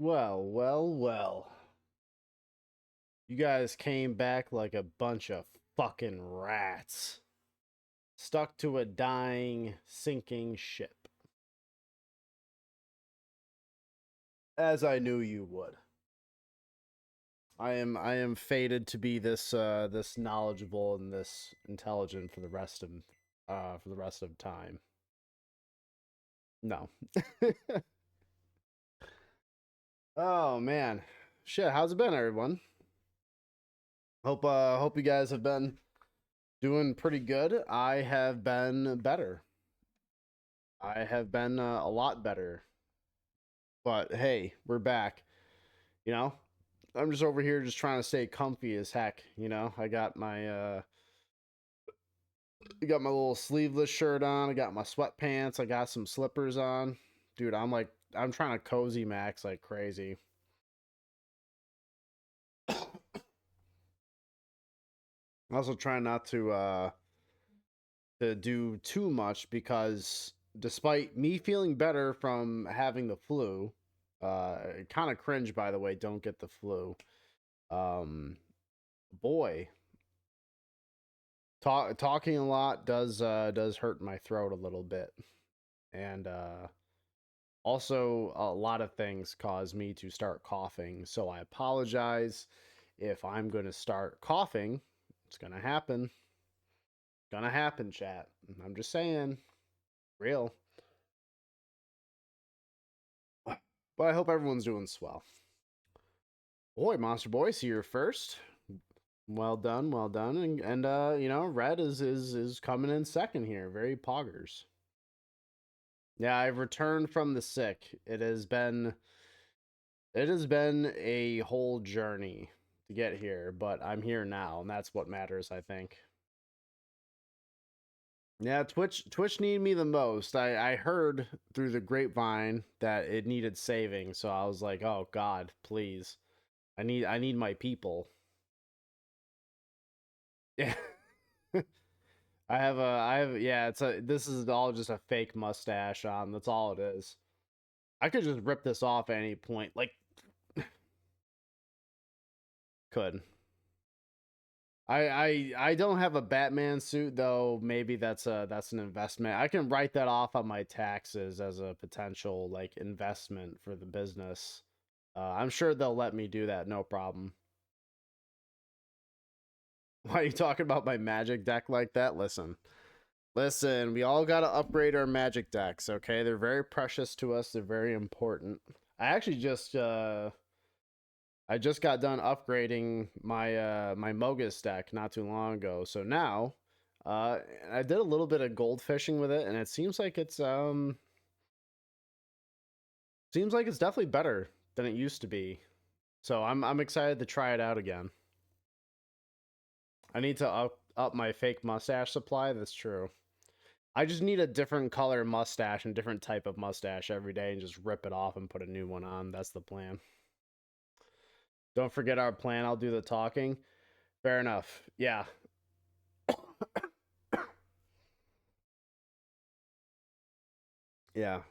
Well, well, well. You guys came back like a bunch of fucking rats. Stuck to a dying, sinking ship. As I knew you would. I am fated to be this knowledgeable and this intelligent for the rest of time. No. Oh man. Shit, how's it been, everyone? Hope you guys have been doing pretty good. I have been better. I have been a lot better. But hey, we're back. You know, I'm just over here just trying to stay comfy as heck. I got my little sleeveless shirt on. I got my sweatpants. I got some slippers on. Dude, I'm trying to cozy max like crazy. I'm also trying not to do too much because despite me feeling better from having the flu, kind of cringe by the way, don't get the flu. Um, boy, talking a lot does hurt my throat a little bit, and also a lot of things cause me to start coughing. So I apologize if I'm gonna start coughing. It's gonna happen. Gonna happen, chat. I'm just saying, real. But I hope everyone's doing swell. Boy, Monster Boy, so you're first. Well done, and Red is coming in second here. Very poggers. Yeah, I've returned from the sick. It has been a whole journey to get here, but I'm here now, and that's what matters, I think. Yeah, Twitch needed me the most. I heard through the grapevine that it needed saving, so I was like, "Oh God, please, I need my people." Yeah, yeah. This is all just a fake mustache on. That's all it is. I could just rip this off at any point. Like, could. I don't have a Batman suit though. Maybe that's an investment. I can write that off on my taxes as a potential like investment for the business. I'm sure they'll let me do that, no problem. Why are you talking about my magic deck like that? Listen. We all gotta upgrade our magic decks. Okay, they're very precious to us. They're very important. I actually just got done upgrading my Mogus deck not too long ago. So now uh I did a little bit of gold fishing with it and it seems like it's definitely better than it used to be. So I'm excited to try it out again. I need to up my fake mustache supply, that's true. I just need a different color mustache and different type of mustache every day and just rip it off and put a new one on. That's the plan. Don't forget our plan. I'll do the talking. Fair enough. Yeah. Yeah.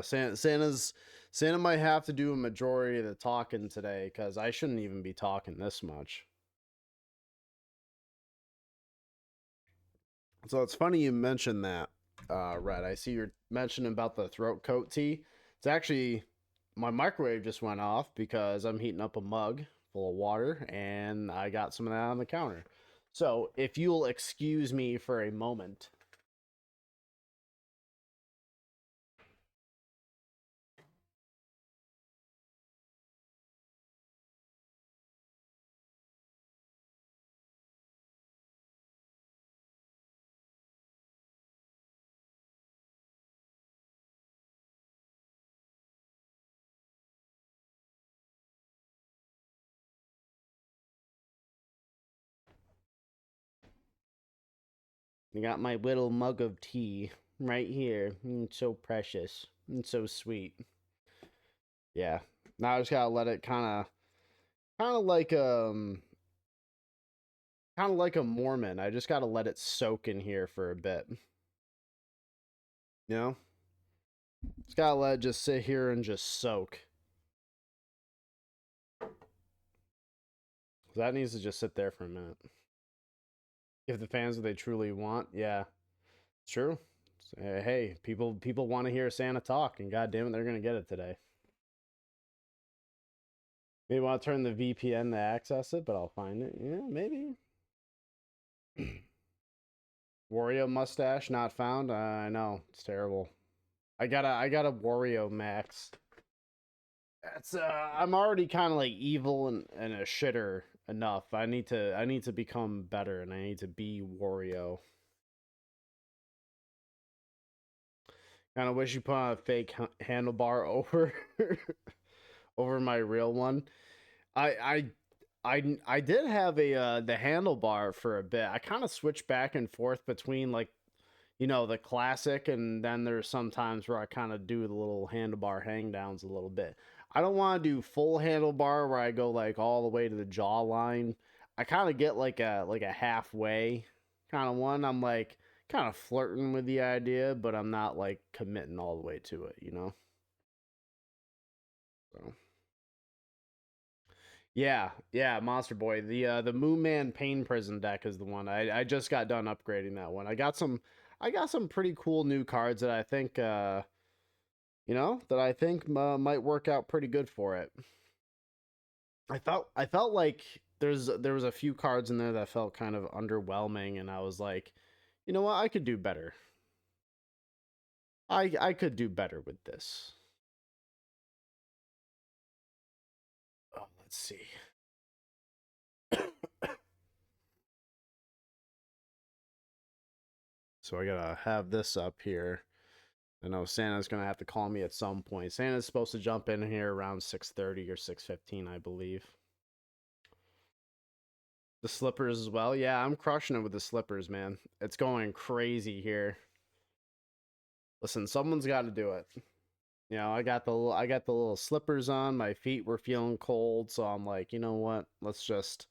Santa might have to do a majority of the talking today because I shouldn't even be talking this much. So it's funny you mentioned that, Red. I see you're mentioning about the throat coat tea. It's actually my microwave just went off because I'm heating up a mug full of water and I got some of that on the counter. So if you'll excuse me for a moment. I got my little mug of tea right here. It's so precious. It's so sweet. Yeah. Now I just gotta let it kind of like kind of like a Mormon. I just gotta let it soak in here for a bit. You know, just gotta let it just sit here and just soak. That needs to just sit there for a minute. Give the fans what they truly want. Yeah, it's true. Hey, people want to hear Santa talk, and goddamn it, they're gonna get it today. Maybe want to turn the VPN to access it, but I'll find it. Yeah, maybe. Wario mustache not found. I know it's terrible. I got a Wario Max. That's I'm already kind of like evil and a shitter enough. I need to become better, and I need to be Wario. Kind of wish you put on a fake handlebar over over my real one. I I did have a the handlebar for a bit. I kind of switched back and forth between like the classic, and then there's sometimes where I kind of do the little handlebar hang downs a little bit. I don't want to do full handlebar where I go like all the way to the jawline. I kind of get like a halfway kind of one. I'm like kind of flirting with the idea, but I'm not like committing all the way to it. So yeah, Monster Boy. The Moon Man Pain Prison deck is the one. I just got done upgrading that one. I got some pretty cool new cards that I think might work out pretty good for it. I felt like there was a few cards in there that felt kind of underwhelming, and I was like, you know what, I could do better. I could do better with this. Oh, let's see. So I gotta have this up here. I know Santa's gonna have to call me at some point. Santa's supposed to jump in here around 6:30 or 6:15, I believe. The slippers as well. Yeah, I'm crushing it with the slippers, man. It's going crazy here. Listen, someone's got to do it. I got the little slippers on. My feet were feeling cold, so I'm like, you know what? Let's just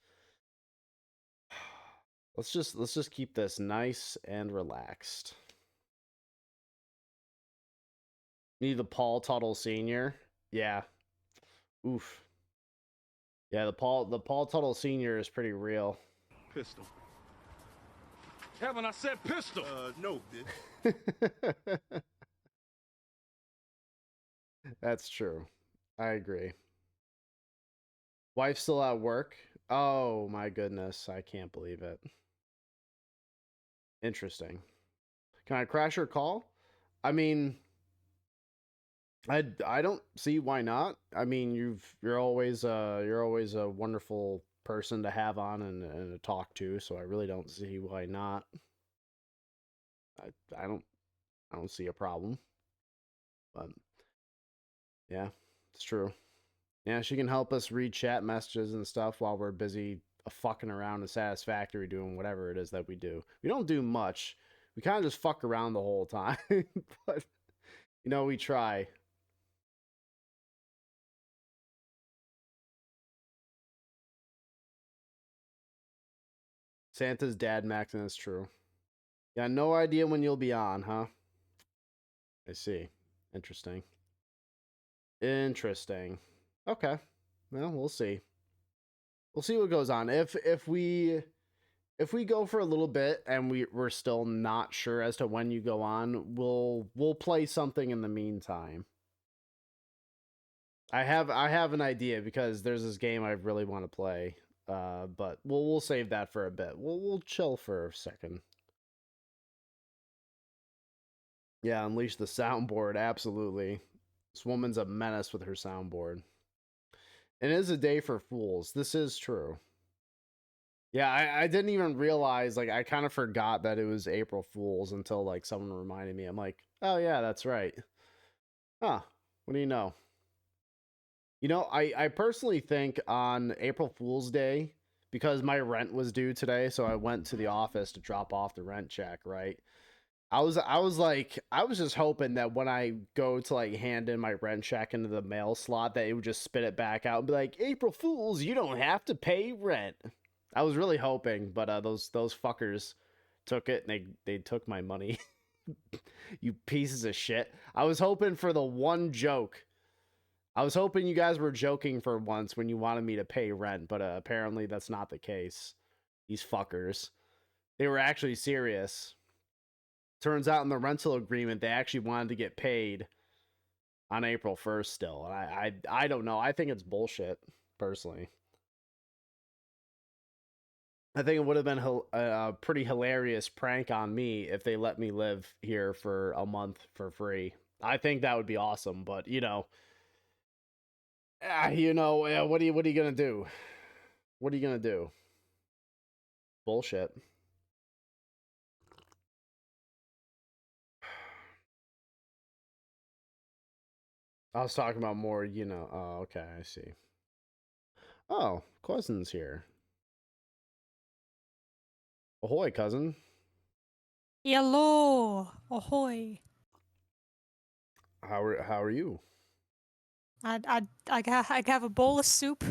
keep this nice and relaxed. Need the Paul Tuttle Senior. Yeah. Oof. Yeah, the Paul Tuttle Senior is pretty real. Pistol. Haven't I said pistol? No, bitch. That's true. I agree. Wife still at work? Oh my goodness, I can't believe it. Interesting. Can I crash your call? I mean, I don't see why not. I mean, you're always a wonderful person to have on and to talk to, so I really don't see why not. I I don't I don't see a problem. But yeah, it's true. Yeah, she can help us read chat messages and stuff while we're busy fucking around in Satisfactory doing whatever it is that we do. We don't do much. We kind of just fuck around the whole time, but we try. Santa's dad Maxon is true. Yeah, no idea when you'll be on, huh? I see. Interesting. Interesting. Okay. Well, we'll see. We'll see what goes on. If we go for a little bit and we're still not sure as to when you go on, we'll play something in the meantime. I have an idea because there's this game I really want to play. But we'll save that for a bit. We'll chill for a second. Yeah, unleash the soundboard, absolutely. This woman's a menace with her soundboard. It is a day for fools. This is true. Yeah, I didn't even realize, like, I kind of forgot that it was April Fool's until, like, someone reminded me. I'm like, oh, yeah, that's right. Huh, what do you know? I personally think on April Fool's Day, because my rent was due today, so I went to the office to drop off the rent check, right? I was just hoping that when I go to like hand in my rent check into the mail slot that it would just spit it back out and be like, April Fools, you don't have to pay rent. I was really hoping, but those fuckers took it and they took my money. You pieces of shit. I was hoping for the one joke I was hoping you guys were joking for once when you wanted me to pay rent, but apparently that's not the case. These fuckers. They were actually serious. Turns out in the rental agreement, they actually wanted to get paid on April 1st still. And I don't know. I think it's bullshit, personally. I think it would have been a pretty hilarious prank on me if they let me live here for a month for free. I think that would be awesome, but what are you gonna do? What are you gonna do? Bullshit. I was talking about more, Oh, okay, I see. Oh, cousin's here. Ahoy, cousin. Hello, ahoy. How are you? I have a bowl of soup.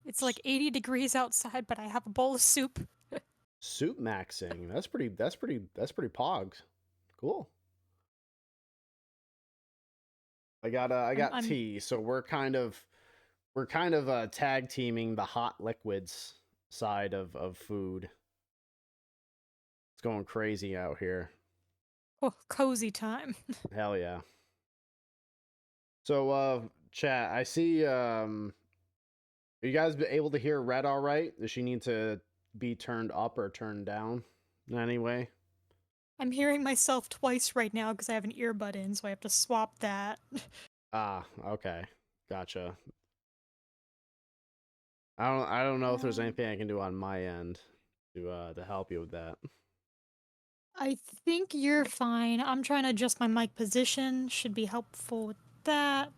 It's like 80 degrees outside, but I have a bowl of soup. Soup maxing. That's pretty pogs. Cool. I got I'm tea, so we're kind of tag teaming the hot liquids side of food. It's going crazy out here. cozy time. Hell yeah. So chat, I see are you guys able to hear Red all right? Does she need to be turned up or turned down in any way? I'm hearing myself twice right now because I have an earbud in, so I have to swap that. Ah, okay. Gotcha. I don't know if there's anything I can do on my end to help you with that. I think you're fine. I'm trying to adjust my mic position. Should be helpful with that.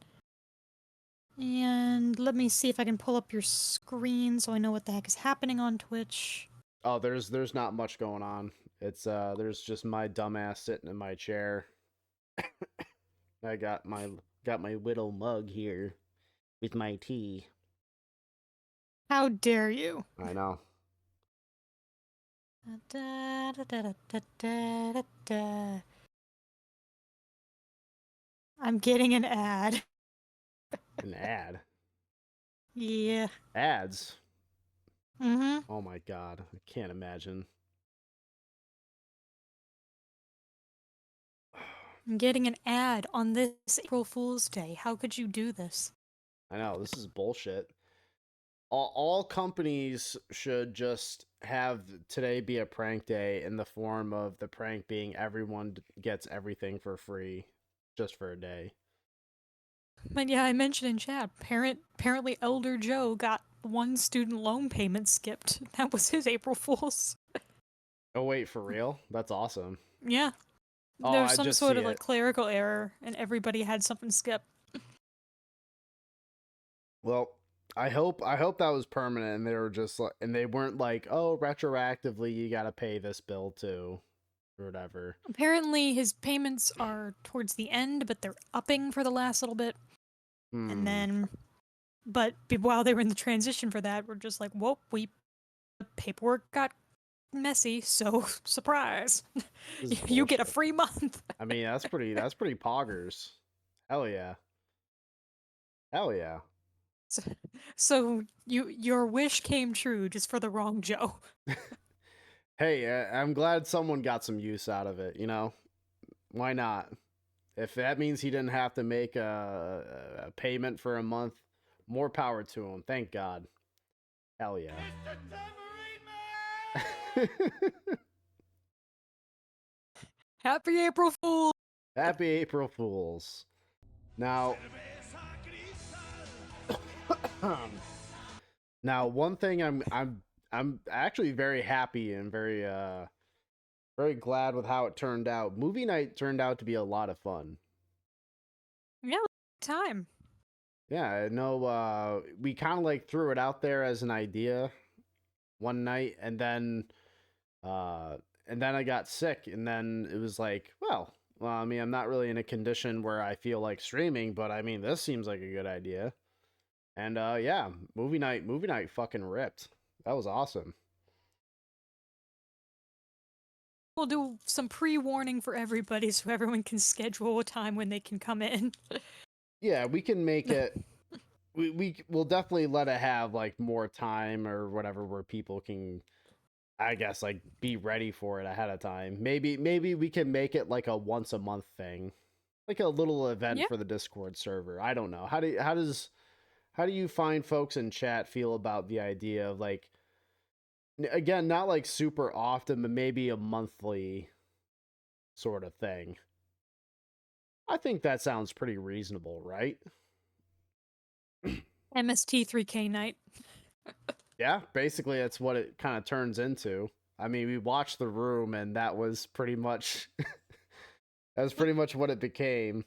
And let me see if I can pull up your screen so I know what the heck is happening on Twitch. Oh, there's not much going on. It's there's just my dumbass sitting in my chair. I got my little mug here with my tea. How dare you? I know. Da, da, da, da, da, da, da. I'm getting an ad. An ad. Yeah. Ads. Mm-hmm. Oh my god. I can't imagine. I'm getting an ad on this April Fool's Day. How could you do this? I know, this is bullshit. All companies should just have today be a prank day in the form of the prank being everyone gets everything for free just for a day. But yeah, I mentioned in chat, apparently Elder Joe got one student loan payment skipped. That was his April Fool's. Oh wait, for real? That's awesome. Yeah. Oh, There's I some just sort see of like it. clerical error and everybody had something skipped. Well, I hope that was permanent and they were just like and they weren't like, "Oh, retroactively you got to pay this bill too." Or whatever. Apparently his payments are towards the end, but they're upping for the last little bit. And then but while they were in the transition for that, we're just like, whoop, the paperwork got messy, so surprise. You get a free month. I mean, that's pretty poggers. Hell yeah. Hell yeah. So your wish came true just for the wrong Joe. Hey, I'm glad someone got some use out of it. Why not? If that means he didn't have to make a payment for a month, more power to him. Thank God. Hell yeah. Happy April Fool! Happy April Fools. Now, now one thing I'm actually very happy and very glad with how it turned out. Movie night turned out to be a lot of fun. Yeah, time. Yeah, I know we kind of like threw it out there as an idea one night uh and then I got sick and then it was like, well, I mean, I'm not really in a condition where I feel like streaming, but I mean, this seems like a good idea. And yeah, movie night fucking ripped. That was awesome. We'll do some pre-warning for everybody so everyone can schedule a time when they can come in. Yeah, we can make it. Will definitely let it have like more time or whatever where people can, I guess, like be ready for it ahead of time. Maybe we can make it like a once a month thing, like a little event Yeah. for the Discord server. I don't know. How do you find folks in chat feel about the idea of like, again, not like super often, but maybe a monthly sort of thing? I think that sounds pretty reasonable, right? MST3K night. Yeah, basically that's what it kind of turns into. I mean, we watched The Room, and that was pretty much what it became.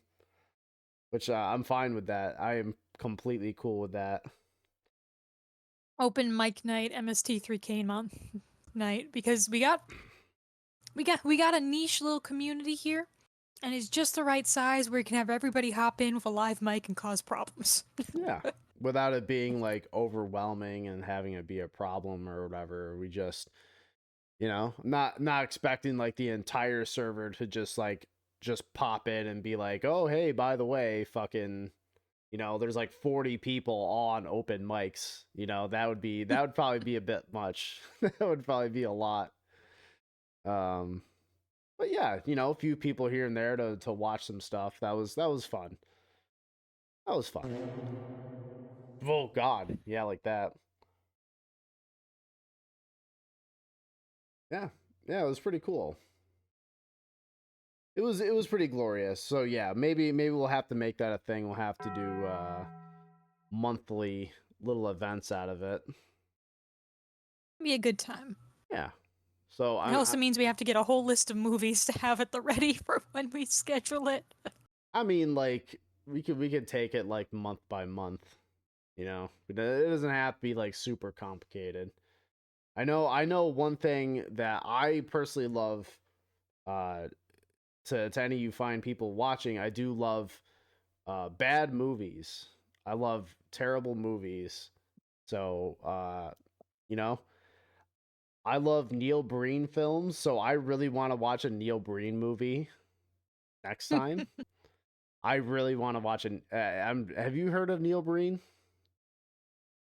Which I'm fine with that. I am completely cool with that. Open mic night, MST3K month night, because we got a niche little community here, and it's just the right size where you can have everybody hop in with a live mic and cause problems. Yeah, without it being like overwhelming and having it be a problem or whatever. We just, not expecting like the entire server to just pop in and be like, oh hey, by the way, fucking, there's like 40 people all on open mics. That would probably be a bit much. That would probably be a lot. Um, but yeah, a few people here and there to watch some stuff. That was fun. That was fun. Oh God, yeah, like that. Yeah, yeah, it was pretty cool. It was pretty glorious. So yeah, maybe we'll have to make that a thing. We'll have to do monthly little events out of it. Be a good time. Yeah. So It also means we have to get a whole list of movies to have at the ready for when we schedule it. I mean, like we could take it like month by month. It doesn't have to be like super complicated. I know one thing that I personally love. Uh, to any of you fine people watching, I do love bad movies. I love terrible movies. So you know, I love Neil Breen films. So I really want to watch a Neil Breen movie next time. I really want to watch an. Have you heard of Neil Breen?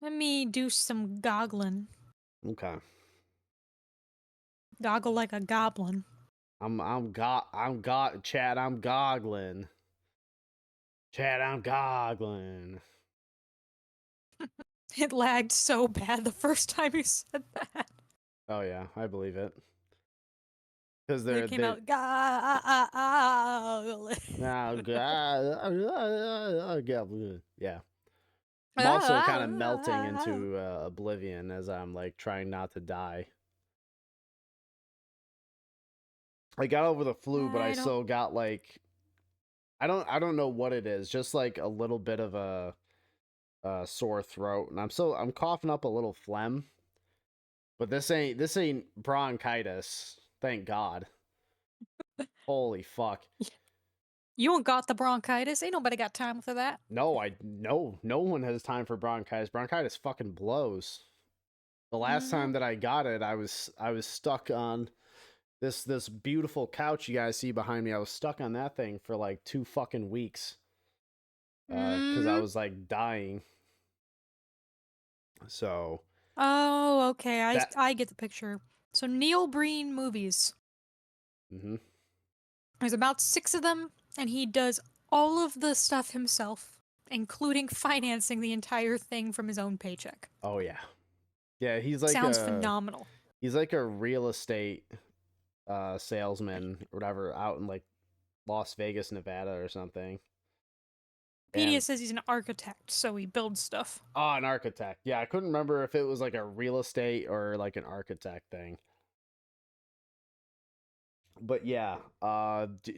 Let me do some goggling. Okay. Goggle like a goblin. Chad, I'm goggling. Chad, I'm goggling. It lagged so bad the first time you said that. Oh yeah, I believe it. Because It came out goggling. oh god, yeah. I'm also kind of melting into oblivion as I'm like trying not to die. I got over the flu, but I I don't. still got like I don't know what it is, just like a little bit of a sore throat, and I'm coughing up a little phlegm. But this ain't bronchitis, thank God. Holy fuck. You don't got the bronchitis. Ain't nobody got time for that. No one has time for bronchitis. Bronchitis fucking blows. The last Mm-hmm. time that I got it, I was stuck on this beautiful couch you guys see behind me. I was stuck on that thing for like 2 fucking weeks. Cuz I Mm-hmm. was like dying. So, Oh, okay. that I get the picture. So Neil Breen movies. mhm. There's about 6 of them, and he does all of the stuff himself, including financing the entire thing from his own paycheck. Oh yeah. Yeah, Sounds phenomenal. he's like a real estate salesman or whatever out in like Las Vegas, Nevada or something. Wikipedia And says he's an architect, so he builds stuff. an architect. Yeah, I couldn't remember if it was like a real estate or like an architect thing. But yeah,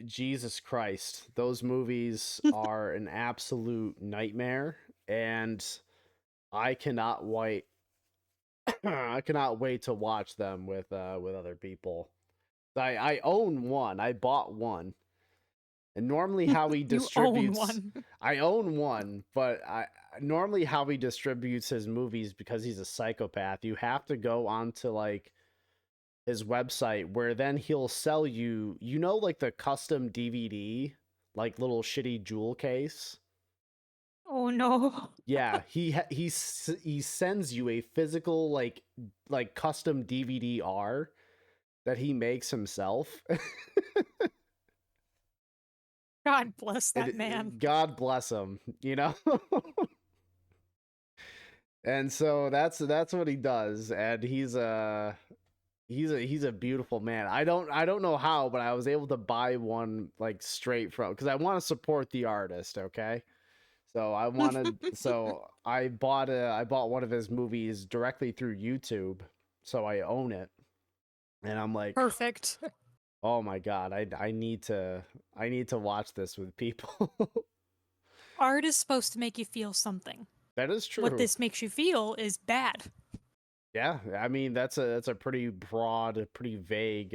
Jesus Christ, those movies are an absolute nightmare, and I cannot wait. I cannot wait to watch them with other people. I own one. I bought one. And normally how he You own distributes one. I own one, but I normally how he distributes his movies, because he's a psychopath, you have to go onto like his website, where then he'll sell you, like the custom DVD, like little shitty jewel case. Oh no. Yeah, he sends you a physical like custom DVD-R that he makes himself. God bless that man. God bless him, you know? And so that's what he does, and he's a beautiful man. I don't know how, but I was able to buy one like straight from, because I want to support the artist, okay? So I bought one of his movies directly through YouTube, so I own it. And I'm like, Perfect. "Oh my god, I need to watch this with people." Art is supposed to make you feel something. That is What true. this makes you feel is bad. Yeah, I mean that's a pretty broad, pretty vague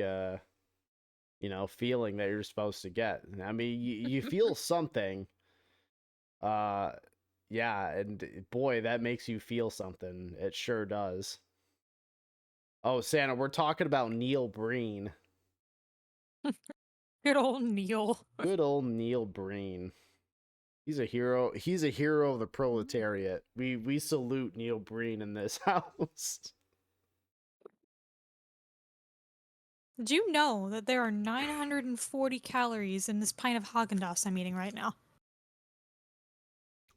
feeling that you're supposed to get. I mean, you feel something. Uh yeah, and boy, that makes you feel something. It sure does. Oh, Santa, we're talking about Neil Breen. Good old Neil. Good old Neil Breen. He's a hero. He's a hero of the proletariat. We salute Neil Breen in this house. Did you know that there are 940 calories in this pint of Haagen-Dazs I'm eating right now?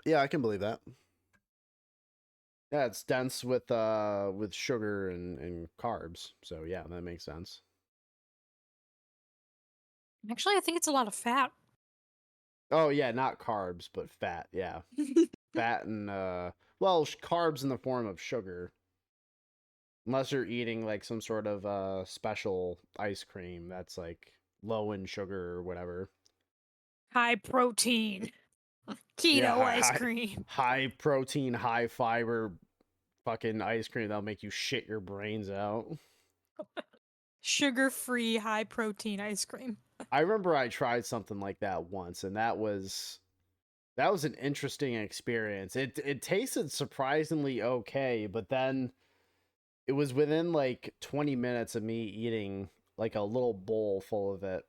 Yeah, I can believe that. Yeah, it's dense with sugar and carbs. So yeah, that makes sense. Actually, I think it's a lot of fat. Oh yeah, not carbs, but fat. Yeah, fat and well, carbs in the form of sugar. Unless you're eating like some sort of special ice cream that's like low in sugar or whatever. High protein. Yeah, Keto ice cream. high protein, high fiber fucking ice cream that'll make you shit your brains out. Sugar-free high protein ice cream. I remember I tried something like that once, and that was an interesting experience. It tasted surprisingly okay, but then it was within like 20 minutes of me eating like a little bowl full of it,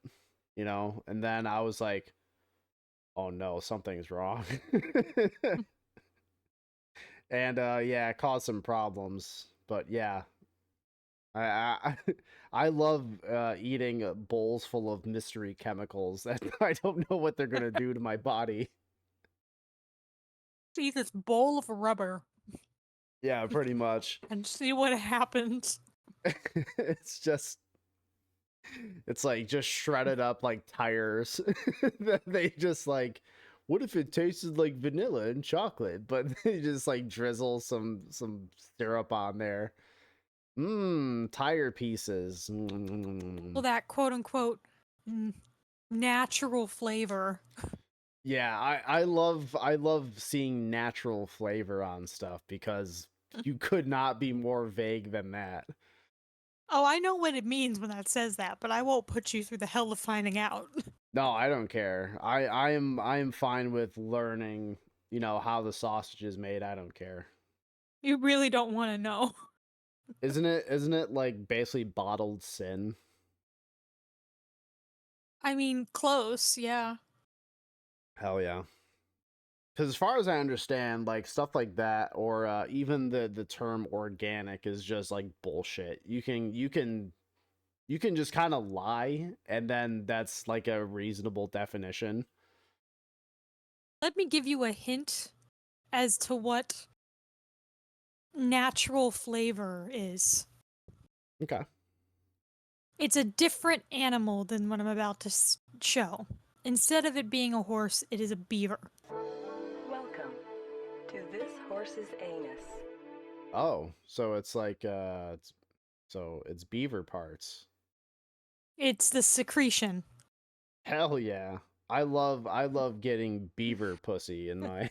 and then I was like, oh no, something's wrong. And yeah, it caused some problems. But yeah, I I love eating bowls full of mystery chemicals that I don't know what they're gonna do to my body. Eat this bowl of rubber Yeah, pretty much. and see what happens. It's just it's like just shredded up like tires. That they just like, what if it tasted like vanilla and chocolate? But they just like drizzle some syrup on there. Mmm, tire pieces. Well, Mm. that quote unquote natural flavor. Yeah, I love seeing natural flavor on stuff because you could not be more vague than that. Oh, I know what it means when that says that, but I won't put you through the hell of finding out. No, I don't care. I am fine with learning, how the sausage is made. I don't care. You really don't want to know. Isn't it like basically bottled sin? I mean, close, yeah. Hell yeah. Because as far as I understand, like stuff like that, or even the term organic is just like bullshit. You can just kind of lie, and then that's like a reasonable definition. Let me give you a hint as to what natural flavor is. Okay. It's a different animal than what I'm about to show. Instead of it being a horse, it is a beaver. Welcome to this horse's anus. Oh, so it's like so it's beaver parts. It's the secretion. Hell yeah. I love getting beaver pussy in my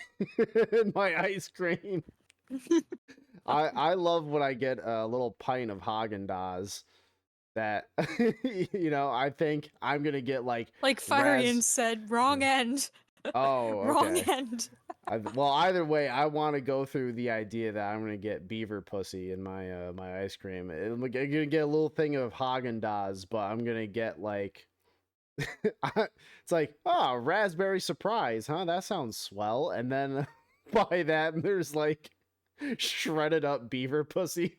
in my ice cream. I love when I get a little pint of Haagen-Dazs that I think I'm going to get like Like Farian said, wrong end. Oh, Wrong okay. end. Well, either way, I want to go through the idea that I'm gonna get beaver pussy in my my ice cream. I'm gonna get a little thing of Haagen Dazs, but I'm gonna get like it's like, oh, raspberry surprise, huh? That sounds swell. And then by that and there's like shredded up beaver pussy.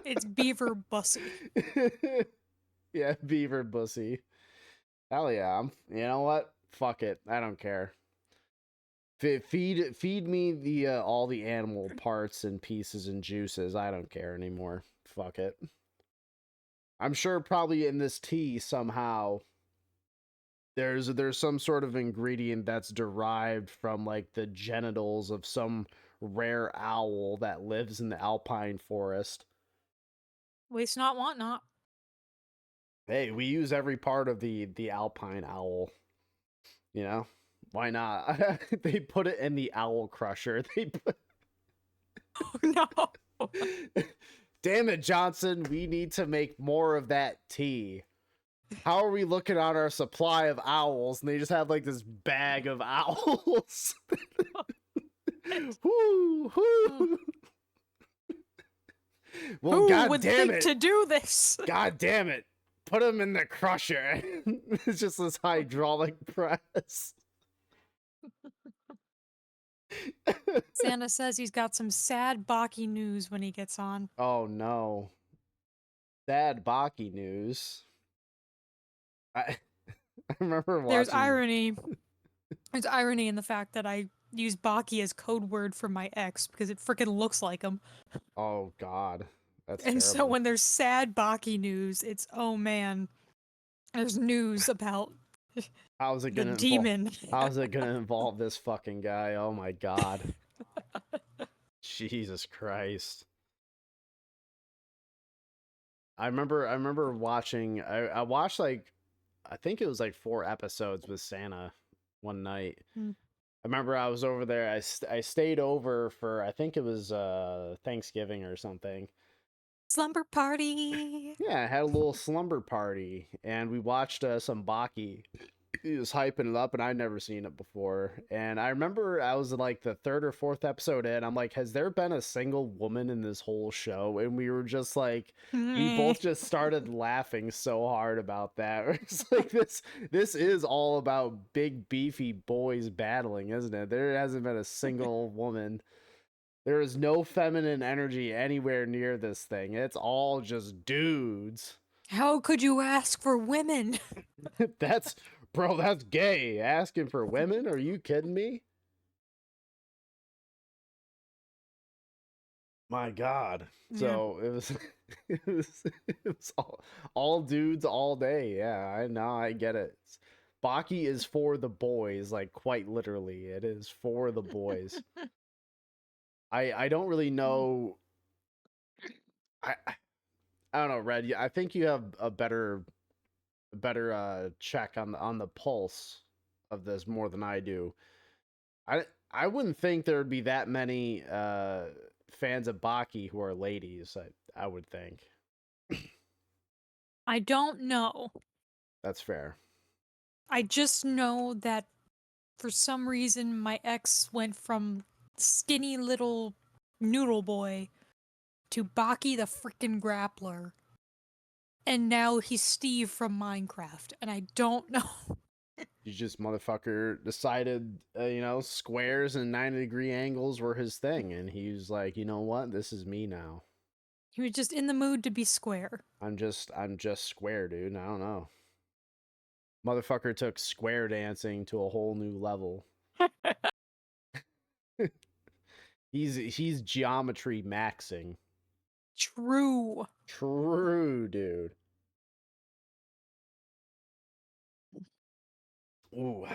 It's beaver bussy. Yeah, beaver pussy. Hell yeah. You know what? Fuck it. I don't care. Feed me the all the animal parts and pieces and juices. I don't care anymore. Fuck it. I'm sure probably in this tea somehow there's some sort of ingredient that's derived from like the genitals of some rare owl that lives in the alpine forest. Waste not, want not. Hey, we use every part of the alpine owl. You know? Why not? They put it in the owl crusher. They put... No. Damn it, Johnson, we need to make more of that tea. How are we looking on our supply of owls and they just have like this bag of owls? Whoo, whoo. Well, Who god would damn think it. to do this? God damn it. Put them in the crusher. It's just this hydraulic press. Santa says he's got some sad Baki news when he gets on. Oh no. Sad Baki news. I remember watching. There's irony. There's irony in the fact that I use Baki as code word for my ex because it freaking looks like him. Oh god. That's And terrible. so when there's sad Baki news, it's oh man. There's news about How's it the gonna demon. How's it gonna involve this fucking guy? Oh my god. Jesus Christ. I remember watching I watched like I think it was like 4 episodes with Santa one night. Hmm. I remember I was over there. I stayed over for I think it was Thanksgiving or something. Slumber party. Yeah, I had a little slumber party and we watched some Baki. He was hyping it up and I'd never seen it before. And I remember I was like the 3rd or 4th episode in. I'm like, has there been a single woman in this whole show? And we were just like, we both just started laughing so hard about that. It's like this is all about big beefy boys battling, isn't it? There hasn't been a single woman. There is no feminine energy anywhere near this thing. It's all just dudes. How could you ask for women? That's that's gay. Asking for women? Are you kidding me? My God. Yeah. So it was it was all dudes all day. Yeah, I know, I get it. Baki is for the boys, like quite literally. It is for the boys. I don't really know. I don't know, Red. I think you have a better check on the pulse of this more than I do. I wouldn't think there would be that many fans of Baki who are ladies. I would think. I don't know. That's fair. I just know that for some reason my ex went from skinny little noodle boy to Baki the frickin' grappler. And now he's Steve from Minecraft, and I don't know. You just motherfucker decided, squares and 90-degree angles were his thing, and he was like, you know what, this is me now. He was just in the mood to be square. I'm just square, dude. I don't know. Motherfucker took square dancing to a whole new level. He's geometry maxing. True. True, dude. Ooh.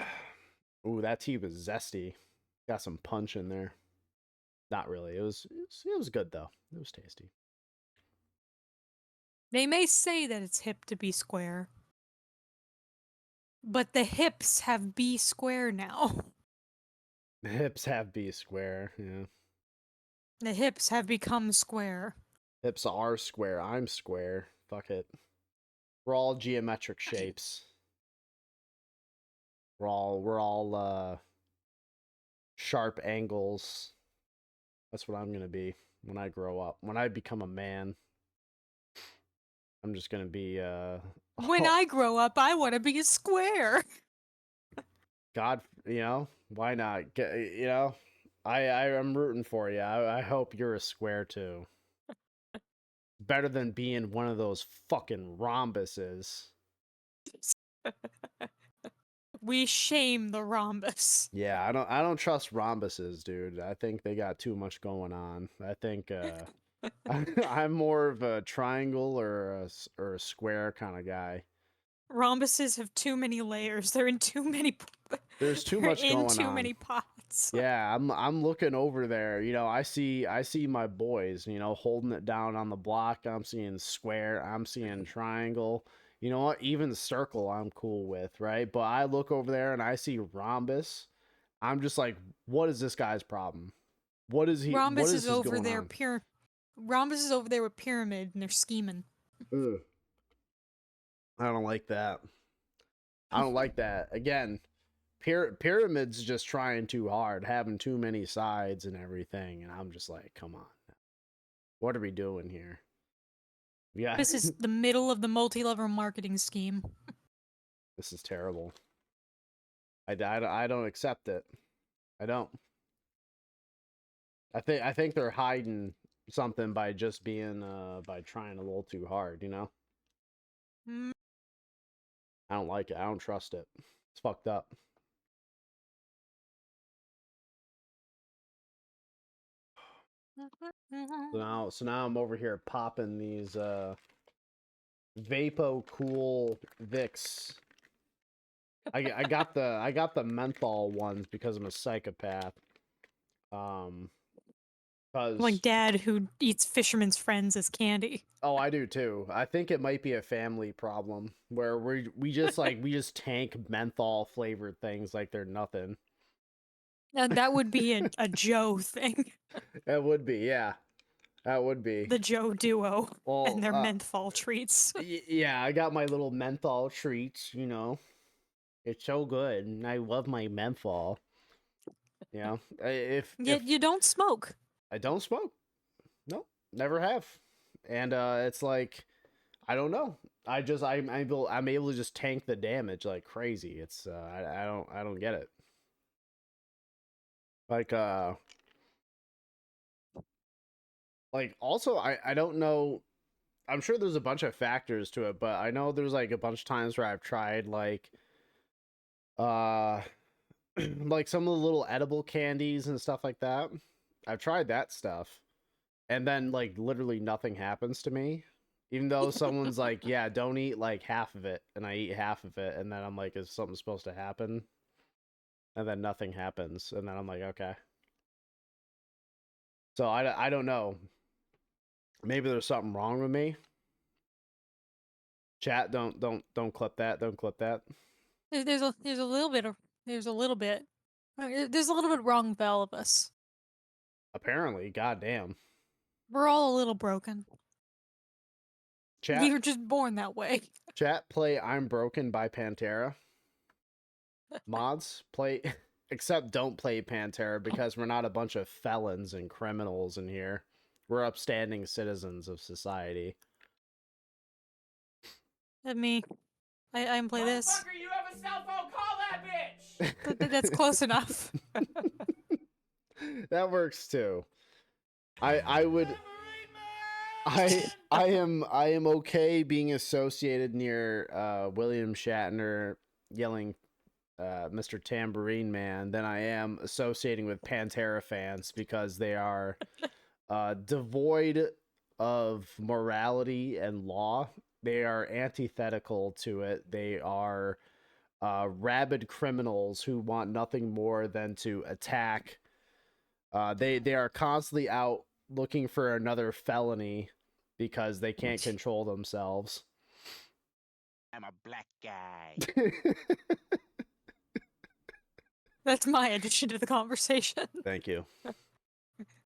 Ooh, that tea was zesty. Got some punch in there. Not really. It was good though. It was tasty. They may say that it's hip to be square, but the hips have B square now. The hips have B square, yeah. The hips have become square. Hips are square. I'm square. Fuck it. We're all geometric shapes. We're all sharp angles. That's what I'm gonna be when I grow up. When I become a man, I'm just gonna be When I grow up, I want to be a square. God, why not? I am rooting for you. I hope you're a square too. Better than being one of those fucking rhombuses. We shame the rhombus. Yeah, I don't trust rhombuses, dude. I think they got too much going on. I think I'm more of a triangle or a square kind of guy. Rhombuses have too many layers. They're in too many. There's too They're much in going too on. many pots. Yeah, I'm looking over there. I see my boys, holding it down on the block. I'm seeing square, I'm seeing triangle. You know what? Even circle I'm cool with, right? But I look over there and I see rhombus. I'm just like, what is this guy's problem? What Rhombus is is his over going there. on? Rhombus is over there with pyramid, and they're scheming. Ugh. I don't like that. I don't like that. Again, pyramids just trying too hard, having too many sides and everything, and I'm just like, come on. What are we doing here? Yeah. This is the middle of the multi-level marketing scheme. This is terrible. I don't accept it. I don't. I think they're hiding something by just being by trying a little too hard, Mm. I don't like it. I don't trust it. It's fucked up. So now I'm over here popping these Vapo Cool Vicks. I got the menthol ones because I'm a psychopath. Cause Like dad who eats fisherman's friends as candy. oh, I do too. I think it might be a family problem where we just we just tank menthol flavored things like they're nothing. That would be a Joe thing. It would be, yeah. That would be. The Joe duo and Well, their menthol treats. yeah, I got my little menthol treats. It's so good, and I love my menthol. If Yet you don't smoke. I don't smoke, no, never have, and it's like I don't know. I'm able to just tank the damage like crazy. It's I don't get it. Like also I don't know. I'm sure there's a bunch of factors to it, but I know there's like a bunch of times where I've tried uh like some of the little edible candies and stuff like that. I've tried that stuff, and then like literally nothing happens to me. Even though someone's like, "Yeah, don't eat like half of it," and I eat half of it, and then I'm like, "Is something supposed to happen?" And then nothing happens, and then I'm like, "Okay." So I don't know. Maybe there's something wrong with me. Chat, don't clip that. Don't clip that. There's a little bit of there's a little bit there's a little bit wrong with all of us. Apparently, goddamn. We're all a little broken. Chat, You're just born that way. chat, play "I'm Broken" by Pantera. Mods, play, except don't play Pantera because we're not a bunch of felons and criminals in here. We're upstanding citizens of society. Let me. I can play this. Motherfucker, you have a cell phone? Call that bitch! That's close enough. That works too. I would. I am okay being associated near William Shatner yelling Mr. Tambourine Man than I am associating with Pantera fans because they are devoid of morality and law. They are antithetical to it. They are rabid criminals who want nothing more than to attack. They are constantly out looking for another felony because they can't control themselves. I'm a black guy. That's my addition to the conversation. Thank you.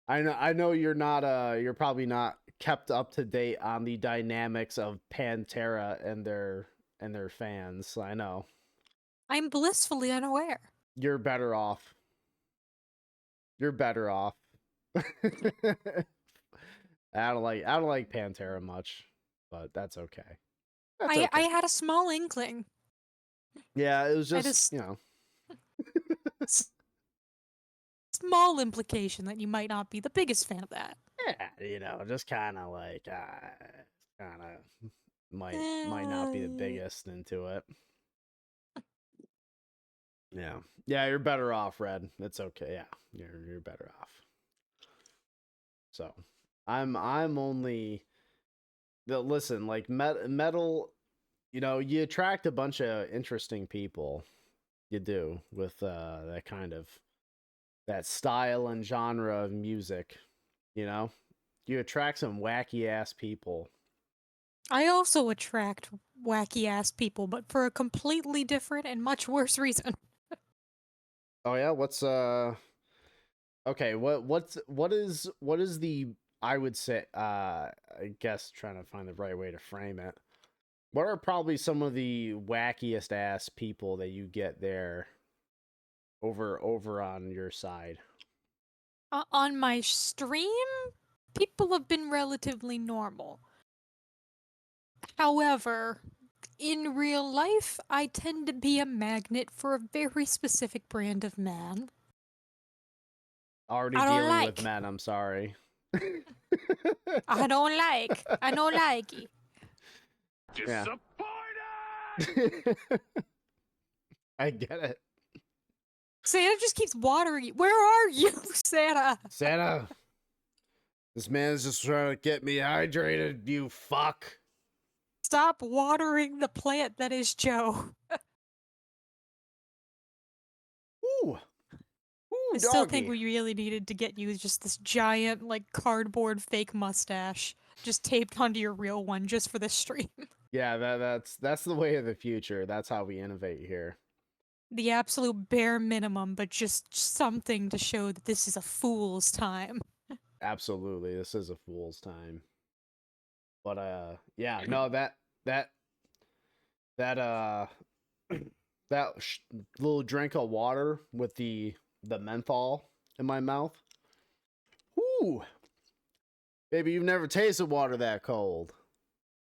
I know you're probably not kept up to date on the dynamics of Pantera and their fans. I know. I'm blissfully unaware. You're better off. You're better off. I don't like Pantera much, but that's okay. That's I okay. had a small inkling. Yeah, it was I just, s- small implication that you might not be the biggest fan of that. yeah, just kind of like, kind of might not be the biggest into it. Yeah, yeah, you're better off, Red. It's okay. Yeah, you're better off. So, I'm only listen, like metal. You attract a bunch of interesting people. You do with that kind of that style and genre of music. You know, you attract some wacky ass people. I also attract wacky ass people, but for a completely different and much worse reason. Oh yeah, what's okay, what is the I would say I guess trying to find the right way to frame it. What are probably some of the wackiest ass people that you get there over on your side? On my stream, people have been relatively normal. However, in real life, I tend to be a magnet for a very specific brand of man. Already I don't dealing with like. men, I'm sorry. I don't like. I don't like it. Yeah. Disappointed! I get it. Santa just keeps watering you. Where are you, Santa? Santa, this man's just trying to get me hydrated, you fuck. Stop watering the plant that is Joe. Ooh. Ooh, I still think doggy. we really needed to get you just this giant, like, cardboard fake mustache just taped onto your real one just for this stream. Yeah, that's the way of the future. That's how we innovate here. The absolute bare minimum, but just something to show that this is a fool's time. Absolutely, this is a fool's time. But yeah, no, that that little drink of water with the menthol in my mouth. Ooh, baby, you've never tasted water that cold.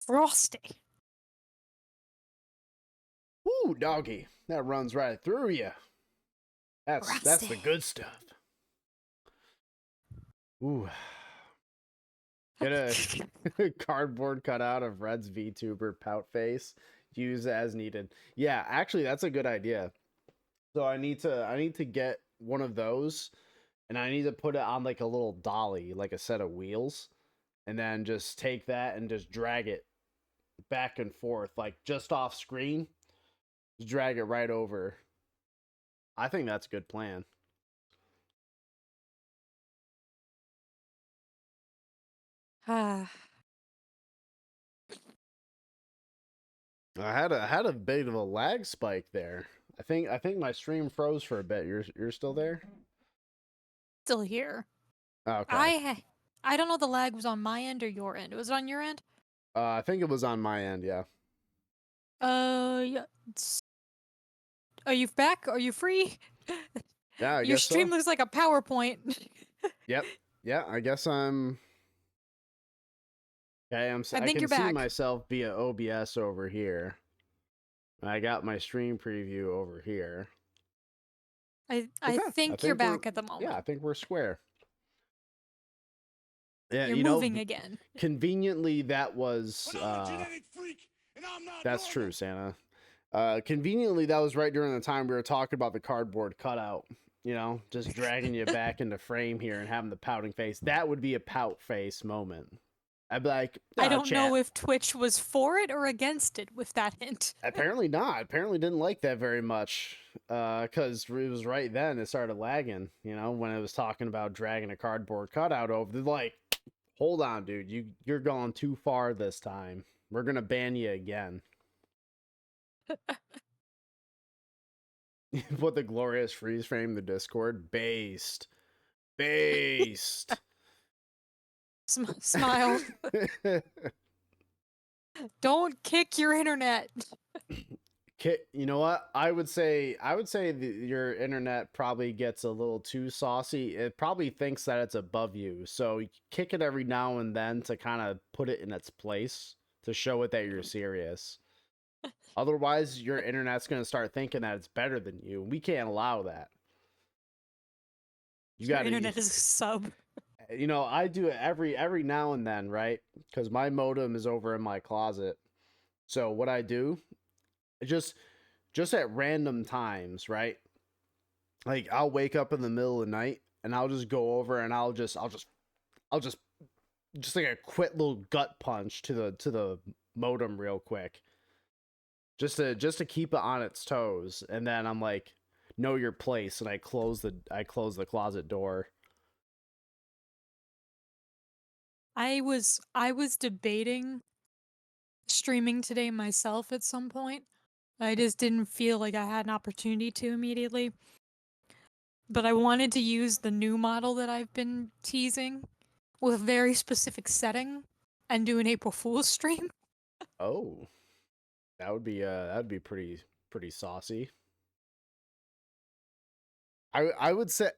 Frosty. Ooh, doggy, that runs right through you. That's the Frosty. good stuff. Ooh. Get a cardboard cutout of Red's VTuber pout face. Use as needed. Yeah, actually, that's a good idea. So I need to get one of those, and I need to put it on like a little dolly, like a set of wheels, and then just take that and just drag it back and forth, like just off screen. Just drag it right over. I think that's a good plan. Ah. I had a bit of a lag spike there. I think my stream froze for a bit. You're still there? Still here. Okay. I don't know the lag was on my end or your end. Was it on your end? I think it was on my end, yeah. Yeah. Are you back? Are you free? Yeah, I Your guess stream so. looks like a PowerPoint. Yep. Yeah, I guess I'm okay. I I think can you're see back. myself via OBS over here. I got my stream preview over here. I Okay, think you're back at the yeah, moment. I think we're square. Yeah, You're moving again. conveniently that was But I'm a genetic freak, and I'm not that's normal. true, Santa. Conveniently that was right during the time we were talking about the cardboard cutout. Just dragging you back into frame here and having the pouting face. That would be a pout face moment. I'd be like, I oh, don't chat. know if Twitch was for it or against it with that hint. Apparently not. Apparently didn't like that very much. Because it was right then it started lagging. When it was talking about dragging a cardboard cutout over. They're like, hold on, dude. You're going too far this time. We're gonna ban you again. Put the glorious freeze frame in the Discord. Based. Smile. Don't kick your internet. You know what? I would say your internet probably gets a little too saucy. It probably thinks that it's above you. So you kick it every now and then to kind of put it in its place to show it that you're serious. Otherwise, your internet's going to start thinking that it's better than you. We can't allow that. You Your got to, internet is a sub. you know, I do it every now and then, right? Because my modem is over in my closet. So what I do, just at random times, right? Like I'll wake up in the middle of the night and I'll just go over and I'll just like a quick little gut punch to the modem real quick. Just to keep it on its toes, and then I'm like, know your place, and I close the closet door. I was debating streaming today myself at some point. I just didn't feel like I had an opportunity to immediately. But I wanted to use the new model that I've been teasing with a very specific setting and do an April Fool's stream. Oh, that'd be pretty saucy. I would say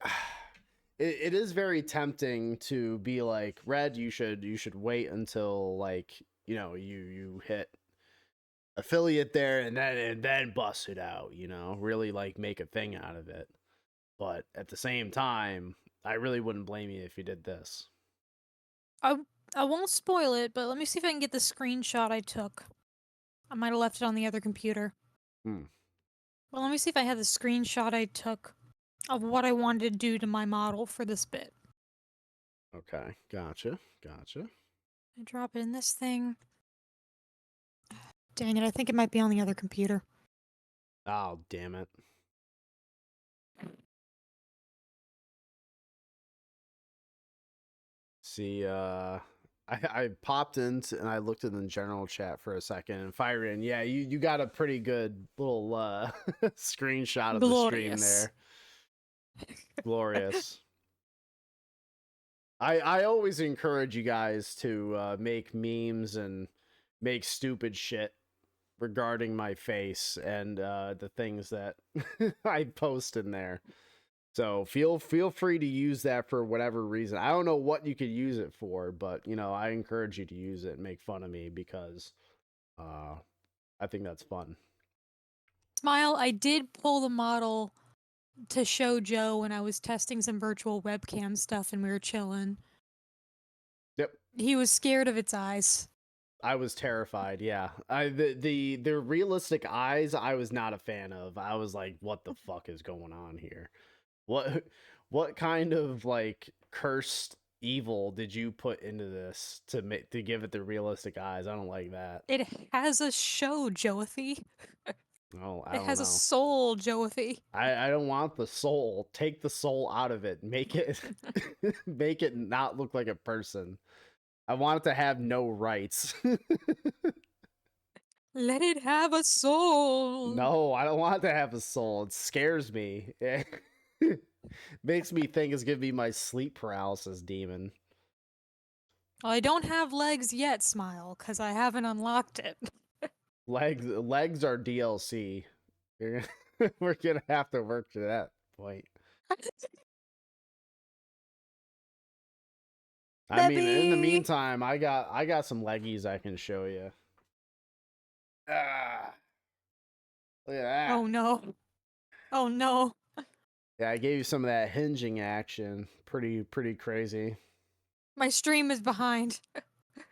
it is very tempting to be like, Red, you should wait until, like, you know, you hit affiliate there and then bust it out, you know, really like make a thing out of it. But at the same time, I really wouldn't blame you if you did this. I I won't spoil it, but let me see if I can get the screenshot I took. I might have left it on the other computer. Hmm. Well, let me see if I have the screenshot I took of what I wanted to do to my model for this bit. Okay, gotcha. I drop it in this thing. Dang it, I think it might be on the other computer. Oh, damn it. See, I popped into and I looked in the general chat for a second and fired in. Yeah, you got a pretty good little screenshot of the stream Glorious. there. Glorious. I always encourage you guys to make memes and make stupid shit regarding my face and the things that I post in there. So feel free to use that for whatever reason. I don't know what you could use it for, but you know, I encourage you to use it and make fun of me because I think that's fun. Smile, I did pull the model to show Joe when I was testing some virtual webcam stuff and we were chilling. Yep. He was scared of its eyes. I was terrified. Yeah. The realistic eyes I was not a fan of. I was like, what the fuck is going on here? What kind of like cursed evil did you put into this to give it the realistic eyes? I don't like that. It has a show, Joathy. Oh, I It don't has a know. soul, Joathy. I don't want the soul. Take the soul out of it. Make it make it not look like a person. I want it to have no rights. Let it have a soul. No, I don't want it to have a soul. It scares me. It makes me think it's gonna be my sleep paralysis demon. Well, I don't have legs yet, Smile, because I haven't unlocked it. Legs are DLC. We're gonna have to work to that point. I mean, in the Baby! meantime, I got some leggies I can show you. Ah, look at that. Oh no. Oh no. Yeah, I gave you some of that hinging action. Pretty crazy. My stream is behind.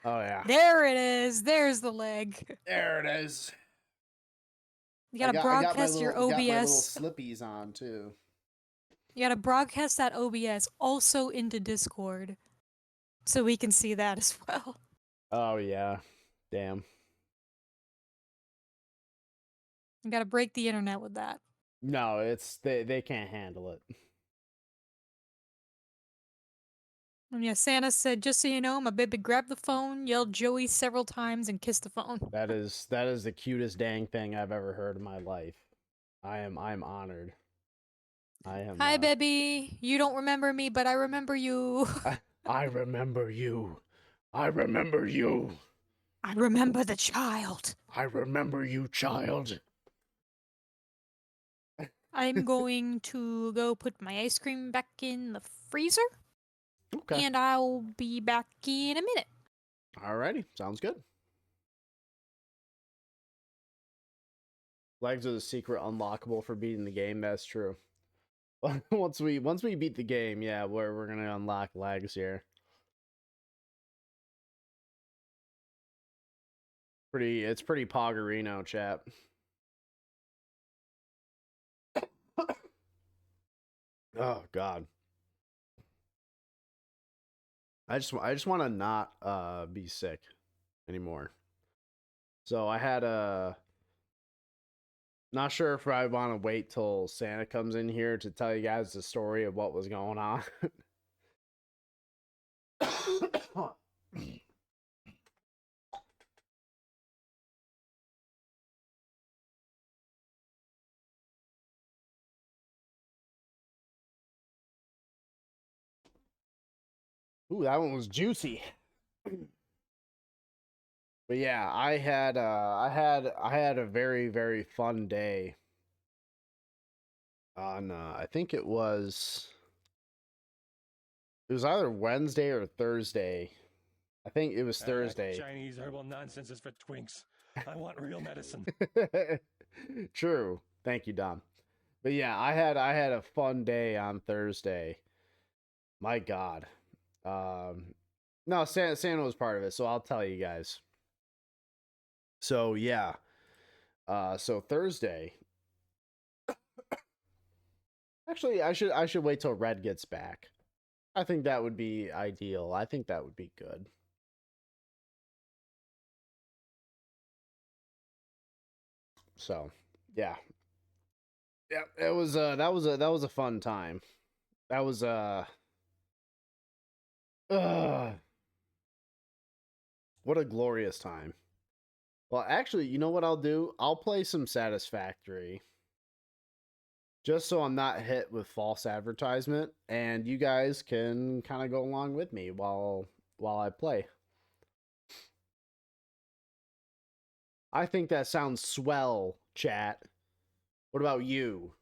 Oh yeah. There it is. There's the leg. There it is. You gotta I broadcast your got my little OBS. slippies on too. You gotta broadcast that OBS also into Discord so we can see that as well. Oh yeah. Damn. You gotta break the internet with that. No, it's they can't handle it. And yeah, Santa said, just so you know, my baby grabbed the phone, yelled Joey several times, and kissed the phone. That is the cutest dang thing I've ever heard in my life. I'm honored. I am Hi, baby. You don't remember me, but I remember you. I remember you. I remember you. I remember the child. I remember you, child. I'm going to go put my ice cream back in the freezer, Okay. and I'll be back in a minute. Alrighty. Sounds good. Legs are the secret unlockable for beating the game. That's true. once we beat the game, yeah, we're gonna unlock legs here. It's pretty Poggerino, chat. Oh God. I just want to not be sick anymore. So I had a not sure if I want to wait till Santa comes in here to tell you guys the story of what was going on. Ooh, that one was juicy. But yeah, I had a very very fun day on I think it was either Wednesday or Thursday. I think it was Thursday. Chinese herbal nonsense is for twinks. I want real medicine. True. Thank you, Dom. But yeah, I had a fun day on Thursday. My God. No, Santa was part of it, so I'll tell you guys. So yeah. So Thursday. Actually, I should wait till Red gets back. I think that would be ideal. I think that would be good. So, yeah. Yeah, it was that was a fun time. That was what a glorious time. Well, actually, you know what I'll do? I'll play some Satisfactory. Just so I'm not hit with false advertisement, and you guys can kind of go along with me while I play. I think that sounds swell, chat. What about you?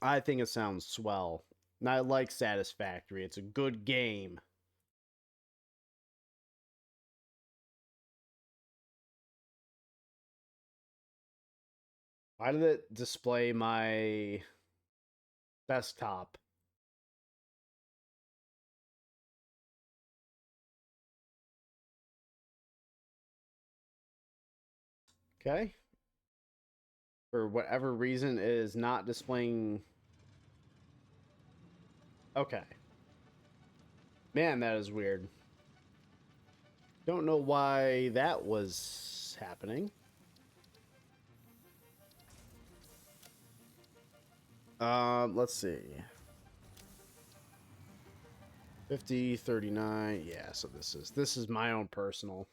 I think it sounds swell. And I like Satisfactory. It's a good game. Why did it display my desktop? Okay. For whatever reason, it is not displaying. Okay. Man, that is weird. Don't know why that was happening. Let's see. 50, 39. Yeah, so this is my own personal.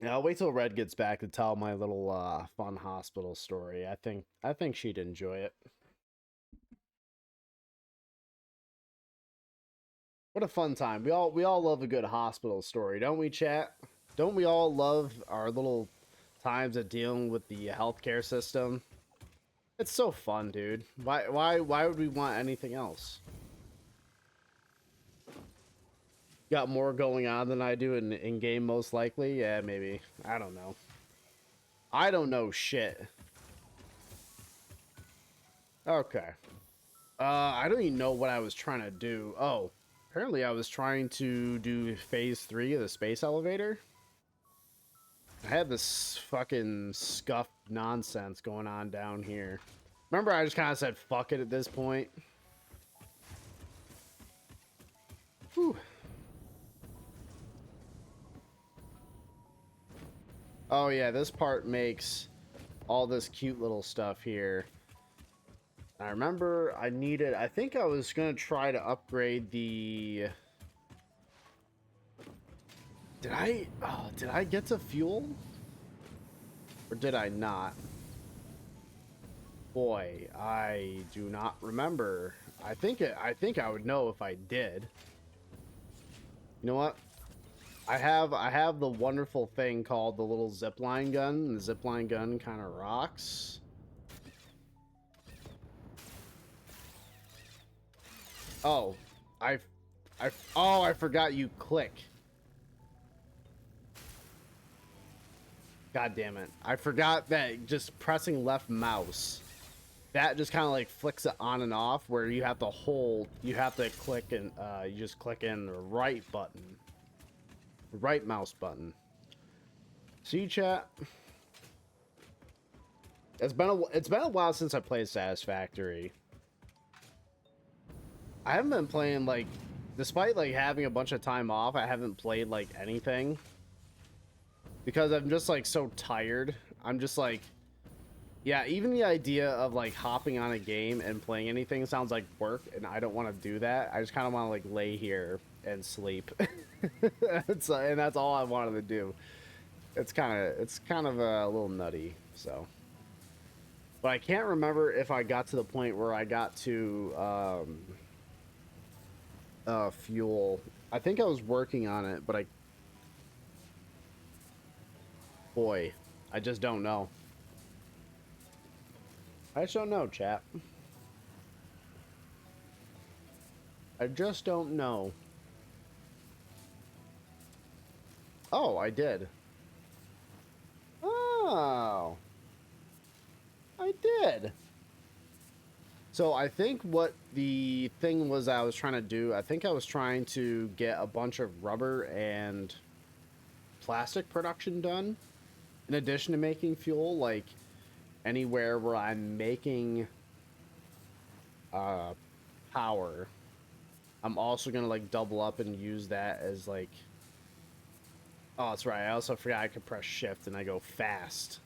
Yeah, I'll wait till Red gets back to tell my little fun hospital story. I think she'd enjoy it. What a fun time. We all love a good hospital story, don't we, chat? Don't we all love our little times of dealing with the healthcare system? It's so fun, dude. Why would we want anything else? Got more going on than I do in game, most likely. Yeah, maybe. I don't know. I don't know shit. Okay. I don't even know what I was trying to do. Oh, apparently I was trying to do phase 3 of the space elevator. I had this fucking scuffed nonsense going on down here. Remember, I just kind of said fuck it at this point. Whew. Oh yeah, this part makes all this cute little stuff here. I remember I think I was gonna try to upgrade the... Did I get to fuel? Or did I not? Boy, I do not remember. I think I would know if I did. You know what? I have the wonderful thing called the little zipline gun, and the zipline gun kind of rocks. Oh, I forgot you click. God damn it. I forgot that just pressing left mouse, that just kind of like flicks it on and off, where you have to hold, you have to click and you just click in the right button, right mouse button. See, chat? It's been a while since I played Satisfactory. I haven't been playing, like, despite like having a bunch of time off, I haven't played like anything because I'm just like so tired. I'm just like, yeah, even the idea of like hopping on a game and playing anything sounds like work, and I don't want to do that. I just kind of want to like lay here and sleep. And that's all I wanted to do. It's kind of a little nutty, so. But I can't remember if I got to the point where I got to fuel. I think I was working on it, but boy, I just don't know. I just don't know, chat. I just don't know. Oh, I did. Oh, I did. So I think what the thing was I was trying to do, I think I was trying to get a bunch of rubber and plastic production done in addition to making fuel. Like anywhere where I'm making power, I'm also gonna like double up and use that as like, oh, that's right, I also forgot I could press shift and I go fast.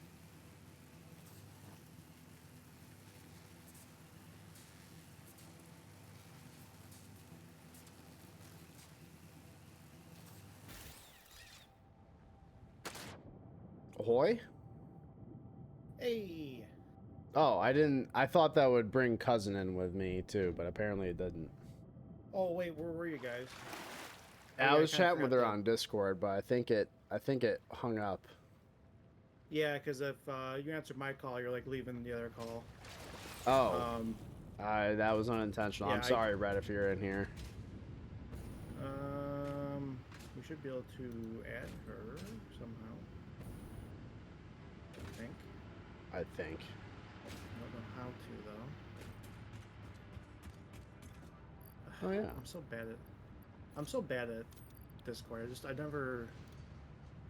Ahoy. Hey. Oh, I thought that would bring cousin in with me too, but apparently it didn't. Oh wait, where were you guys? I was kinda chatting with her forgot on Discord, but I think it hung up. Yeah, because if you answered my call, you're like leaving the other call. Oh, that was unintentional. yeah, I'm sorry, Red, if you're in here. We should be able to add her somehow. I think. I think. I don't know how to though. Oh yeah. I'm so bad at Discord. I never.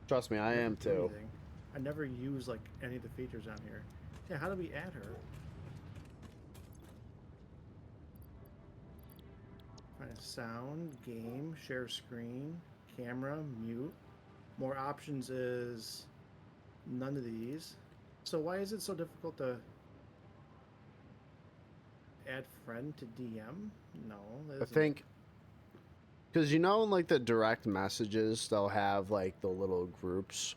Trust me, I never am do too. anything. I never use like any of the features on here. Yeah, how do we add her? Find sound, game, share screen, camera, mute. More options is none of these. So why is it so difficult to add friend to DM? No, that I isn't. think because you know in like the direct messages they'll have like the little groups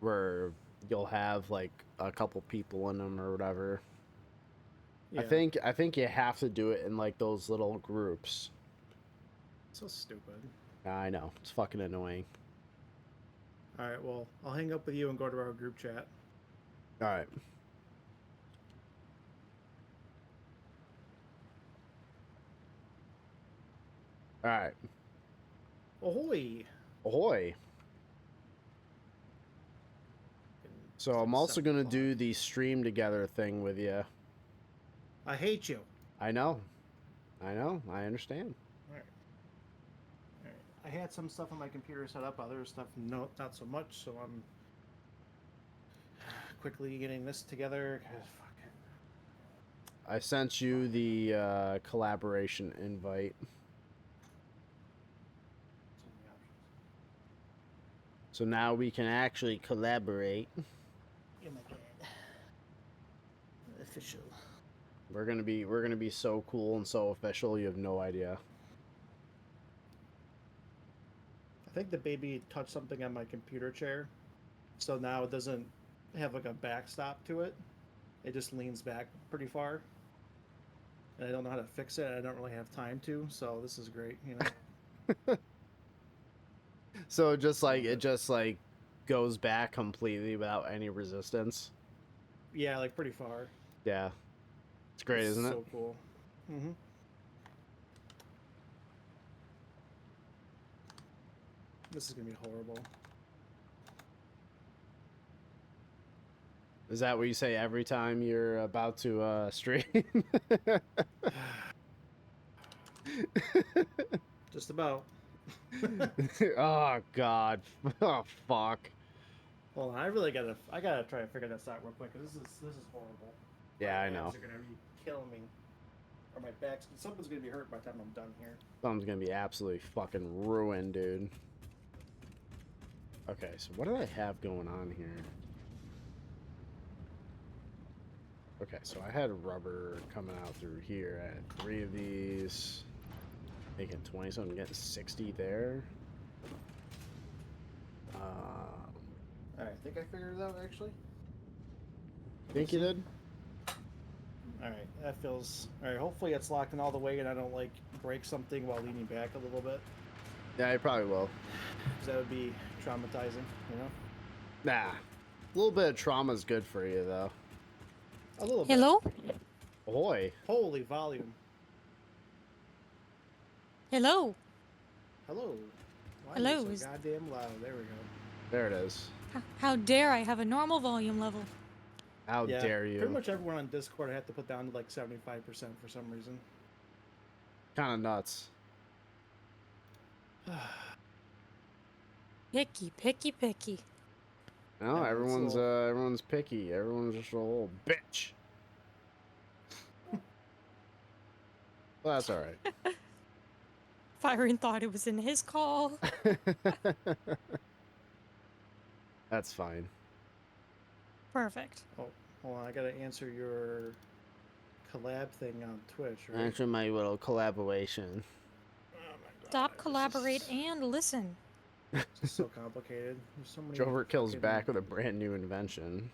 where you'll have like a couple people in them or whatever. Yeah, I think you have to do it in like those little groups. so stupid. I know, it's fucking annoying. All right, well, I'll hang up with you and go to our group chat. All right. All right. Ahoy! Ahoy. So I'm also gonna do the stream together thing with you. I hate you. I know. I know. I understand. All right. I had some stuff on my computer set up, other stuff no, not so much. So I'm quickly getting this together. 'Cause fuck it. I sent you the collaboration invite. So many options. So now we can actually collaborate. Oh my god. Official. We're gonna be so cool and so official. You have no idea. I think the baby touched something on my computer chair, so now it doesn't have like a backstop to it. It just leans back pretty far, and I don't know how to fix it. I don't really have time to, so this is great. You know. So it just like goes back completely without any resistance. Yeah, like pretty far. Yeah. It's great, isn't it? So cool. Mm-hmm. This is gonna be horrible. Is that what you say every time you're about to stream? Just about. Oh God. Oh fuck. Hold on, I gotta try to figure this out real quick. 'Cause this is horrible. Yeah, My I know. abs are gonna be killing me, or my back's something's gonna be hurt by the time I'm done here. Thumb's gonna be absolutely fucking ruined, dude. Okay, so what do I have going on here? Okay, so I had rubber coming out through here. I had 3 of these. Making 20, so I'm getting 60 there. Alright, I think I figured it out actually. Think you did? Alright, that feels... Alright, hopefully it's locking all the way and I don't, like, break something while leaning back a little bit. Yeah, you probably will. Because that would be traumatizing, you know? Nah. A little bit of trauma is good for you, though. A little bit. Hello? Boy. Holy volume. Hello? Hello. Why Hello, Are you is- so goddamn loud. There we go. There it is. How dare I have a normal volume level? How Yeah, dare you? Pretty much everyone on Discord I have to put down to like 75% for some reason. Kind of nuts. Picky, picky, picky. No, Yeah, it's a everyone's little- everyone's picky. Everyone's just a little bitch. Well, that's all right. Firen thought it was in his call. That's fine. Perfect. Oh, hold on. I gotta answer your collab thing on Twitch, right? Answer my little collaboration. Oh my god. Stop, collaborate, and listen. This is so complicated. There's so many. j0everkill's fucking- back with a brand new invention.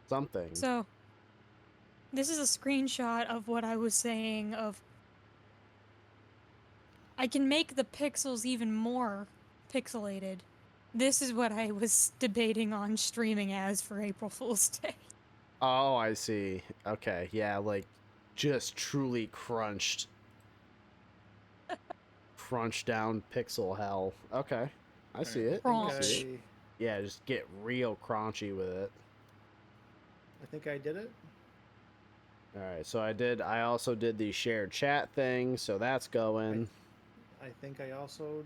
Something. So, this is a screenshot of what I was saying of... I can make the pixels even more pixelated. This is what I was debating on streaming as for April Fool's Day. Oh, I see. Okay, yeah, like just truly crunched down pixel hell. Okay. I see it. I Crunch. see it. Yeah, just get real crunchy with it. I think I did it. All right, so I also did the shared chat thing, so that's going. I think I also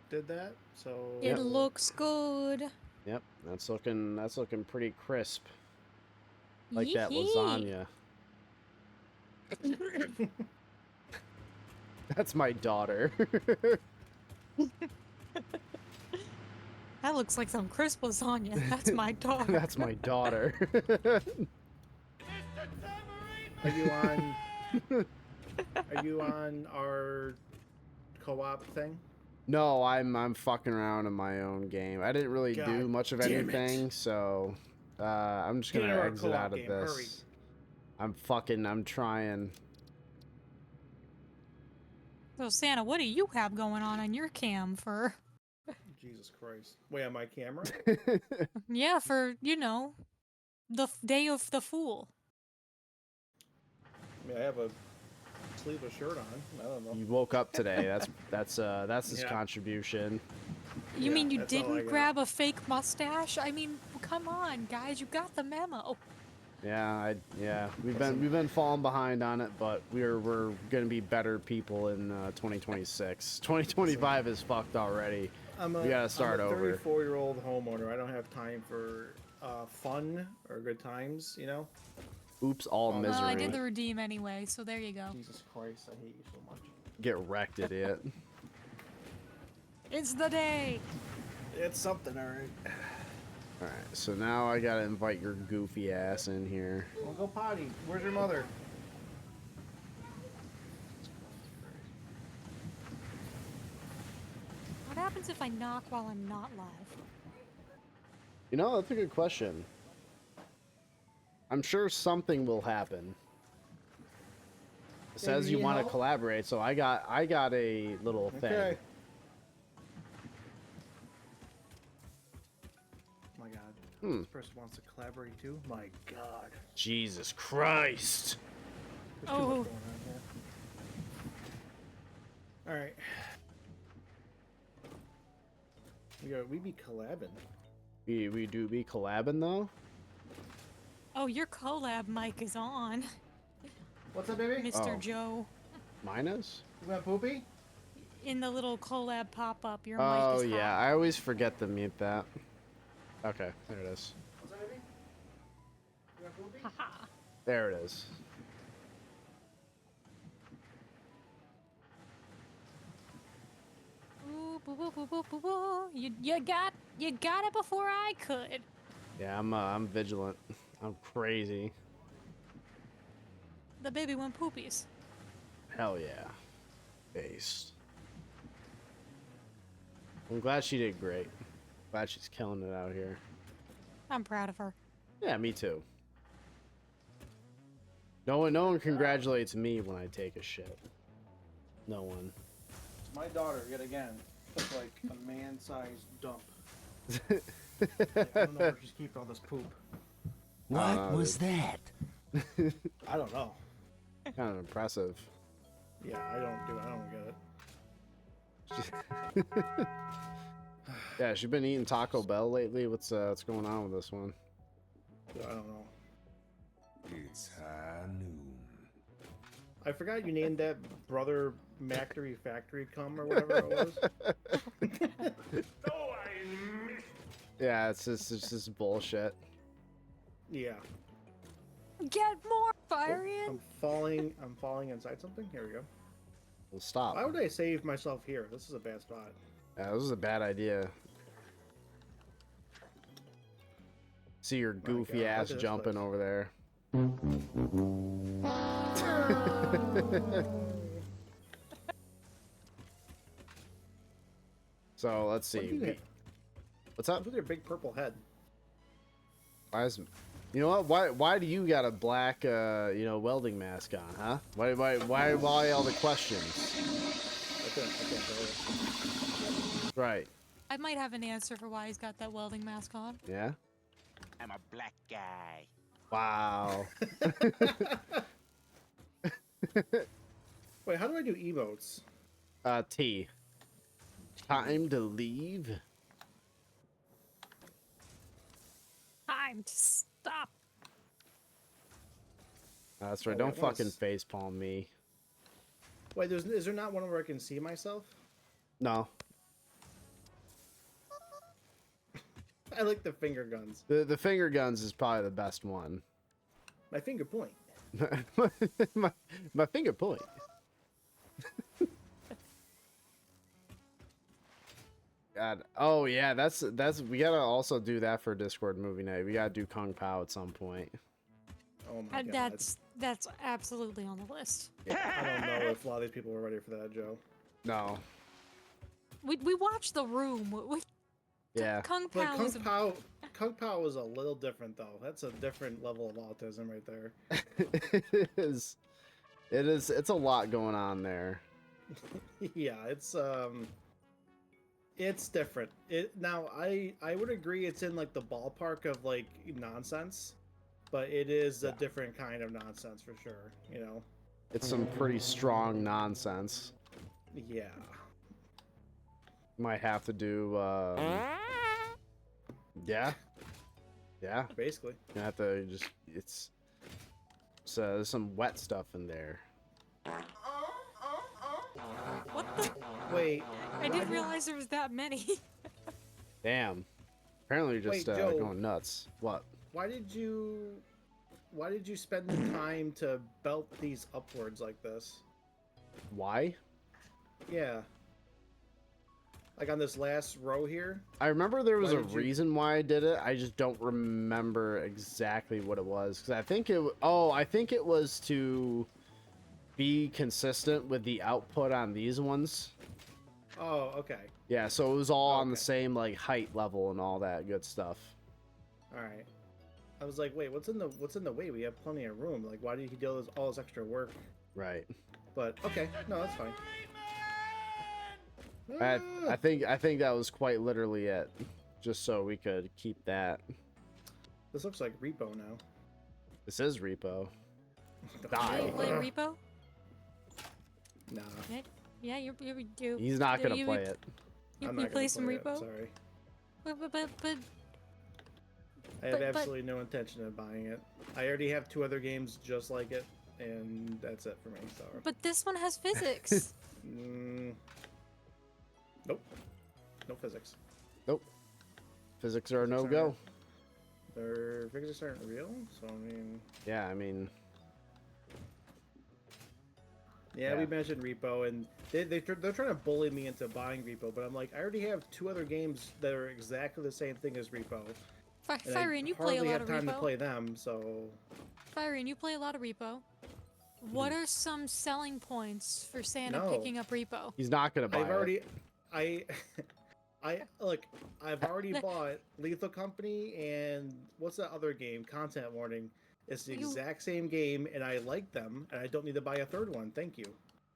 did that. So It looks good. Yep, that's looking pretty crisp. Like that Yee-hee. lasagna. That's my daughter. That looks like some crisp lasagna. That's my daughter. That's my daughter. Are you on? Are you on our co-op thing? No, I'm fucking around in my own game. I didn't really do God much of damn it. anything, so I'm just Get gonna in our exit co-op out of game, this. hurry. I'm trying. So Santa, what do you have going on your cam for? Jesus Christ! Wait, on my camera? Yeah, for the day of the fool. I mean, I have a sleeveless shirt on. I don't know. You woke up today. That's his Yeah. contribution. You Yeah, mean you that's all I didn't got. grab a fake mustache? I mean, come on, guys, you got the memo. Yeah, we've been falling behind on it, but we're gonna be better people in 2026. 2025 is fucked already. We gotta start I'm a over. 34-year-old homeowner. I don't have time for fun or good times. You know. Oops, all Well, misery. Well, I did the redeem anyway, so there you go. Jesus Christ! I hate you so much. Get wrecked, idiot. It's the day. It's something, all right. Alright, so now I gotta invite your goofy ass in here. Well, go potty. Where's your mother? What happens if I knock while I'm not live? You know, that's a good question. I'm sure something will happen. It says Maybe you want to help? collaborate, so I got a little thing. Okay. Oh my God. Hmm. This person wants to collaborate too. My God. Jesus Christ! There's too much Oh. going on here. All right. We be collabing. We do be collabing though. Oh, your collab mic is on, What's up, baby? Mr. Oh. Joe. Mine is? You went poopy? In the little collab pop-up, your mic Oh is yeah, hot. I always forget to mute that. Okay, there it is. What's up, baby? You went poopy? Haha. There it is. Ooh, boo, boo, boo, boo, boo, boo. You got it before I could. Yeah, I'm vigilant. I'm crazy. The baby went poopies. Hell yeah. Based. I'm glad she did great. Glad she's killing it out here. I'm proud of her. Yeah, me too. No one congratulates me when I take a shit. No one. My daughter, yet again, took like a man-sized dump. I don't know where she's keeping all this poop. What was that? I don't know. Kind of impressive. Yeah, I don't get it. Yeah, she's been eating Taco Bell lately. What's going on with this one? I don't know. It's high noon. I forgot you named that brother Mactory Factory cum or whatever it was. Oh, I missed. Yeah, it's just bullshit. Yeah. Get more Oh, fire in. I'm falling inside something. Here we go. Well, stop. Why would I save myself here? This is a bad spot. Yeah, this is a bad idea. See your goofy God, ass look at this jumping place. over there. So let's What do see. you have? What's up? What's with your big purple head? Why is, you know what? Why do you got a black welding mask on, huh? Why all the questions? I can't tell you. Right. I might have an answer for why he's got that welding mask on. Yeah. I'm a black guy. Wow. Wait, how do I do emotes? T. Time to leave. Time to stop. That's right. Oh, Don't wait, what fucking is- facepalm me. Wait, is there not one where I can see myself? No. I like the finger guns. The finger guns is probably the best one. My finger point. my finger point. God. Oh yeah, that's we gotta also do that for Discord movie night. We gotta do Kung Pao at some point. Oh my god. That's absolutely on the list. Yeah, I don't know if a lot of these people were ready for that, Joe. No. We watched The Room. Yeah. Kung But Pao was a Kung Pao was a little different though. That's a different level of autism right there. It is. It's a lot going on there. Yeah, it's different. I would agree it's in like the ballpark of like nonsense, but it is a different kind of nonsense for sure, you know. It's some pretty strong nonsense. Yeah. Might have to do. Yeah. Yeah. Basically. You have to just. It's. So there's some wet stuff in there. what the? Wait. I didn't realize there was that many. Damn. Apparently you're just Wait, Joe. going nuts. What? Why did you spend the time to belt these upwards like this? Why? Yeah. Like on this last row here? I remember there was Why a did you- reason why I did it. I just don't remember exactly what it was. Because I think it was to be consistent with the output on these ones. Oh, okay. Yeah, so it was all on the Okay. same like height level and all that good stuff. All right. I was like, wait, what's in the way? We have plenty of room. Like, why did he do all this extra work? Right. But okay, no, that's fine. I think that was quite literally it. Just so we could keep that. This looks like Repo now. This is Repo. You Die. play Repo? Nah, Yeah, you do. He's not gonna you- play it. You, I'm you not play gonna some play it, Repo? sorry. But I have But- absolutely no intention of buying it. I already have 2 other games just like it, and that's it for me. So, But this one has physics. nope, no physics. Nope. Physics are a Physics no go. Their physics aren't real, so I mean, Yeah, I mean, yeah, Yeah. we mentioned Repo, and they're trying to bully me into buying Repo, but I'm like, I already have 2 other games that are exactly the same thing as Repo, and Fiery, I you play a hardly lot have of time to Repo. play them. So, Fiery, you play a lot of Repo. What are some selling points for Santa No. picking up Repo? he's not gonna buy I've already, it. I, I've already bought Lethal Company and what's that other game? Content Warning. It's the You- exact same game, and I like them, and I don't need to buy a third one. Thank you.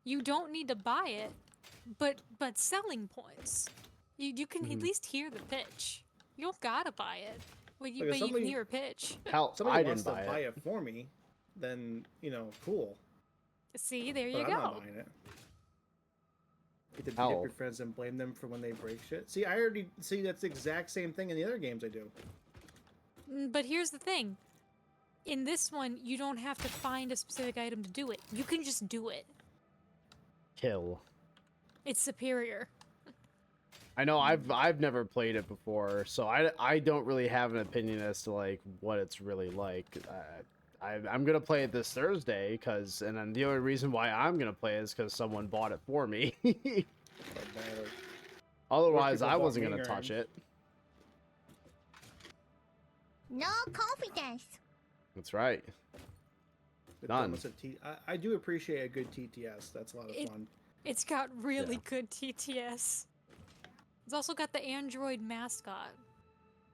You don't need to buy it, but selling points. You can at least hear the pitch. You don't gotta buy it. Well, Look, if but you can somebody- hear a pitch. Hell, Somebody I wants didn't to buy buy it. it for me, then cool. See, there But you I'm not go. buying it. Get to beat Hell. up your friends and blame them for when they break shit. See, I already see that's the exact same thing in the other games I do. But here's the thing. In this one, you don't have to find a specific item to do it. You can just do it. Kill. It's superior. I know I've never played it before, so I don't really have an opinion as to like what it's really like. I'm gonna play it this Thursday and then the only reason why I'm gonna play it is because someone bought it for me. But matter. Otherwise, people I bought wasn't me gonna touch games. it. No confidence. That's right. But Done. almost a I do appreciate a good TTS. That's a lot of fun. It's got really Yeah. good TTS. It's also got the Android mascot.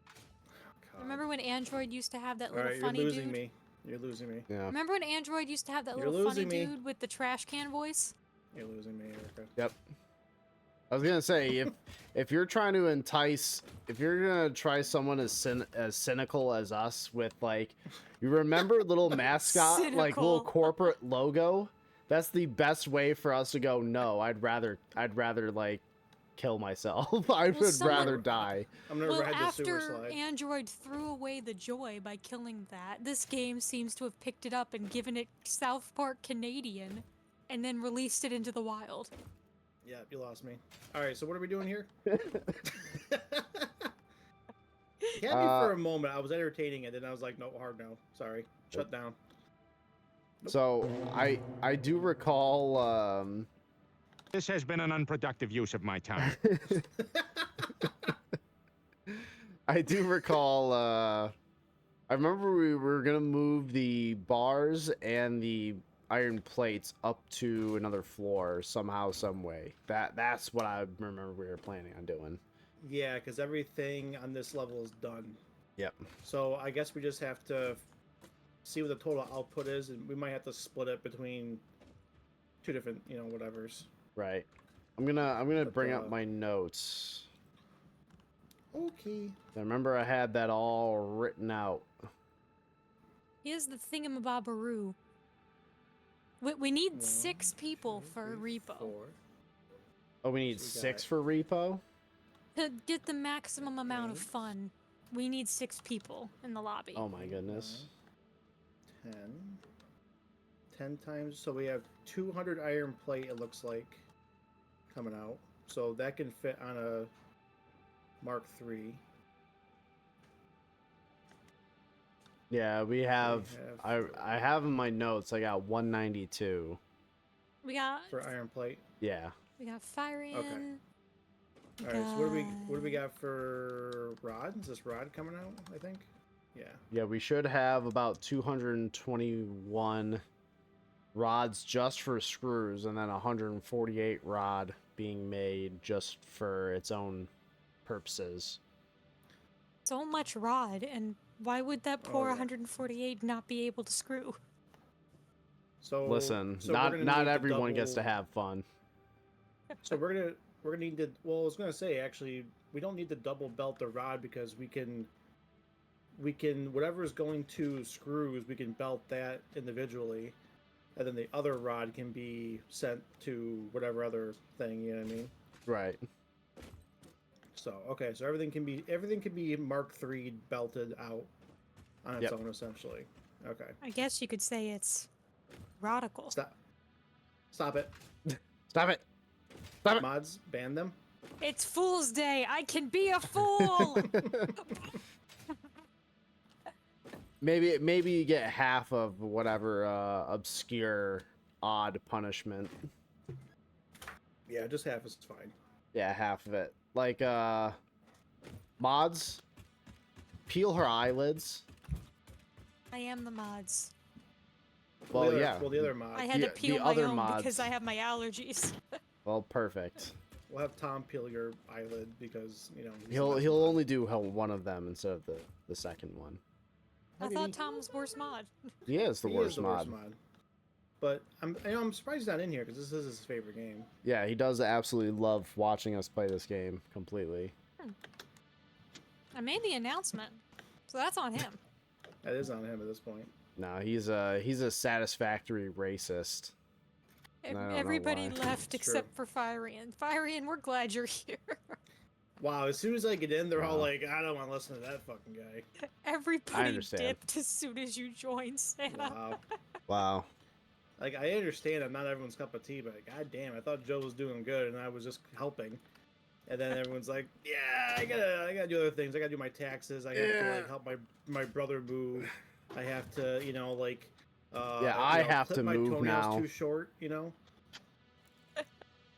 God. Remember when Android used to have that All little right, you're funny losing dude? me. You're losing me. Yeah. Remember when Android used to have that You're little funny losing me. dude with the trash can voice? You're losing me, Erica. Yep. I was gonna say if you're trying to entice, if you're gonna try someone as cynical as us with like, you remember little mascot like little Cynical. corporate logo? That's the best way for us to go. No, I'd rather like kill myself. I would someone- rather die. I'm gonna Well, ride the sewer after slide. Android threw away the joy by killing that, this game seems to have picked it up and given it South Park Canadian, and then released it into the wild. Yeah, you lost me. All right, so what are we doing here? You had me for a moment. I was entertaining it, and I was like, no, hard no. Sorry, shut down. So I do recall. This has been an unproductive use of my time. I do recall. I remember we were gonna move the bars and the iron plates up to another floor somehow, some way. That's what I remember we were planning on doing. Yeah, because everything on this level is done. Yep. So I guess we just have to see what the total output is, and we might have to split it between 2 different, whatevers. Right. I'm gonna But, bring up my notes. Okay. I remember I had that all written out. Here's the thingamabobberoo. We need 1, 6 people 2, for 3, repo. 4. Oh, we need So we 6 got- for repo. To get the maximum amount of Eight. fun, we need 6 people in the lobby. Oh my goodness. 10. 10 times. So we have 200 iron plate, it looks like, coming out. So that can fit on a Mark III. Yeah, we have. have- I have in my notes. I got 192. We got For iron plate. Yeah. Fire in. All right. So what do we got for rod? Is this rod coming out? I think. Yeah. Yeah, we should have about 221 rods just for screws, and then 148 rod being made just for its own purposes. So much rod, and why would that Oh, poor yeah. 148 not be able to screw? So Listen, so we're not gonna not need to everyone gets to double- have fun. So we're gonna need to. Well, I was gonna say actually, we don't need to double belt the rod because we can whatever is going to screws, we can belt that individually, and then the other rod can be sent to whatever other thing. You know what I mean? Right. So okay, so everything can be Mark III belted out on its Yep. own essentially. Okay. I guess you could say it's radical. Stop. Stop it. Stop it. Stop it. Mods, ban them. It's Fool's Day. I can be a fool. Maybe you get half of whatever obscure odd punishment. Yeah, just half is fine. Yeah, half of it. Like mods, peel her eyelids. I am the mods. Well, the yeah. other, well, the other mod. I had The- to peel the my other own mods. because I have my allergies. Well, perfect. We'll have Tom peel your eyelid because you know he's He'll the he'll mod. only do one of them instead of the second one. I thought Tom was worst mod. He is the He worst is the mod. worst mod. But I'm surprised he's not in here because this is his favorite game. Yeah, he does absolutely love watching us play this game completely. I made the announcement, so that's on him. That is on him at this point. No, he's a satisfactory racist. I don't know Everybody why. left It's true. except for Firean. Firean, we're glad you're here. Wow, as soon as I get in, they're all Wow. like, I don't want to listen to that fucking guy. Everybody understand. dipped as soon as you joined, Santa. Wow. Wow. Like, I understand I'm not everyone's cup of tea, but god damn, I thought Joe was doing good and I was just helping. And then everyone's like, yeah, I gotta do other things. I gotta do my taxes. I have to like help my brother move. I have to, you know, like I have clip to my move toenails now. too short, you know?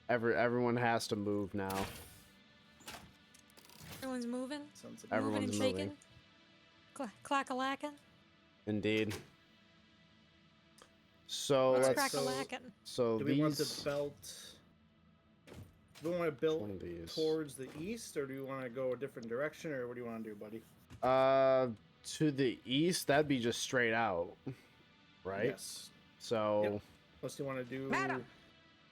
Everyone has to move now. Everyone's moving. Sounds like Everyone's moving and moving. shaking. Clack-a-lackin'. Indeed. So Alright, let's Crack-a-lackin'. so do we want these the belt? Do we want to one build of these. towards the east, or do you want to go a different direction, or what do you want to do, buddy? To the east, that'd be just straight out, right? Yes. So Yep. Unless you want to do Madam.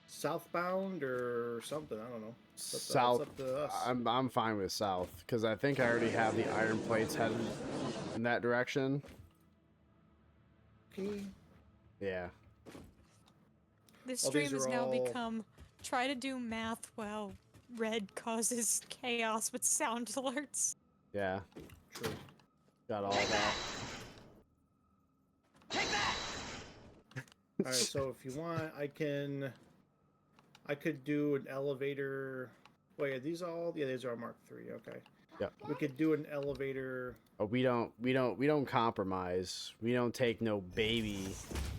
southbound or something, I don't know. south. It's up to us. I'm fine with south because I think I already have the iron plates headed in that direction. Okay. Yeah. This Well, these stream has are now all- become try to do math while red causes chaos with sound alerts. Yeah. True. Got all that. All right. So if you want, I could do an elevator. Wait, are these all? Yeah, these are all Mark III. Okay. Yep. We could do an elevator. Oh, we don't compromise. We don't take no baby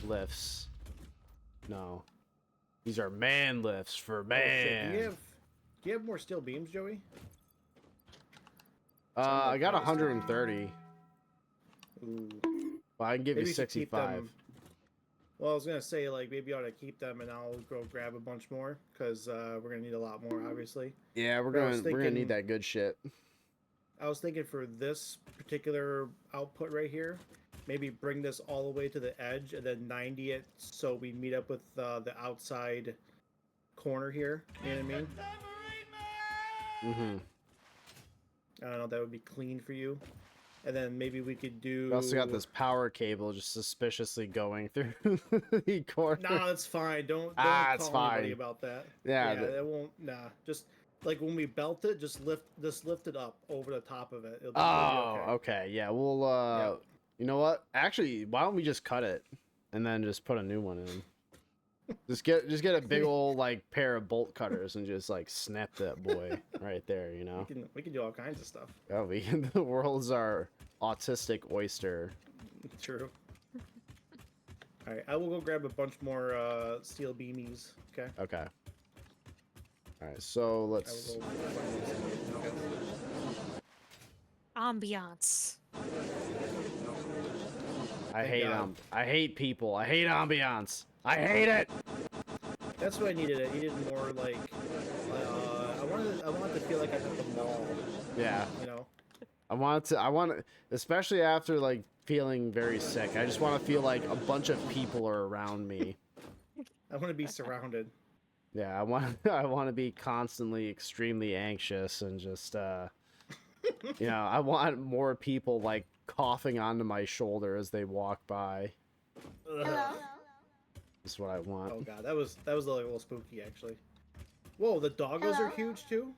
lifts. No. These are man lifts for Oh, shit. man. Do you have more steel beams, Joey? I got 130. Ooh. Well, I can give Maybe you you should keep 65. them. Well, I was gonna say like maybe I ought to keep them and I'll go grab a bunch more because we're gonna need a lot more, obviously. Yeah, we're But I gonna was we're gonna thinking- need that good shit. I was thinking for this particular output right here, maybe bring this all the way to the edge and then 90 it so we meet up with the outside corner here. You know what I mean? Mm-hmm. I don't know. That would be clean for you. And then maybe we could do. We also got this power cable just suspiciously going through the corner. No, that's fine. Don't it's call anybody fine. about that. Yeah, that won't. Nah, just like when we belt it, just lift it up over the top of it. It'll be Oh, okay. okay. Yeah, we'll Yep. you know what? Actually, why don't we just cut it and then just put a new one in? Just get a big old like pair of bolt cutters and just like snap that boy right there, you know? We can do all kinds of stuff. Oh, the world's our autistic oyster. True. All right, I will go grab a bunch more steel beamies. Okay. Okay. All right, so I will let's go find these. Okay. Ambiance. I Thank hate God. I hate people. I hate ambiance. I hate it. That's what I needed. I needed more like. I wanted to feel like I'm at the mall. Yeah. You know. I want especially after like feeling very sick. I just want to feel like a bunch of people are around me. I want to be surrounded. Yeah, I want to be constantly extremely anxious and just you know, I want more people like coughing onto my shoulder as they walk by. Ugh. That's what I want. Oh god, that was like a little spooky actually. Whoa, the doggos are huge too.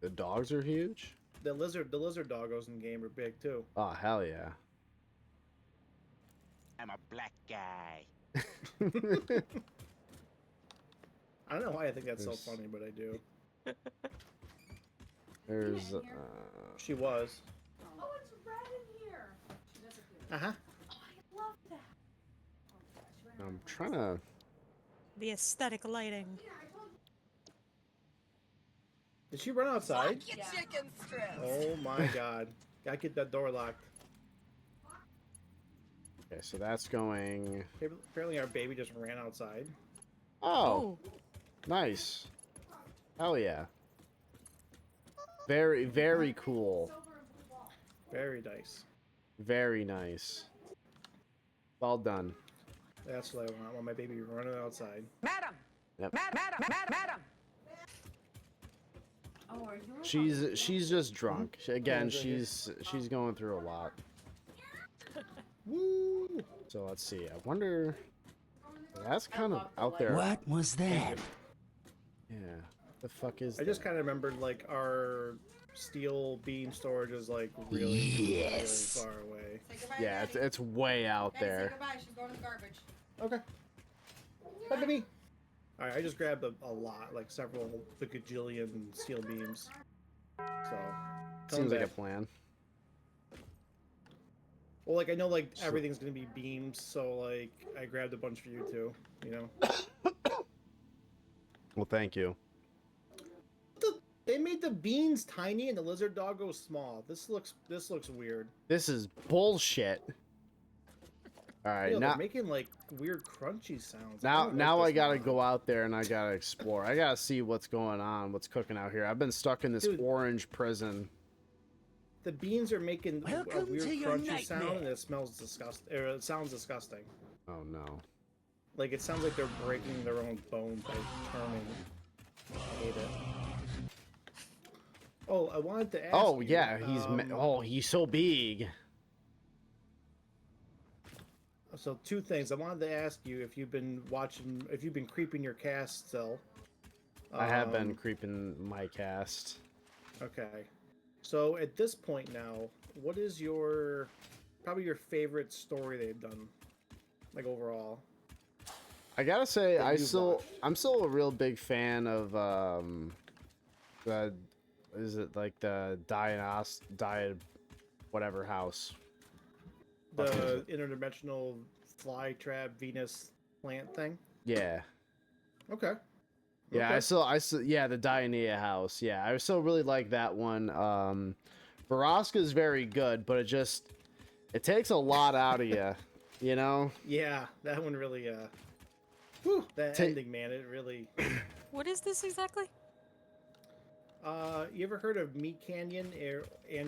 The dogs are huge? The lizard doggos in game are big too. Oh, hell yeah. I'm a black guy. I don't know why I think that's There's- so funny, but I do. There's, She was. Oh, it's red in here. She doesn't do it. Uh-huh. Oh, I love that. Oh my gosh, she ran I'm out. trying to... The aesthetic lighting. Yeah, I told you. Did she run outside? Yeah. Chicken strips. Oh my god. Gotta get that door locked. Okay, so that's going... Apparently our baby just ran outside. Oh, nice. Hell yeah. Very, very cool. Very nice. Very nice. Well done. That's what I want. I want my baby running outside. Madam. Yep. Madam. Oh, are you? She's just drunk. Again, she's going through a lot. Woo! So let's see. I wonder. That's kind of out there. What was that? Yeah. The fuck is? I just that? kind of remembered like our steel beam storage is like really, Yes. really far away. Say goodbye, Yeah, Daddy. it's way out Daddy, say there. goodbye. She's going to the garbage. Okay. Bye, baby. All right, I just grabbed a lot, like several, the gajillion steel beams. So. coming Seems like a back. plan. Well, like I know, like everything's gonna be beams, so like I grabbed a bunch for you too. You know. Well, thank you. They made the beans tiny and the lizard doggo small. This looks weird. This is bullshit. All right, Ew, now they're making like weird crunchy sounds. now I gotta go. go out there and I gotta explore. I gotta see what's going on, what's cooking out here. I've been stuck in this Dude. orange prison. The beans are making a Welcome weird to your crunchy sound, nightmare. and it smells disgusting. Or it sounds disgusting. Oh no. Like it sounds like they're breaking their own bones by turning. I hate it. Oh, I wanted to ask. Oh you, yeah, he's so big. So two things. I wanted to ask you if you've been creeping your cast still. I have been Um, creeping my cast. Okay. So at this point now, what is probably your favorite story they've done, like overall? I gotta say, that you've watched? I'm still a real big fan of the whatever house. Fuck is The it? interdimensional fly trap Venus plant thing. Yeah. Okay. Yeah, Okay. I still, yeah, the Dianea house. Yeah, I still really like that one. Vraska's very good, but it takes a lot out of you, you know? Yeah, that one really. Whew, that Ta- ending, man, it really. What is this exactly? You ever heard of Meat Canyon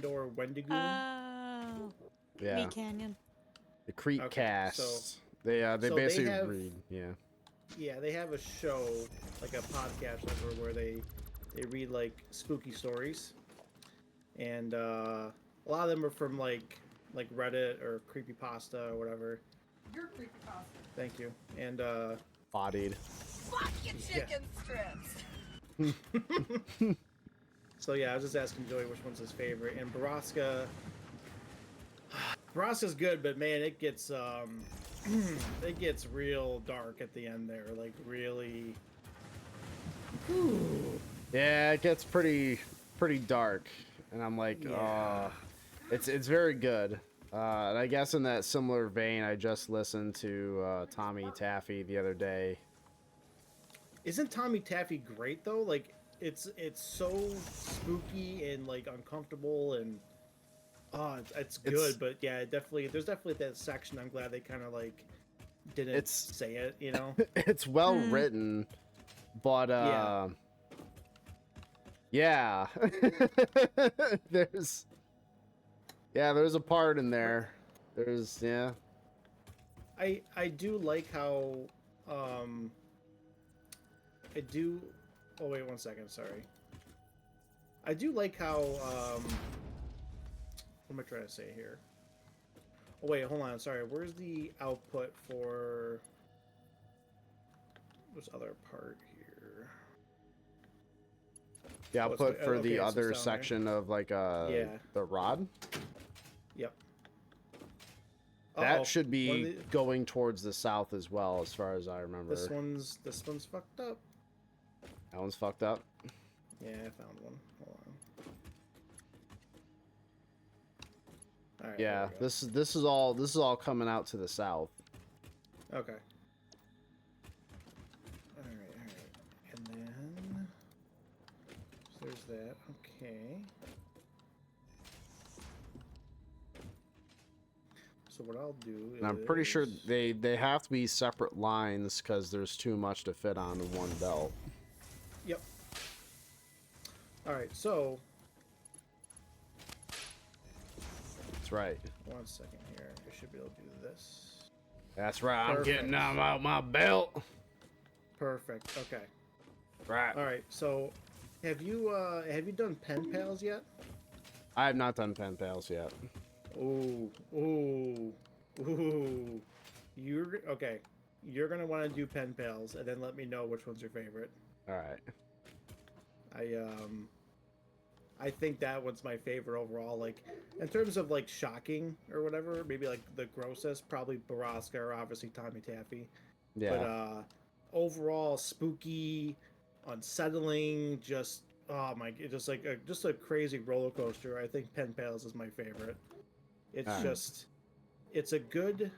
or Wendigoon? Oh, Yeah. Me Canyon. The Creep Okay, cast. so- They so they basically have- read, yeah. Yeah, they have a show, like a podcast where they read like spooky stories, and a lot of them are from like Reddit or creepypasta or whatever. You're creepy pasta. Thank you. And Bodied. Fuck your Yeah. chicken strips. so yeah, I was just asking Joey which one's his favorite, and Baraska's good, but man, it gets it gets real dark at the end there, like really. Whew. Yeah, it gets pretty dark, and I'm like, Yeah. it's very good. And I guess in that similar vein, I just listened to Tommy Taffy the other day. Isn't Tommy Taffy great though? Like it's so spooky and like uncomfortable and it's good, It's- but yeah, there's definitely that section. I'm glad they kind of like didn't It's- say it, you know. It's well written, but yeah. there's a part in there. I do like how I do. Oh wait, 1 second. Sorry. I do like how what am I trying to say here? Oh wait, hold on. Sorry. Where's the output for this other part here? Yeah, I'll Oh, it's put like- for okay, the so it's other down there. section of like Yeah. the rod. Yep. That Uh-oh, should one be of the- going towards the south as well, as far as I remember. This one's fucked up. That one's fucked up. Yeah, I found one. Hold on. All right. Yeah, there we go. this is all coming out to the south. Okay. All right. And then so there's that. Okay. So what I'll do is And I'm pretty sure they have to be separate lines because there's too much to fit on in one belt. Yep. All right. So That's right. 1 second here. I should be able to do this. That's right. I'm getting Perfect. them out my belt. Perfect. Okay. Right. All right. So have you done pen pals yet? I have not done pen pals yet. Ooh. You're okay. You're gonna want to do pen pals, and then let me know which one's your favorite. All right. I think that one's my favorite overall. Like in terms of like shocking or whatever, maybe like the grossest, probably Baraska or obviously Tommy Taffy. Yeah. But overall, spooky, unsettling, just oh my, just like just a crazy roller coaster. I think pen pals is my favorite. It's Alright. just, it's a good,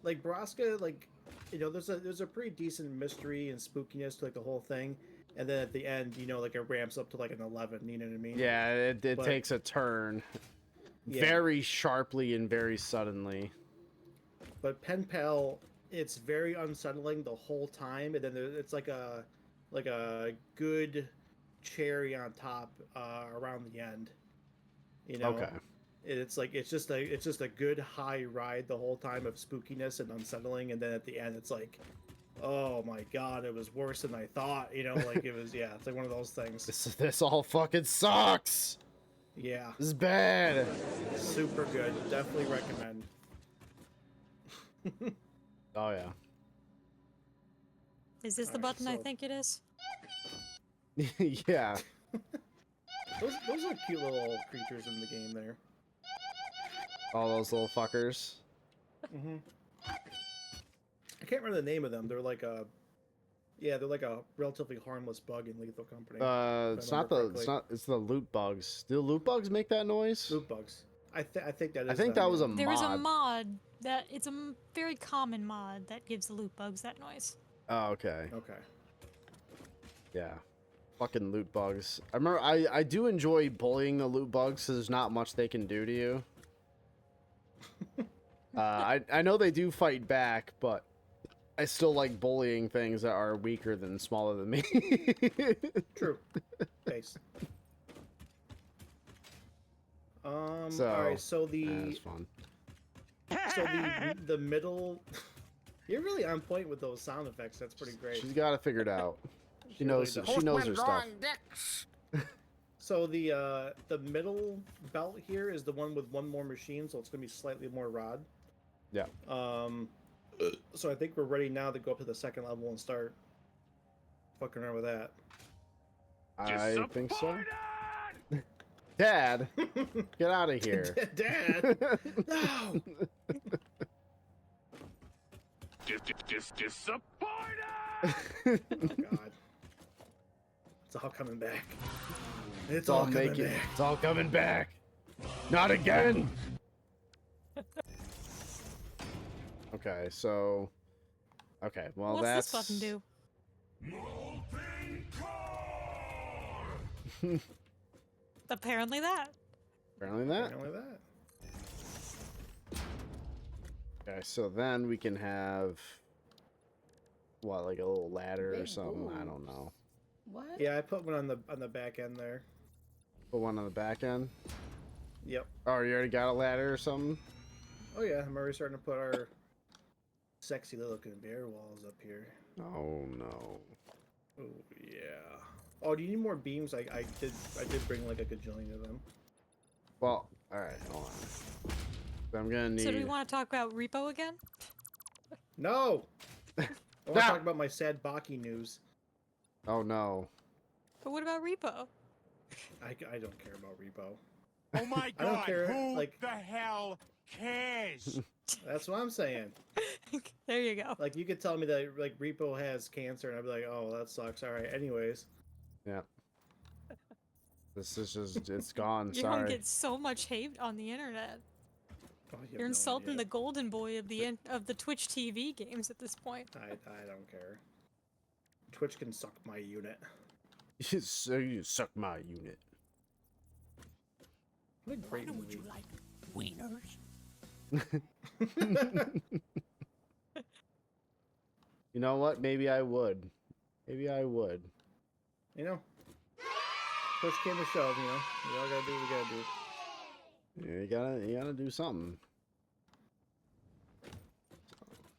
like Baraska, like there's a pretty decent mystery and spookiness to like the whole thing, and then at the end, like it ramps up to like an 11. You know what I mean? Yeah, it But- takes a turn Yeah. very sharply and very suddenly. But pen pal, it's very unsettling the whole time, and then it's like a good cherry on top around the end. Okay. It's like it's just a good high ride the whole time of spookiness and unsettling, and then at the end it's like, oh my god, it was worse than I thought. Like it was. Yeah, it's like one of those things. This all fucking sucks. Yeah, This is bad. super good. Definitely recommend. Oh yeah. Is this the Alright, button I so- think it is? Yeah. Those are cute little creatures in the game there. All those little fuckers. Mm-hmm. I can't remember the name of them. They're like a relatively harmless bug in Lethal Company. It's not it's the loot bugs. Do loot bugs make that noise? Loot bugs. I think that is. I think them, that was yeah. a There is a mod. mod that it's a very common mod that gives the loot bugs that noise. Oh, okay. Okay. Yeah. Fucking loot bugs. I remember I do enjoy bullying the loot bugs because there's not much they can do to you. I know they do fight back, but I still like bullying things that are weaker than smaller than me. True. Base. So, all right. So that's fun. the middle. You're really on point with those sound effects. That's pretty great. She's got it figured out. She really knows. does. She knows her stuff. So the middle belt here is the one with one more machine, so it's gonna be slightly more rod. Yeah. So I think we're ready now to go up to the second level and start fucking around with that. I think so. Dad, get out of here. Dad, no. Disappointed! Oh God. It's all coming back. It's all all coming making. back. It's all coming back. Not again. Okay, so. Okay, well What's that's. this button do? Apparently that. Apparently that. Apparently that. Okay, so then we can have. What, like a little ladder or something? I don't know. What? Yeah, I put one on the back end there. Put one on the back end. Yep. Oh, you already got a ladder or something? Oh yeah, I'm already starting to put our sexy little conveyor walls up here. Oh no. Oh yeah. Oh, do you need more beams? I did bring like a gajillion of them. Well, all right, hold on. So I'm gonna need. So do we want to talk about repo again? No. I want to talk about my sad Baki news. Oh no. But what about repo? I don't care about Repo. Oh my I don't God! care, Who like- the hell cares? That's what I'm saying. There you go. Like, you could tell me that like Repo has cancer, and I'd be like, oh, that sucks. All right. Anyways, Yeah. This is just, it's gone. You're gonna Sorry. get so much hate on the internet. oh, you have You're no insulting idea. the golden boy of the Twitch TV games at this point. I don't care. Twitch can suck my unit. So you suck my unit. What a great movie. like wieners? You know what? Maybe I would. Maybe I would. You know, push came to shove. You know, we all gotta do what we gotta do. Yeah, you gotta do something. At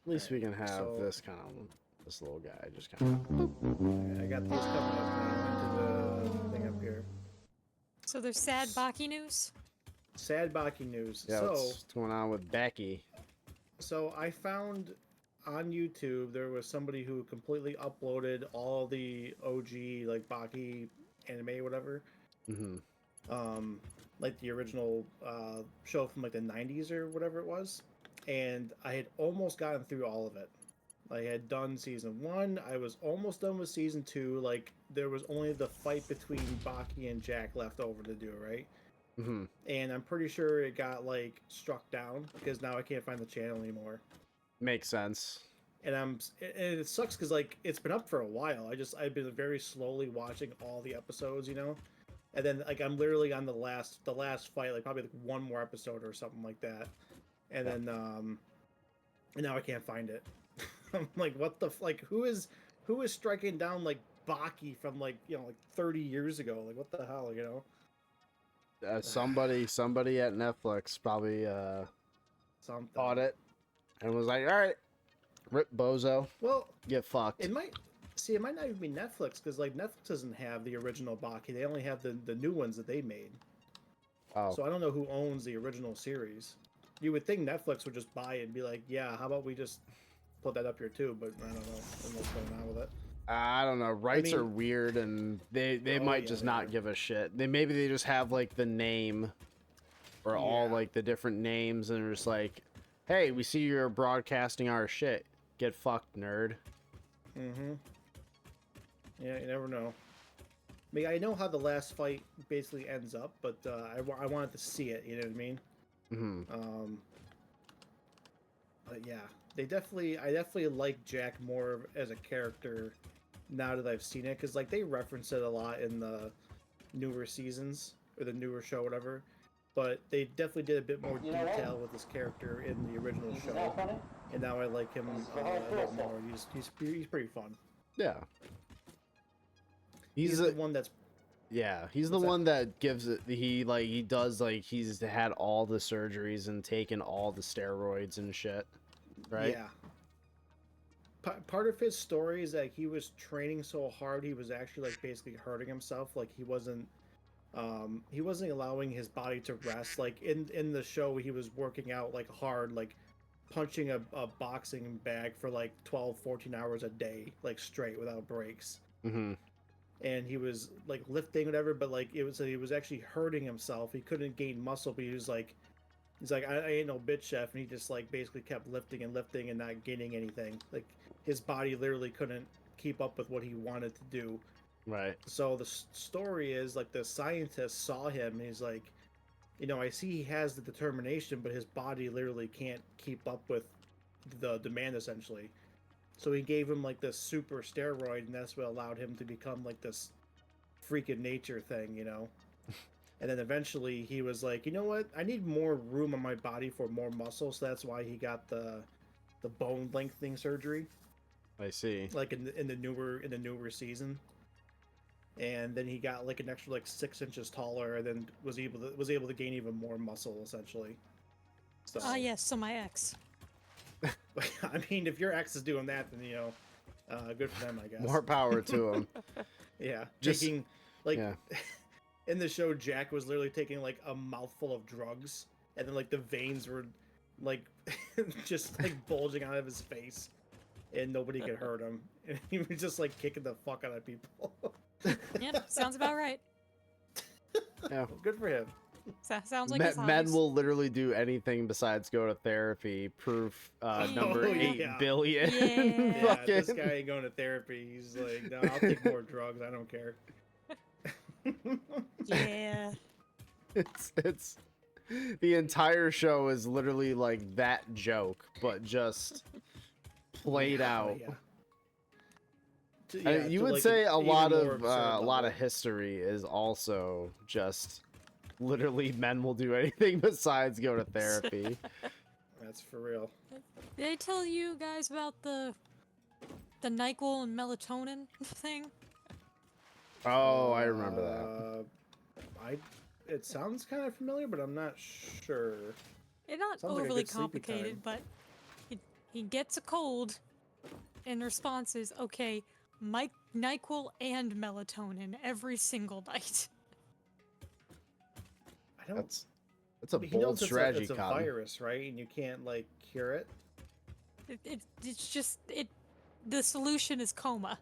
least we can have so- this kind of, this little guy just kind of. I got this coming up now. Into the thing up here. So there's sad Baki news. Sad Baki news. Yeah, So, what's going on with Becky? so I found on YouTube there was somebody who completely uploaded all the OG like Baki anime, whatever. Mm-hmm. Like the original show from like the 90s or whatever it was. And I had almost gotten through all of it. I had done season 1. I was almost done with season 2. Like, there was only the fight between Baki and Jack left over to do, right? Mm-hmm. And I'm pretty sure it got, like, struck down because now I can't find the channel anymore. Makes sense. And it sucks because, like, it's been up for a while. I've been very slowly watching all the episodes, you know? And then, like, I'm literally on the last fight, like, probably like one more episode or something like that. And then, and now I can't find it. I'm like, what the like? Who is striking down like Baki from like 30 years ago? Like, what the hell, you know? Somebody at Netflix probably Something. bought it and was like, all right, rip bozo, Well, get fucked. it might not even be Netflix because like Netflix doesn't have the original Baki. They only have the new ones that they made. Oh, So I don't know who owns the original series. You would think Netflix would just buy it and be like, yeah, how about we just put that up here too? But I don't know. I don't know what's going on with it. I don't know. Rights are mean- weird, and they Oh, might yeah, just they not are. give a shit. Maybe they just have like the name or all Yeah. like the different names, and they're just like, hey, we see you're broadcasting our shit. Get fucked, nerd. Mm-hmm. Yeah, you never know. I mean, I know how the last fight basically ends up, but I wanted to see it. You know what I mean? Mm-hmm. But yeah, I definitely like Jack more as a character now that I've seen it, because like they reference it a lot in the newer seasons or the newer show, whatever. But they definitely did a bit more detail with his character in the original show, and now I like him a bit more. He's pretty fun. Yeah. He's the one that's Yeah, he's the What's that? one that gives it. He does like he's had all the surgeries and taken all the steroids and shit, right? Yeah. Part of his story is that he was training so hard he was actually like basically hurting himself. Like he wasn't allowing his body to rest. Like in the show, he was working out like hard, like punching a boxing bag for like 12, 14 hours a day, like straight without breaks. Mm-hmm. And he was like lifting whatever, but like he was actually hurting himself. He couldn't gain muscle, but he's like I ain't no bitch chef, and he just like basically kept lifting and lifting and not gaining anything. Like his body literally couldn't keep up with what he wanted to do. Right. So the story is like the scientist saw him and he's like, I see he has the determination, but his body literally can't keep up with the demand essentially. So he gave him like this super steroid, and that's what allowed him to become like this freak of nature thing, And then eventually he was like, you know what? I need more room on my body for more muscle, so that's why he got the bone lengthening surgery, I see. like in the newer season. And then he got like an extra like 6 inches taller, and then was able to gain even more muscle essentially. So Yes, so my ex. I mean, if your ex is doing that, then good for them, I guess. More power to him. Yeah, Just- taking like yeah. in the show, Jack was literally taking like a mouthful of drugs, and then like the veins were like just like bulging out of his face, and nobody could hurt him, and he was just like kicking the fuck out of people. Yep, sounds about right. Yeah. Good for him. Sounds like his Men hobbies. will literally do anything besides go to therapy. Proof number Yeah. 8 billion. Yeah. Yeah, this Fucking- guy ain't going to therapy. He's like, no, I'll take more drugs. I don't care. Yeah. it's the entire show is literally like that joke, but just played out. Yeah. You to, would like, say an a even lot more of absurd a lot of level. history is also just literally men will do anything besides go to therapy. That's for real. Did I tell you guys about the NyQuil and melatonin thing? Oh, I remember that. It sounds kind of familiar, but I'm not sure. It's not Sounds like a overly good sleepy complicated, time. but he gets a cold, and response is, okay, NyQuil and melatonin every single night. I don't. That's a He bold knows strategy, it's a Cotton. virus, right? And you can't like cure it. It's just the solution is coma.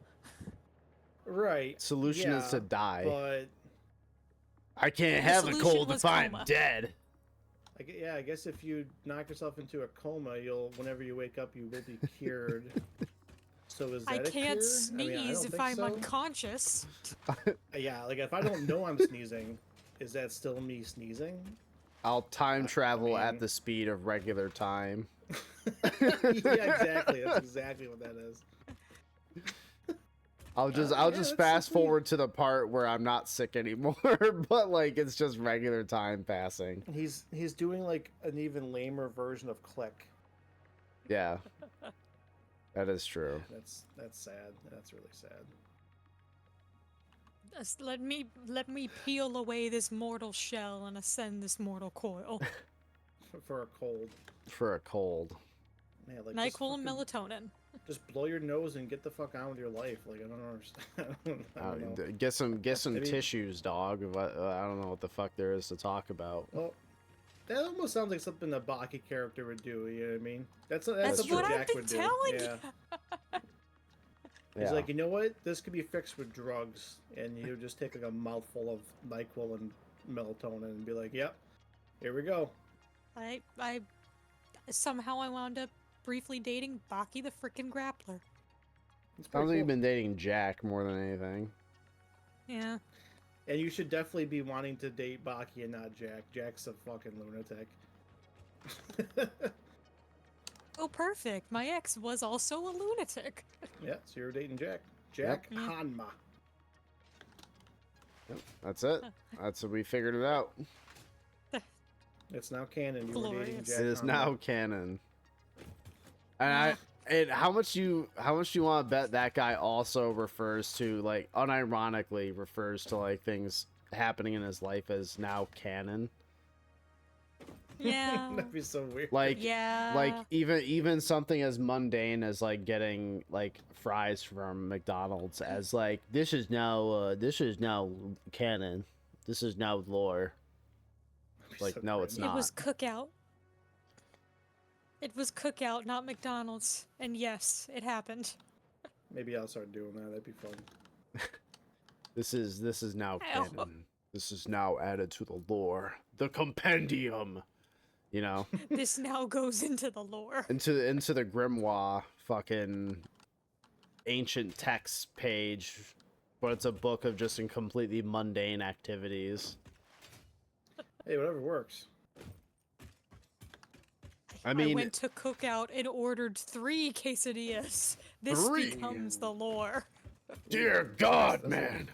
Right. Solution is to die. But I can't The have a solution cold was if I'm coma. dead. I guess if you knock yourself into a coma, whenever you wake up, you will be cured. So is that I a can't cure? I sneeze mean, I don't if think I'm so. unconscious. Yeah, like if I don't know I'm sneezing, is that still me sneezing? I'll time travel at mean- the speed of regular time. Yeah, exactly. That's exactly what that is. I'll just yeah, fast that's sweet. forward to the part where I'm not sick anymore, but like it's just regular time passing. He's doing like an even lamer version of Click. Yeah. That is true. That's sad. That's really sad. Just let me peel away this mortal shell and ascend this mortal coil. For a cold. For a cold. Man, like NyQuil and just melatonin. Just blow your nose and get the fuck on with your life. Like I don't understand. I don't know. Get some I mean- tissues, dog. I don't know what the fuck there is to talk about. Well, that almost sounds like something a Baki character would do. You know what I mean? That's That's something what I've Jack been would telling do. you. Yeah. He's Yeah. like, you know what? This could be fixed with drugs, and you just take like a mouthful of NyQuil and melatonin and be like, "Yep, here we go." I somehow I wound up briefly dating Baki the frickin' grappler. It's pretty Sounds like cool. you've been dating Jack more than anything. Yeah. And you should definitely be wanting to date Baki and not Jack. Jack's a fucking lunatic. Oh, perfect. My ex was also a lunatic. Yeah, so you're dating Jack. Jack Yep. Hanma. Yep, that's it. That's we figured it out. It's now canon. You were dating Glorious. Jack It is Hanma. now canon. And how much you want to bet that guy also refers to, like, unironically refers to like things happening in his life as now canon? Yeah. That'd be so weird. Like Yeah. like even something as mundane as like getting like fries from McDonald's as like this is now canon. This is now lore. That'd be Like so no, it's cringe. not. It was Cookout. It was Cookout, not McDonald's. And yes, it happened. Maybe I'll start doing that. That'd be fun. This is now Ow. canon. This is now added to the lore. The compendium. You know, This now goes into the lore. into the grimoire fucking ancient text page, but it's a book of just in completely mundane activities. Hey, whatever works. I mean, went to Cookout and ordered 3 quesadillas. This 3? becomes the lore. dear God, That's- man.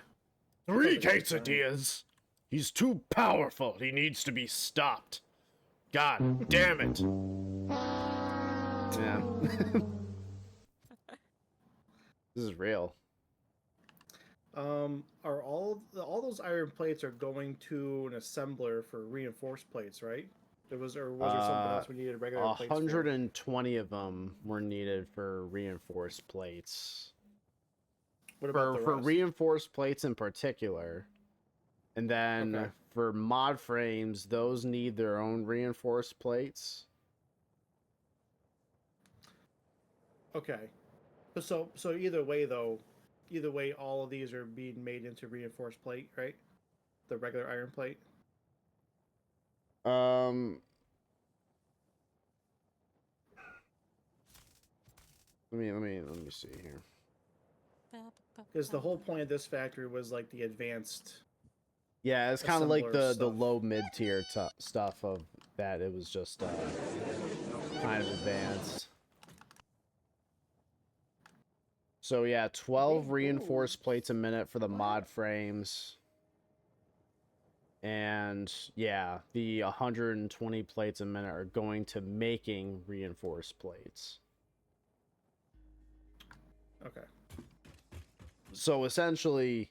3 sounds like a good quesadillas. He's too powerful. He needs to be stopped. God damn it. Yeah. This is real. Are all those iron plates are going to an assembler for reinforced plates, right? Was there something else we needed regular plates for? 120 of them were needed for reinforced plates. What about For the rest? reinforced plates in particular. And then Okay. for mod frames, those need their own reinforced plates. Okay. But so either way, all of these are being made into reinforced plate, right? the regular iron plate? Let me see here. Because the whole point of this factory was like the advanced. Yeah, it's kind of like assembler the stuff. low mid tier stuff of that. It was just kind of advanced. So yeah, 12 reinforced plates a minute for the mod frames. And yeah, the 120 plates a minute are going to making reinforced plates. Okay. So essentially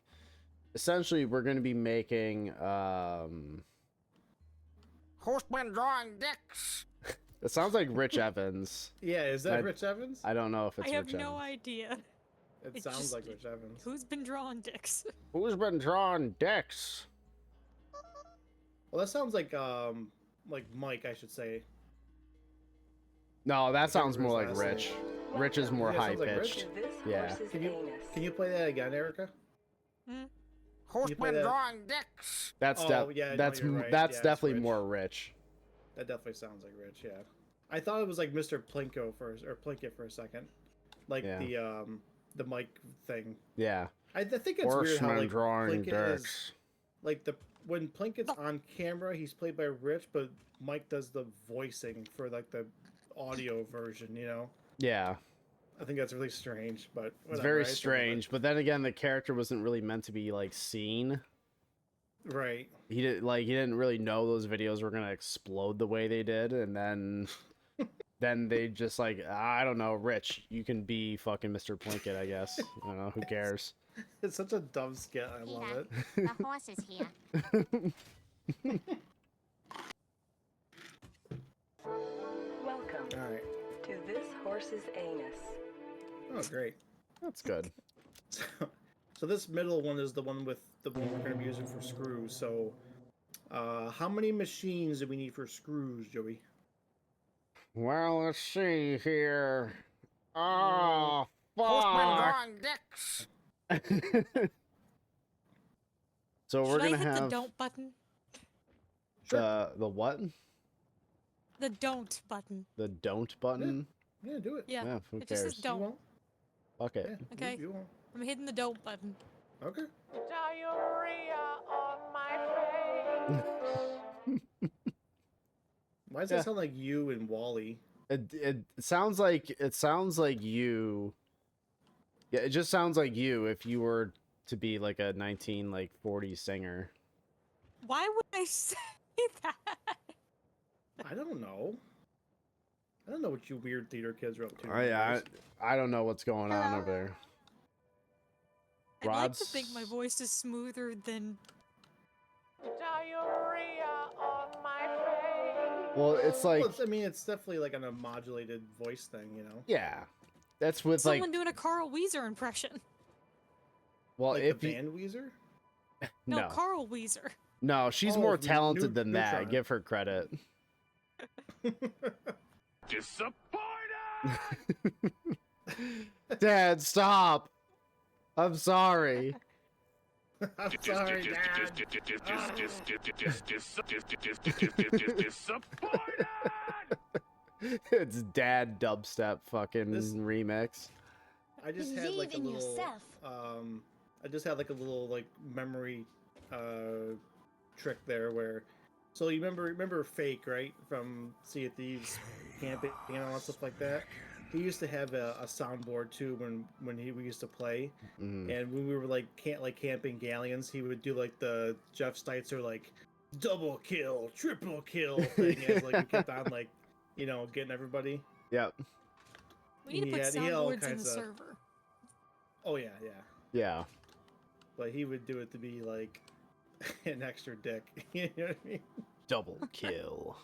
we're going to be making Who's been drawing dicks? it sounds like Rich Evans. Yeah, is that Rich Evans? I don't know if it's I have Rich no Evans. idea. It It sounds just- like Rich Evans. Who's been drawing dicks? Who's been drawing dicks? Well, that sounds like Mike, I should say. No, that can't sounds remember more his like last Rich. name. Rich is more Yeah, high sounds like Rich. pitched. This Yeah. horse's Can you anus. can you play that again, Erica? Who's You play been that- drawing dicks? That's Oh, yeah, no, that's you're right. that's Yeah, it's definitely Rich. more Rich. That definitely sounds like Rich. Yeah. I thought it was like Mr. Plinko or Plinkett for a second, like Yeah. the Mike thing. Yeah. I think it's weird how Horseman like drawing Plinkett is dicks. like when Plinkett's on camera, he's played by Rich, but Mike does the voicing for like the audio version. You know, Yeah. I think that's really strange, but It's whatever, very I still love it. strange, but then again, the character wasn't really meant to be like seen. Right. He didn't really know those videos were gonna explode the way they did, and then they just like, I don't know, Rich, you can be fucking Mr. Plinkett, I guess. I don't know, who cares? It's such a dumb skit. I love Peter, it. the horse is here. Welcome All right. to this horse's anus. Oh, great. That's good. So this middle one is the one with the one we're going to be using for screws. So, how many machines do we need for screws, Joey? Well, let's see here. Oh, Who's been fuck. drawing dicks? So we're Should I gonna hit the have don't button? the what? The don't button. The don't button? Yeah, do it. Yeah. Who It just says cares? You don't. won't. Fuck Yeah, it. Okay. You won't. I'm hitting the don't button. Okay. Diarrhea on my face. Why does Yeah. that sound like you and Wally? It sounds like you. Yeah, it just sounds like you if you were to be like a 1940s singer. Why would I say that? I don't know. I don't know what you weird theater kids are up to. I don't know what's going on over there. I'd like to Rod's- think my voice is smoother than. Diarrhea on my face. Well, it's like Well, I mean, it's definitely like on a modulated voice thing, you know. yeah, that's with Someone like doing a Carl Weezer impression. well Like if the you band Weezer. No, Carl Weezer. no she's Oh, more New- talented than that. Neutron. Give her credit. Disappointed! Dad, stop. I'm sorry. I'm sorry, Dad. Disappointed! It's dad dubstep fucking This- remix. I just had Believe like a in little. yourself. I just had like a little like memory trick there where. So you remember Fake, right, from Sea of Thieves camping and all that stuff like that. He used to have a soundboard too when we used to play, Mhm. and when we were like camping galleons, he would do like the Jeff Steitzer like double kill, triple kill thing as like we kept on like getting everybody. Yep. We need to put He had all soundboards in the kinds of- server. Oh yeah, yeah. Yeah. But he would do it to be like an extra dick. You know what I mean? Double kill.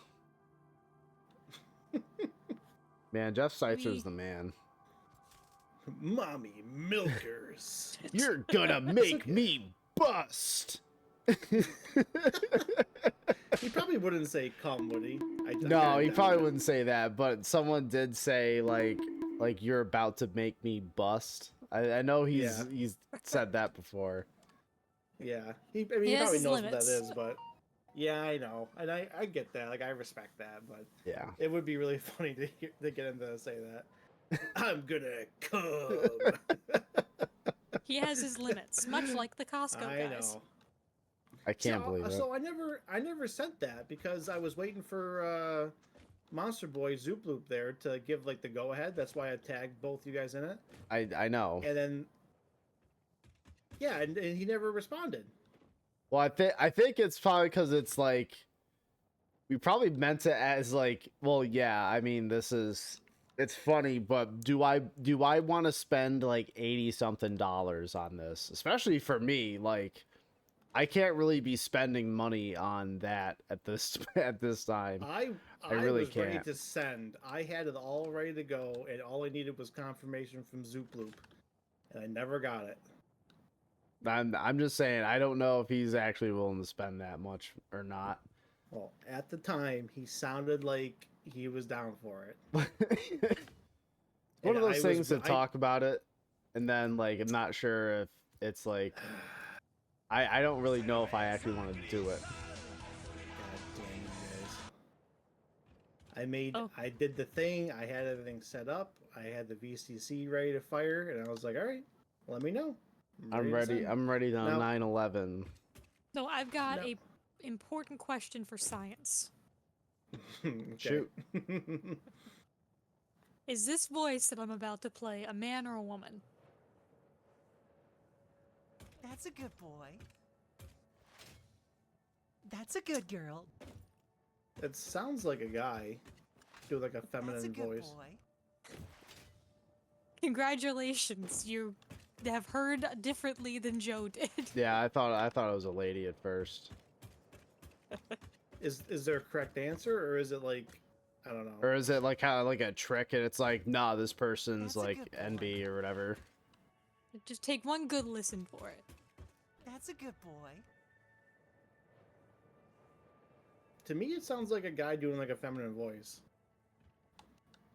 Man, Jeff Seitzer's the man. Mommy milkers. You're gonna make me bust. He probably wouldn't say come, would he? No, he probably wouldn't say that, but someone did say like you're about to make me bust. I know he's said that before. Yeah, he He has probably his knows what that limits. is, but yeah, I know, and I get that. Like I respect that, but Yeah. it would be really funny to get him to say that. I'm gonna come. He has his limits, much like the Costco I guys. know. I can't believe it. So I never sent that because I was waiting for Monster Boy Zoop Loop there to give like the go ahead. That's why I tagged both you guys in it. I know. And then yeah, and he never responded. Well, I think it's probably because it's like we probably meant it as like, well, yeah. I mean, it's funny, but do I want to spend like $80 something on this, especially for me? Like, I can't really be spending money on that at this at this time. I really was ready can't. to send. I had it all ready to go, and all I needed was confirmation from Zoop Loop, and I never got it. I'm just saying, I don't know if he's actually willing to spend that much or not. Well, at the time, he sounded like he was down for it. One And of those I was- things to I- talk about it, and then like I'm not sure if it's like I don't really know if I actually want to do it. God damn you guys. Oh. I did the thing, I had everything set up, I had the VCC ready to fire, and I was like, alright, let me know. I'm ready. to I'm ready on Now- 9/11. So I've got No. a important question for science. send. Shoot. Is this voice that I'm about to play a man or a woman? That's a good boy. That's a good girl. It sounds like a guy doing like a That's a feminine good voice. boy. Congratulations, you have heard differently than Joe did. Yeah, I thought it was a lady at first. Is there a correct answer, or is it like, I don't know? Or is it like kind of like a trick and it's like, nah, this person's That's a like good boy. NB or whatever. Just take one good listen for it. That's a good boy. To me, it sounds like a guy doing like a feminine voice.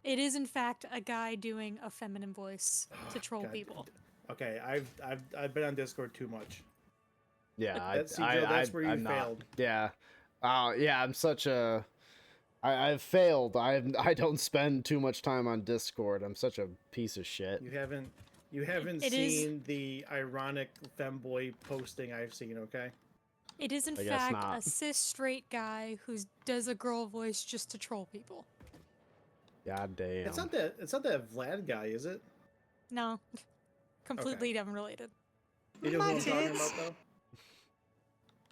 It is in fact a guy doing a feminine voice to troll God, people. Okay, I've been on Discord too much. Yeah, That's that's where you I'm not. failed. Yeah. Yeah, I'm such a I've failed. I don't spend too much time on Discord. I'm such a piece of shit. You haven't It is- seen the ironic femboy posting I've seen. Okay. It is in I guess fact not. a cis straight guy who does a girl voice just to troll people. God damn. It's not that Vlad guy, is it? No, completely unrelated. You know My who I'm talking tits. about though?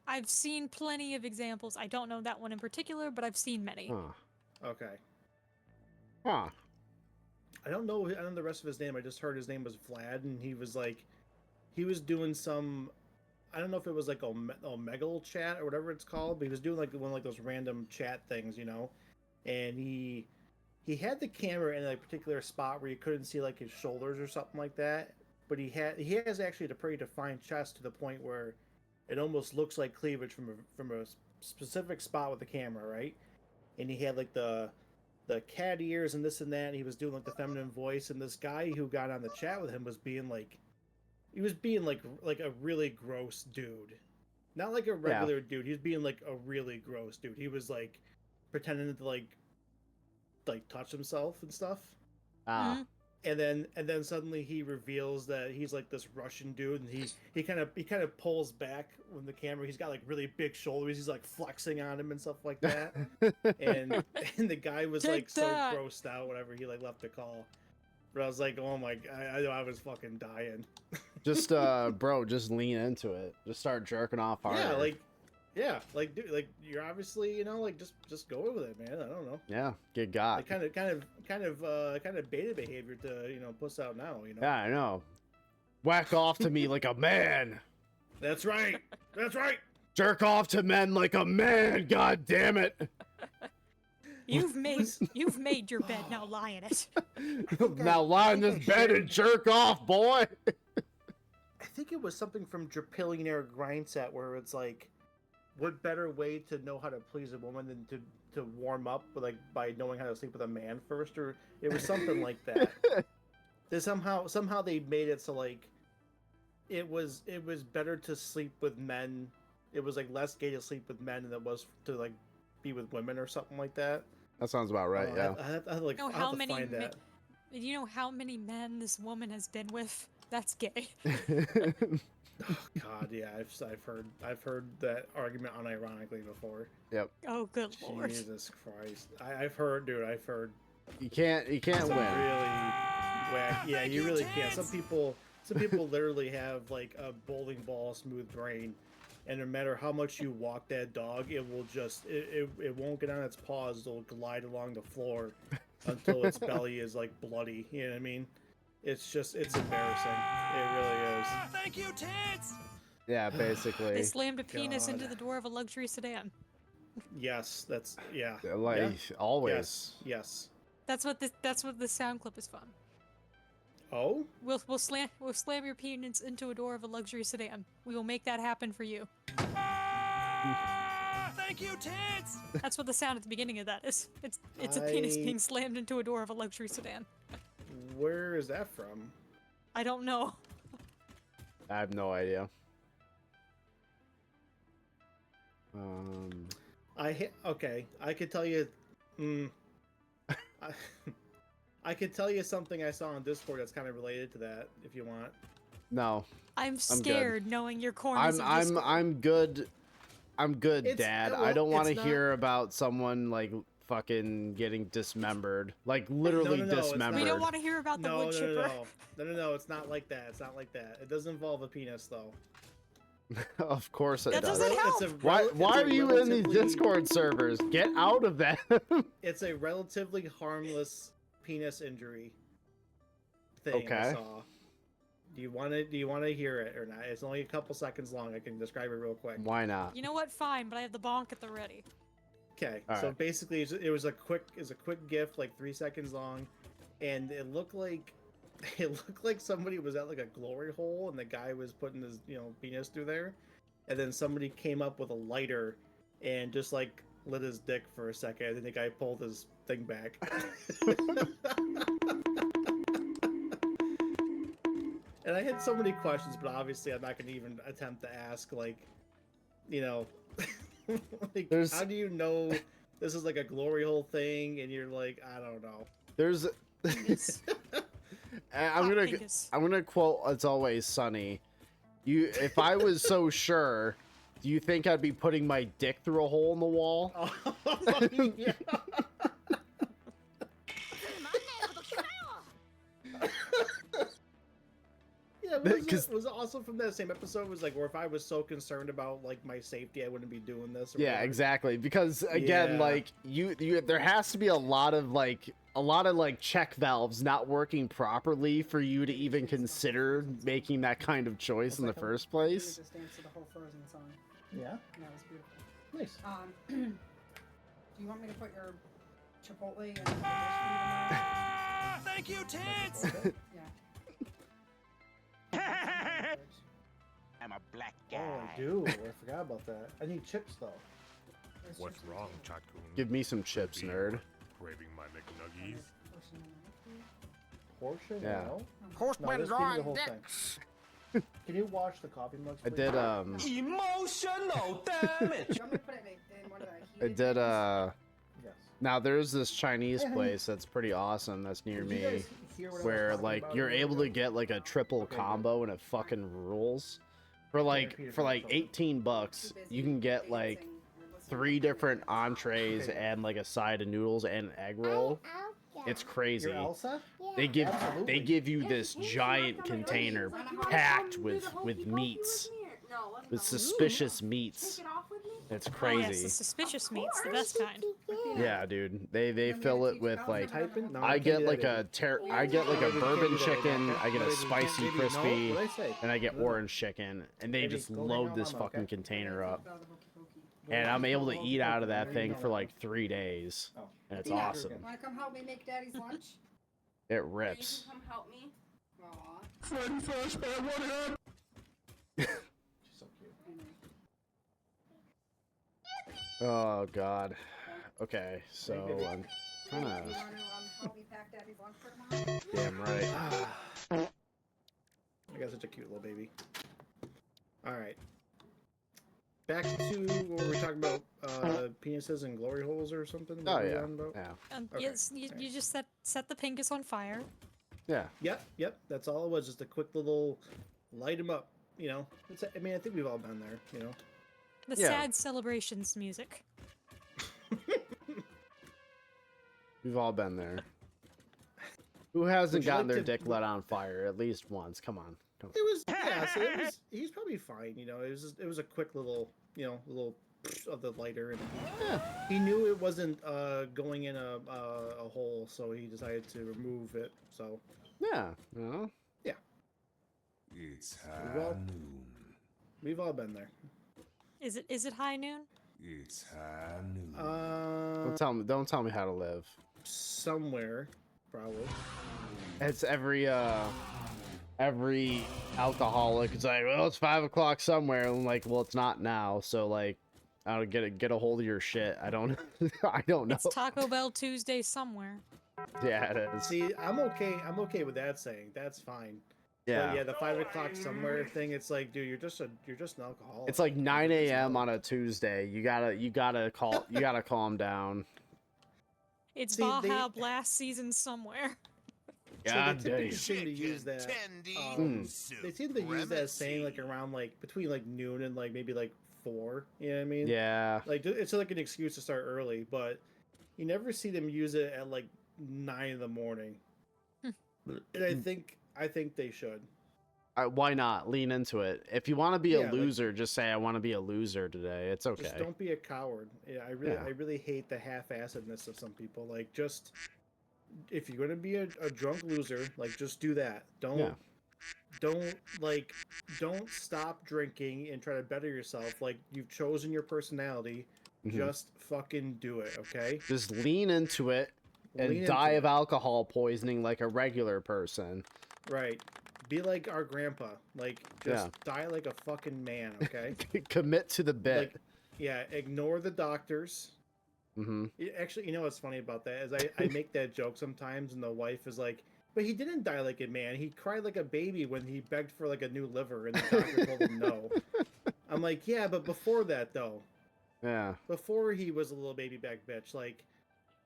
I've seen plenty of examples. I don't know that one in particular, but I've seen many. Huh. Okay. Huh. I don't know the rest of his name. I just heard his name was Vlad, and he was doing some. I don't know if it was like Omegle chat or whatever it's called, but he was doing like one of like those random chat things, you know. And he had the camera in a particular spot where you couldn't see like his shoulders or something like that. But he has actually a pretty defined chest to the point where it almost looks like cleavage from a specific spot with the camera, right? And he had like the cat ears and this and that. And he was doing like the feminine voice, and this guy who got on the chat with him was being like a really gross dude, not like a regular dude. He was being like a really gross dude. He was like pretending to like touch himself and stuff. Ah. Mhm. And then suddenly he reveals that he's like this Russian dude, and he kind of pulls back when the camera. He's got like really big shoulders. He's like flexing on him and stuff like that. and the guy was Take like that. so grossed out whenever he like left the call. But I was like, oh my, I was fucking dying. Just bro, just lean into it. Just start jerking off harder. Yeah, like dude, like you're obviously, you know, like just go with it, man. I don't know. Yeah, get got. Like kind of beta behavior to, you know, puss out now, you know. Yeah, I know. Whack off to me like a man. That's right. That's right. Jerk off to men like a man. God damn it. You've made your bed. Now lie in it. Now lie in this bed and jerk off, boy. I think it was something from Drapillionaire Grindset where it's like, what better way to know how to please a woman than to warm up with, like, by knowing how to sleep with a man first, or it was something like that. They somehow they made it so like it was better to sleep with men. It was like less gay to sleep with men than it was to like be with women or something like that. That sounds about right. Yeah. I like know I'll how have to many find that. Do you know how many men this woman has been with? That's gay. Oh, God, yeah, I've heard that argument unironically before. Yep. Oh, good lord. Jesus Christ, I've heard, dude. I've heard You can't some win. really whack. Yeah, you really can't. Some people literally have like a bowling ball smooth brain, and no matter how much you walk that dog, it will just it won't get on its paws. It'll glide along the floor until its belly is like bloody. You know what I mean? It's embarrassing. It really is. Thank you, tits! Yeah, basically. They slammed a penis into God. the door of a luxury sedan. Yes, that's yeah. Like Yeah. always. Yes. That's what the sound clip is from. Oh, We'll slam your penis into a door of a luxury sedan. We will make that happen for you. Thank you, tits! That's what the sound at the beginning of that is. It's a penis I- being slammed into a door of a luxury sedan. where is that from? I don't know. I have no idea. Okay. I could tell you. I could tell you something I saw on Discord that's kind of related to that, if you want. No. I'm good. scared knowing your corners of Discord. I'm good. I'm good, It's- Dad. well, I don't want to it's not- hear about someone like fucking getting dismembered. Like literally No, it's not. dismembered. We don't want to hear about the wood chipper. No. It's not like that. It's not like that. It doesn't involve a penis, though. Of course it That does. doesn't help. Why are you in these Discord servers? Get out of that. It's a relatively harmless penis injury thing I Okay. saw. Do you want to hear it or not? It's only a couple seconds long. I can describe it real quick. Why not? You know what? Fine, but I have the bonk at the ready. Okay, All so right. basically it was a quick GIF, like 3 seconds long, and it looked like somebody was at like a glory hole and the guy was putting his penis through there, and then somebody came up with a lighter and just like lit his dick for a second, and then the guy pulled his thing back. And I had so many questions, but obviously I'm not going to even attempt to ask, like, like, There's- how do you know this is like a glory hole thing? And you're like, I don't know. There's. Penis. I'm Hot gonna. penis. I'm gonna quote "It's Always Sunny." If I was so sure, do you think I'd be putting my dick through a hole in the wall? Yeah. Yeah, Because- was it also from that same episode? Was like, or if I was so concerned about like my safety, I wouldn't be doing this. Or Yeah, whatever. exactly. Because again, Yeah. like you, there has to be a lot of check valves not working properly for you to even consider making that kind of choice in the first place. Just dance to the whole Frozen song. Yeah. That was beautiful. Nice. Do you want me to put your Chipotle in the dish for you tomorrow? Thank you, tits! Yeah. I'm a black Oh, guy. I do. I forgot about that. I need chips though. There's What's chips wrong, too. Chakun? Give me some chips, nerd. Craving my McNuggies. Portion of the Portion? Yeah. No. Horsemen No, just give me the drawing whole thing. dicks. Can you wash the coffee mugs? I please? did Emotional damage! You want me to put it in one of the I heated did things? Yes. Now there's this Chinese place that's pretty awesome that's near Did you me, guys hear what I was where talking like about you're a minute able to ago? get like a triple Okay, good. combo and it fucking rules. For like repeat it for like for myself. $18, Too busy you can get like dancing or listening 3 to different music. entrees Okay. and like a side of noodles and an egg roll. It's crazy. You're Elsa? They give Absolutely. you this giant container packed with meats, with suspicious meats. It's Oh, yes, the crazy. suspicious meat's the best kind. Yeah, dude. They fill it with like Type in. No, I can't get do like that, I get like a Baby, bourbon can't do that, chicken, okay? I get a Baby, spicy baby, no, crispy, what'd I say? and I get No, no. orange chicken, and they Baby, just go hang load out this with Mama, fucking okay? container up. Out of the hokey pokey. And I'm able to eat out of that No, thing no, for no. like 3 days. Oh. And it's Yeah. awesome. Wanna come help me make Daddy's lunch? It rips. Come help me. Aw. She's so cute. Oh god. Okay, so baby. I'm You kind wanna of help me pack Daddy's lunch for tomorrow? damn right. I got such a cute little baby. All right. Back to what were we talking about? Penises and glory holes or something? What Oh were we yeah, on about? yeah, Okay, Yes, you just set the pinkus on fire. yeah. Yep. That's all it was. Just a quick little light them up. You know, I mean, I think we've all been there. You know. The Yeah. sad celebrations music. We've all been there. Who hasn't Would you gotten like their to- dick lit on fire at least once? Come on. Come on. It was yeah. So it was. He's probably fine. You know, it was a quick little little of the lighter, and he knew it wasn't going in a hole, so he decided to remove it. So Yeah. You know? It's Well- high noon. we've all been there. Is it high noon? It's high noon. Don't tell me how to live. Somewhere, probably. It's every alcoholic. It's like, well, it's 5 o'clock somewhere. I'm like, well, it's not now. So like, I don't get a hold of your shit. I don't I don't know. It's Taco Bell Tuesday somewhere. Yeah, it is. See, I'm okay with that saying. That's fine. Yeah. But yeah, the 5 o'clock somewhere thing. It's like, dude, you're just an alcoholic. It's like 9 a.m. on a Tuesday. You gotta calm down. It's See, Baja Blast season somewhere. God they damn. seem to use that. They seem to use that saying like around like between like noon and like maybe like 4. You know what I mean? Yeah. Like it's like an excuse to start early, but you never see them use it at like 9 in the morning. And I think they should. Why not lean into it? If you want to be Yeah, a like- loser, just say I want to be a loser today. It's okay. Just don't be a coward. Yeah, I really hate the half-assedness of some people. Like, just if you're gonna be a drunk loser, like just do that. Don't stop drinking and try to better yourself. Like you've chosen your personality. Mhm. Just fucking do it, okay? Just lean into it and Lean die into of alcohol poisoning like a regular person. Right. Be like our grandpa. Like just die like a fucking man, okay? Commit to the bit. Like, yeah, ignore the doctors. Mm-hmm. Actually, you know what's funny about that is I make that joke sometimes, and the wife is like, "But he didn't die like a man. He cried like a baby when he begged for like a new liver, and the doctor told him no." I'm like, "Yeah, but before that though, Yeah. before he was a little baby back bitch, like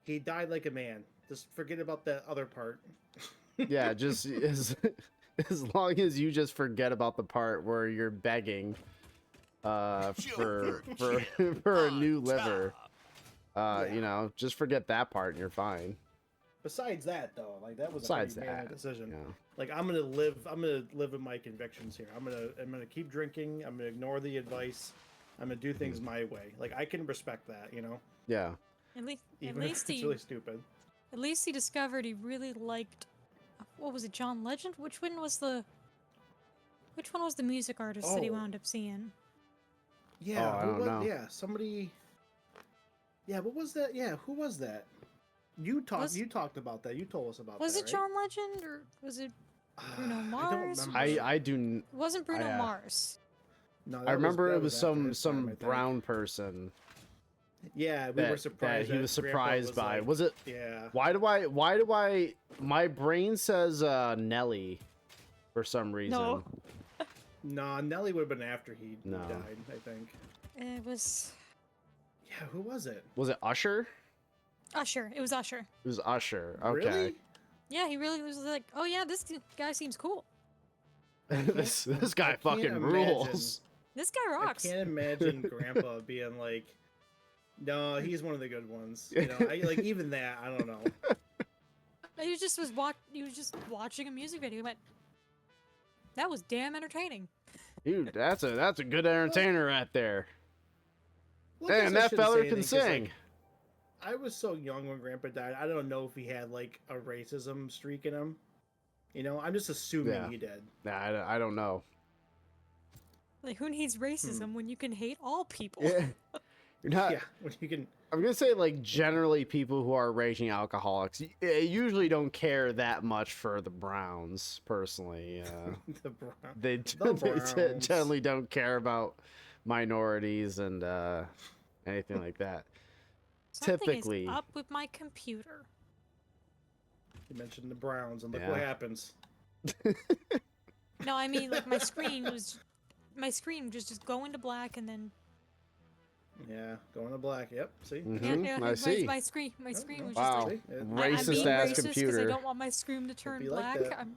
he died like a man. Just forget about that other part." Yeah, just as long as you just forget about the part where you're begging for a new liver. You know, just forget that part and you're fine. Besides that, though, like that was Besides a pretty manly that, decision. yeah. Like I'm gonna live with my convictions here. I'm gonna keep drinking. I'm gonna ignore the advice. I'm gonna do things my way. Like I can respect that, you know. Yeah. At least Even if it's really stupid. At least he discovered he really liked. What was it, John Legend? Which one was the music artist that he Oh. wound up seeing? Yeah, I don't know. Yeah, somebody. Yeah, what was that? Yeah, who was that? You talked about that. You told us about Was that. it John Legend or was it Bruno I don't Mars? remember. I do. It wasn't Bruno I, Mars. No, I remember that it was after his time, I some think. brown person Yeah, we were surprised. that he was that Grandpa surprised by. like- Was it? Yeah. Why do I? My brain says Nelly, for some reason. No. No, Nelly would have been after he No. died, I think. It was Yeah, who was it? Was it Usher? Usher. It was Usher. It was Usher. Okay. Really? Yeah, he really was like, oh yeah, this guy seems cool. this guy I can't fucking imagine- rules. This guy rocks. I can't imagine Grandpa being like, "No, he's one of the good ones." You know, like even that, I don't know. He was just watching a music video. He went, that was damn entertaining. Dude, that's a good entertainer right there. Well, I Damn, guess I that shouldn't feller say can anything 'cause, sing. like, I was so young when Grandpa died. I don't know if he had like a racism streak in him. You know, I'm just assuming Yeah. he did. Nah, I don't know. Like, who needs racism when you can hate all people? Yeah. You're not. Yeah, when you can. I'm gonna say like generally people who are raging alcoholics usually don't care that much for the Browns personally. The Brown. They Browns. generally don't care about minorities and anything like that. Something Typically. is up with my computer. You mentioned the Browns, and look Yeah. what happens. No, I mean like my screen was just go into black and then Yeah, going to black. Yep. See. Mm-hmm. I my, see. my screen was just Wow. like See? I'm Racist being ass racist because I computer. don't want my screen to turn be like black. that. I'm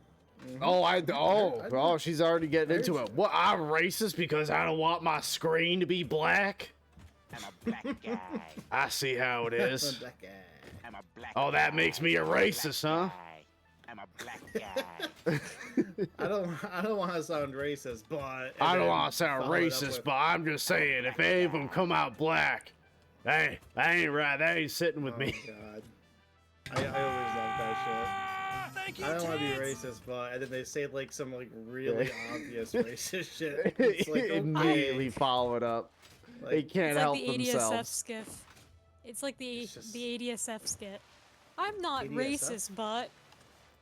Oh, I know. she's already getting I into heard it. What? I'm racist because I don't want my screen to be black. I'm a black guy. I see how it is. Black guy. I'm a black Oh, that guy. makes me a I'm black racist, huh? guy. I'm a black guy. I don't want to sound racist, but I don't want to sound follow it up racist, with- but I'm just saying, if any of them come out black, hey, that ain't right. That ain't sitting with Oh me. God. I always love that Thank shit. you, I don't want to be Tits. racist, but and then they say like some like really obvious racist shit. It's like Immediately okay. follow it up. They Like, can't it's like help the ADSF themselves. skiff. It's like It's just- the ADSF skit. I'm not ADSF? racist, but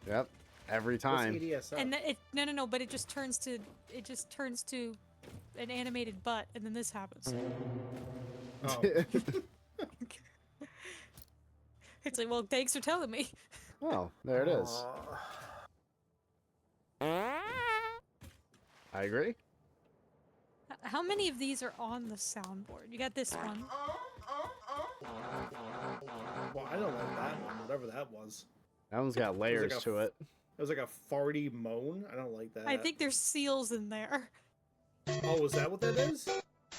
Yep, every what's time. ADSL? and it no, but it just turns to an animated butt, and then this happens. Oh. It's like, well, thanks for telling me. Oh, there it is. I agree. How many of these are on the soundboard? You got this one. Well, I don't like that one, whatever that was. That one's got layers a to it. It was like a farty moan. I don't like that. I think there's seals in there. Oh, is that what that is?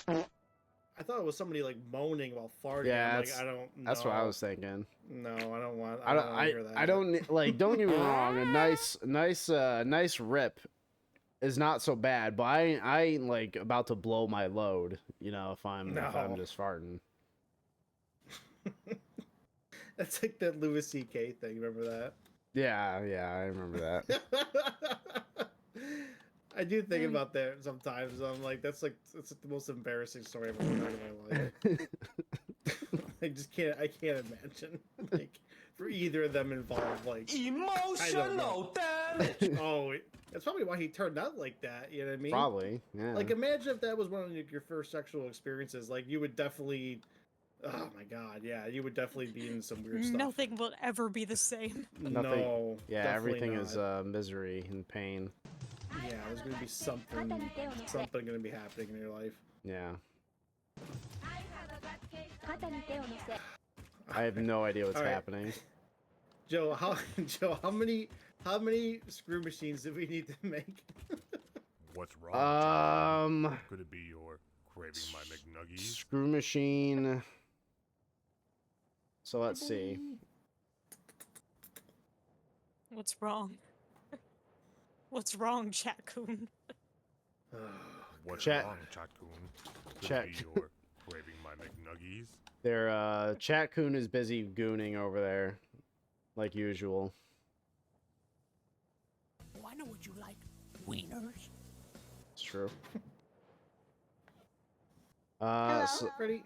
I thought it was somebody like moaning while farting. Yeah, I'm like, that's- I don't. That's what I know. was thinking. No, I don't want. I don't. wanna hear that. I don't like. Don't get me wrong. A nice rip is not so bad, but I ain't like about to blow my load. You know, if I'm No. just farting. That's like that Louis C.K. thing. Remember that? Yeah, I remember that. I do think about that sometimes. I'm like, that's the most embarrassing story I've ever heard in my life. I can't imagine like for either of them involved like Emotional damage. oh, that's probably why he turned out like that. You know what I mean? Probably. Yeah. Like, imagine if that was one of your first sexual experiences. Like, you would definitely. Oh my god, yeah, you would definitely be in some weird stuff. Nothing will ever be the same. Nothing- No. yeah, definitely everything not. is misery and pain. Yeah, there's gonna be something gonna be happening in your life. Yeah. I have no idea what's All right. happening. Joe, how many screw machines do we need to make? What's wrong? Um, Could it be you're craving my McNuggies? screw machine. So let's see. What's wrong? What's wrong, Chatcoon? What's Chat- wrong, Chatcoon? Could Chat- it be you're craving my McNuggies? Their Chatcoon is busy gooning over there, like usual. Oh, I know what you like. Wieners. It's true. So, Ready?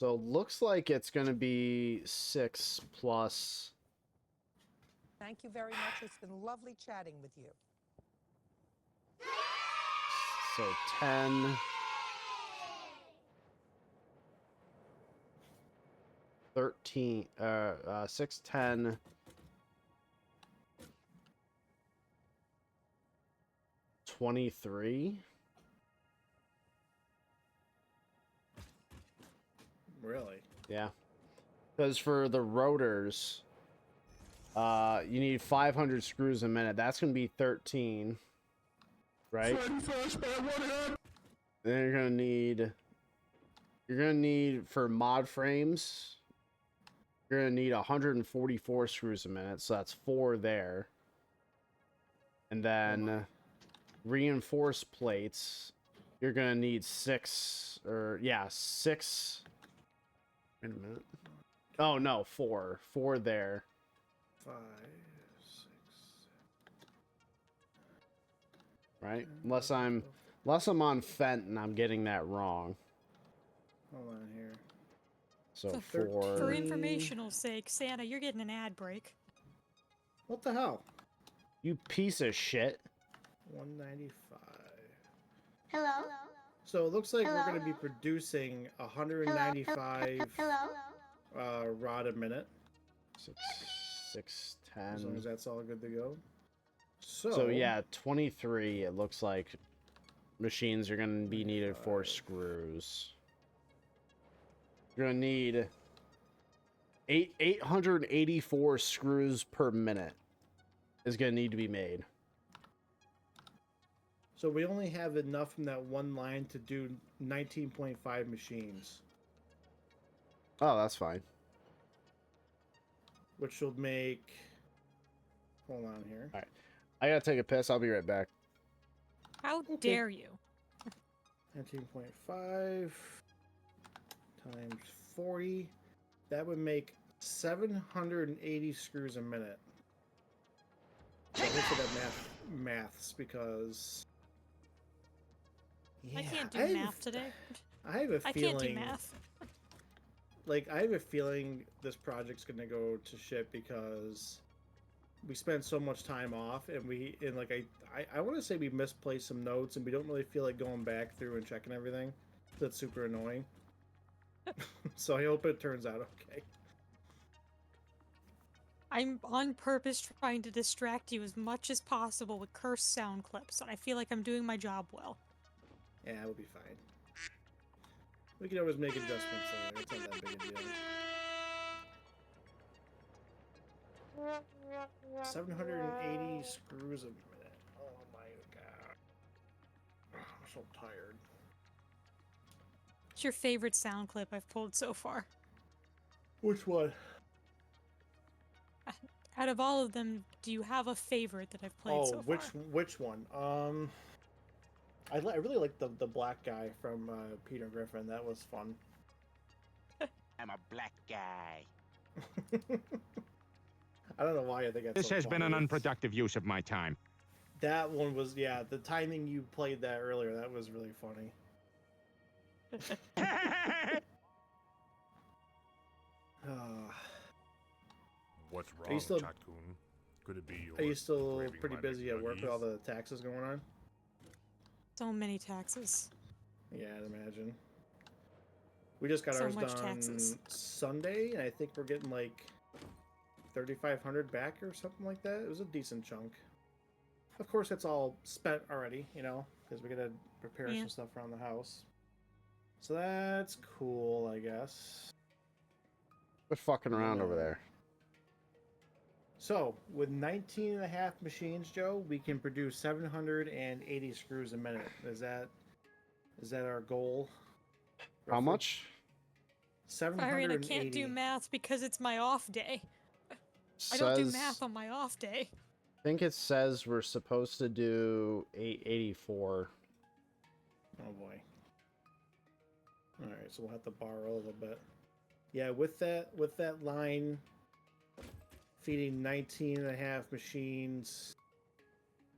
so looks like it's gonna be 6 plus. Thank you very much. It's been lovely chatting with you. So 10. 13, 6, 10, 23. Really? Yeah. Because for the rotors, you need 500 screws a minute. That's going to be 13. Right? Then you're going to need, for mod frames, you're going to need 144 screws a minute. So that's 4 there. And then reinforced plates, you're going to need 6, or yeah, 6. Wait a minute. Oh no, 4 there. 5, 6. Right? Unless I'm on Fent and I'm getting that wrong. Hold on here. So So 4. For informational sake, Santa, you're getting an ad break. What the hell? You piece of shit. 195. Hello? So it looks like we're Hello? going to be producing 195 rod a minute. 6, As long as 10. that's all good to go. So yeah, 23. It looks like machines are going to be needed for screws. You're going to need 884 screws per minute is going to need to be made. So we only have enough from that one line to do 19.5 machines. Oh, that's fine. Which will make... Hold on here. All right. I got to take a piss. I'll be right back. How dare you? 19.5 times 40. That would make 780 screws a minute. So hopefully that maths because... Yeah, I can't do math today. I have a feeling... I can't do math. Like, I have a feeling this project's gonna go to shit because we spent so much time off, and I want to say we misplaced some notes, and we don't really feel like going back through and checking everything. That's super annoying. So I hope it turns out okay. I'm on purpose trying to distract you as much as possible with cursed sound clips, and I feel like I'm doing my job well. Yeah, we'll be fine. We can always make adjustments later. It's not that big a deal. 780 screws a minute. Oh my god. I'm so tired. What's your favorite sound clip I've pulled so far? Which one? Out of all of them, do you have a favorite that I've played so far? Which one? I really like the black guy from Peter Griffin. That was fun. I'm a black guy. I don't know why I think that's This so has been an funny. unproductive use of my time. That one was, yeah, the timing you played that earlier, that was really funny. What's Are you wrong, still- Chatcoon? Could it be your Are you still craving pretty my busy at work with all McNuggies? the taxes going on? So many taxes. Yeah, I'd imagine. We just got So ours much done taxes. Sunday, and I think we're getting like 3,500 back or something like that. It was a decent chunk. Of course, it's all spent already, you know, because we gotta prepare Yeah. some stuff around the house. So that's cool, I guess. Quit fucking around over there. So, with 19 and a half machines, Joe, we can produce 780 screws a minute. Is that our goal? How Roughly? much? Byron, I can't 780. do math because it's my off day. I don't do math on my off day. I think it says we're supposed to do 884. Oh boy. Alright, so we'll have to borrow a little bit. Yeah, with that line feeding 19 and a half machines,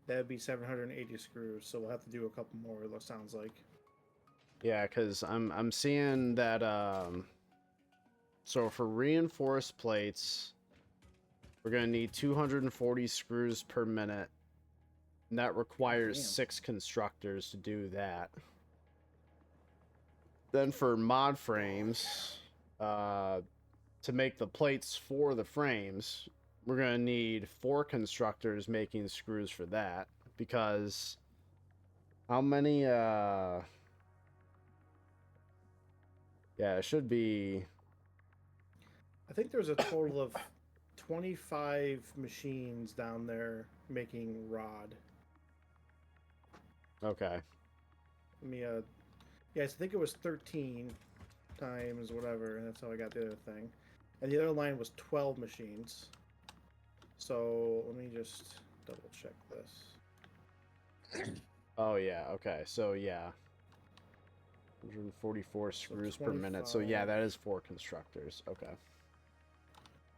that'd be 780 screws, so we'll have to do a couple more, it sounds like. Yeah, because I'm seeing that so for reinforced plates, we're gonna need 240 screws per minute. And that requires Damn. 6 constructors to do that. Then for mod frames, to make the plates for the frames, we're gonna need 4 constructors making screws for that. Because how many yeah, it should be... I think there's a total of 25 machines down there making rod. Okay. Let me, yes, I think it was 13 times whatever, and that's how I got the other thing. And the other line was 12 machines. So, let me just double check this. Oh, yeah, okay. So, yeah. 144 screws per minute. So, yeah, 25. that is 4 constructors. Okay.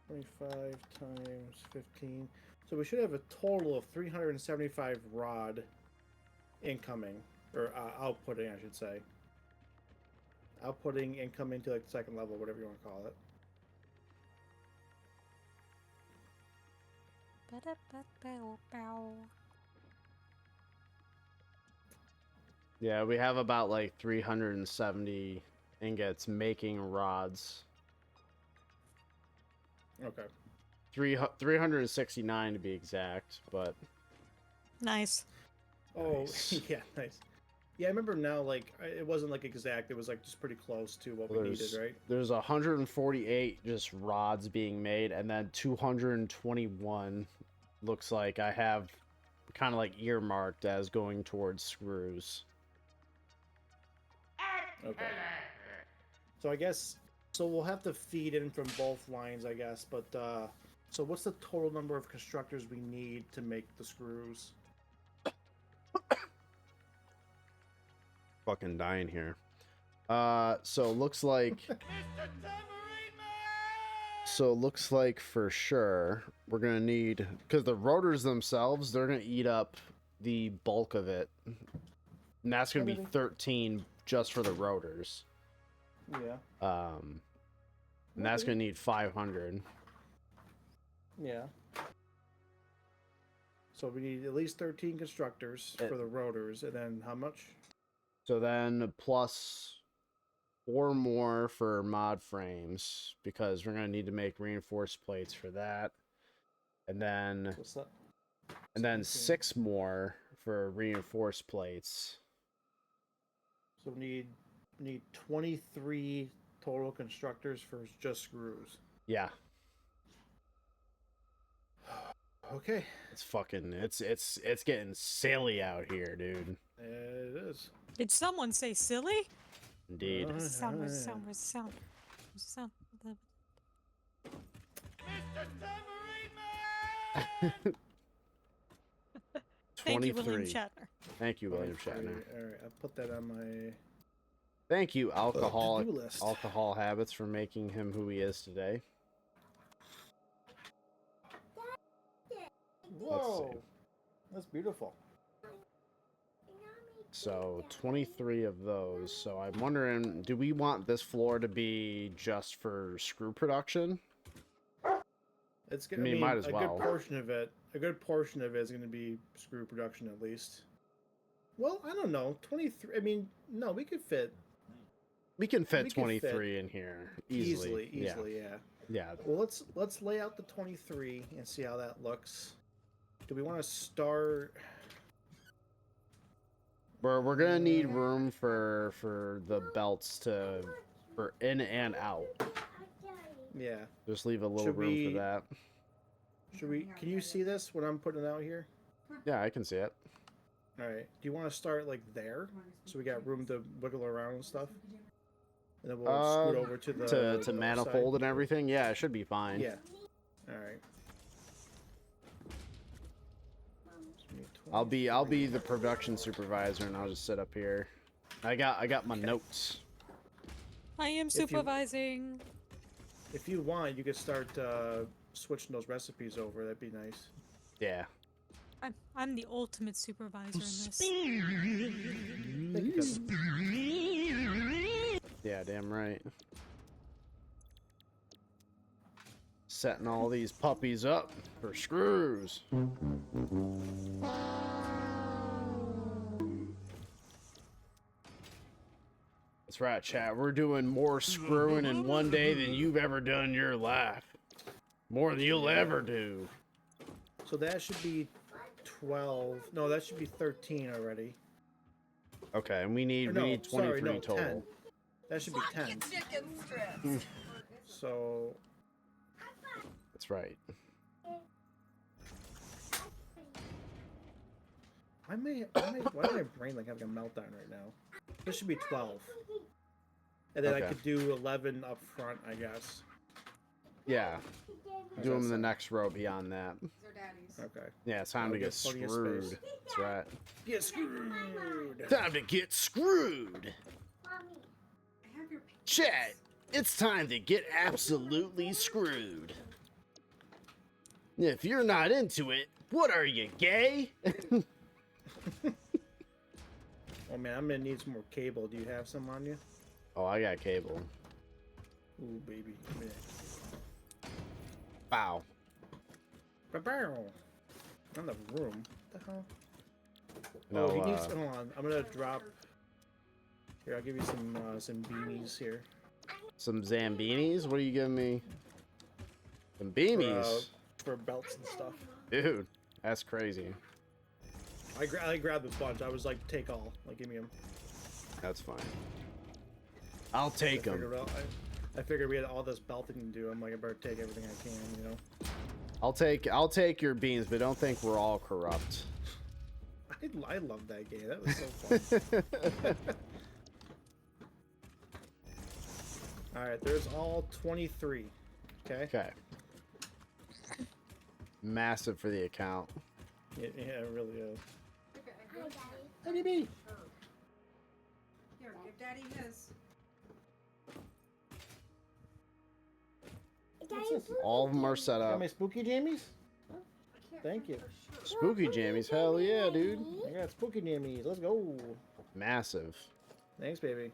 25 times 15. So we should have a total of 375 rod incoming, or outputting, I should say. Outputting, incoming to like the second level, whatever you want to call it. Yeah, we have about like 370 ingots making rods. Okay. 369 to be exact, but Nice. Oh, Nice. yeah, nice. Yeah, I remember now, like, it wasn't, like, exact. It was, like, just pretty close to what we needed, right? There's 148 just rods being made, and then 221 looks like I have kind of like earmarked as going towards screws. Okay. So I guess, so we'll have to feed in from both lines, I guess, but, so what's the total number of constructors we need to make the screws? Fucking dying here. So it looks like for sure we're gonna need, because the rotors themselves, they're gonna eat up the bulk of it, and that's gonna be 13 just for the rotors. Yeah. And that's gonna need 500. Yeah. So we need at least 13 constructors for the rotors, and then how much? So then plus 4 more for mod frames, because we're gonna need to make reinforced plates for that, and then What's that? 6 more for reinforced plates. So we need 23 total constructors for just screws. Yeah. Okay. It's fucking it's getting silly out here, dude. It is. Did someone say silly? Indeed. Sound. Where's the sound? Thank you, William 23. Shatner. Thank you, William Shatner. All right, I'll put that on my Thank you, to-do list. alcohol habits, for making him who he is today. Whoa, that's beautiful. So 23 of those. So I'm wondering, do we want this floor to be just for screw production? It's I gonna mean, might as a well. good portion of it is going to be screw production at least. Well, I don't know. 23. I mean, no, we could fit. We can fit We can 23 fit in here easily. Easily, yeah. Yeah. Well, let's lay out the 23 and see how that looks. Do we want to start? We're gonna need room for the belts for in and out. Yeah. Just leave a little Should room we- for that. Should we? Can you see this? What I'm putting out here? Yeah, I can see it. All right. Do you want to start like there, so we got room to wiggle around and stuff? And then we'll scoot over to the to manifold and everything. Yeah, it should be fine. Yeah. All right. I'll be the production supervisor, and I'll just sit up here. I got my notes. I am you- supervising. If you want, you could start switching those recipes over. That'd be nice. Yeah. I'm the ultimate supervisor in this. Thank you, cousin. Yeah, damn right. Setting all these puppies up for screws. That's right, chat. We're doing more screwing in one day than you've ever done in your life. More than you'll ever do. So that should be 12. No, that should be 13 already. Okay, and we need Or no, 23 sorry, no, total. 10. That should be 10. So That's right. why is my brain like having a meltdown right now? This should be 12. And then I Okay. could do 11 up front, I guess. Yeah. How's Do that them in the sound? next row beyond that. They're daddies. Okay. Yeah, it's time I'll to get get plenty of screwed. space. That's right. Get screwed! Time to get screwed. I have your Chat, it's time to get absolutely screwed. If you're not into it, what are you, gay? Oh man, I'm gonna need some more cable. Do you have some on you? Oh, I got cable. Ooh, baby. Come here. Wow. Ba-bow. Not enough room. What the hell? No, Oh, he needs. Hold on. I'm gonna drop. Here, I'll give you some beanies here. some Zambinis? What are you giving me? Some beanies? For belts and stuff. Dude, that's crazy. I grabbed a bunch. I was like, take all. Like, give me them. That's fine. I'll take them. I figured we had all this belting to do. I'm like, I better take everything I can, you know. I'll take your beans, but don't think we're all corrupt. I love that game. That was so fun. All right, there's all 23. Okay. Okay. Massive for the account. Yeah, it really is. How do you be? Here, give Daddy his. All of them are set Got up. my spooky jammies? Thank you. Spooky jammies, hell yeah, dude. I got spooky jammies. Let's go. Massive. Thanks, baby.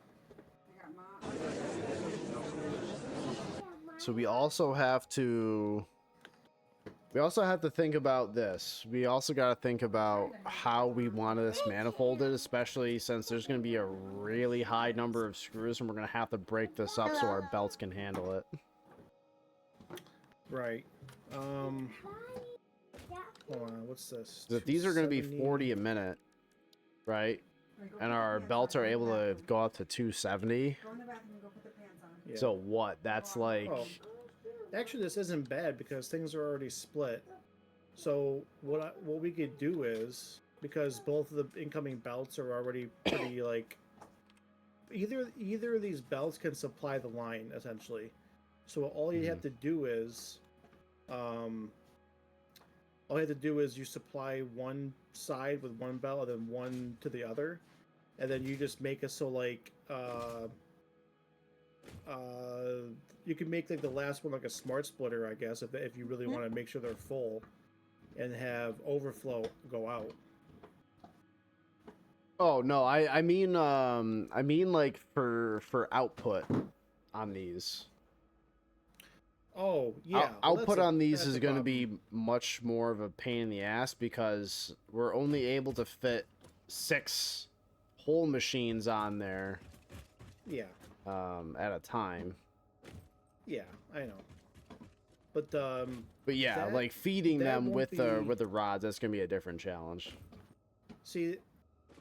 So we also have to think about this. We also got to think about how we want this manifolded, especially since there's going to be a really high number of screws and we're going to have to break this up so our belts can handle it. Right. Hold on, what's this? So these are going to be 40 a minute, right? And our belts are able to go up to 270. Go in the bathroom and go put the pants on. Yeah. So what? That's like... Oh, actually, this isn't bad because things are already split. So what we could do is, because both of the incoming belts are already pretty like, either of these belts can supply the line essentially. So all you have to do is, you supply one side with one belt and then one to the other, and then you just make it so like you can make like the last one like a smart splitter, I guess, if you really want to make sure they're full, and have overflow go out. Oh no, I mean like for output on these. Oh yeah, output on these is going to be much more of a pain in the ass because we're only able to fit 6 whole machines on there. Yeah. At a time. Yeah, I know. But yeah, like feeding them with the rods, that's gonna be a different challenge. See,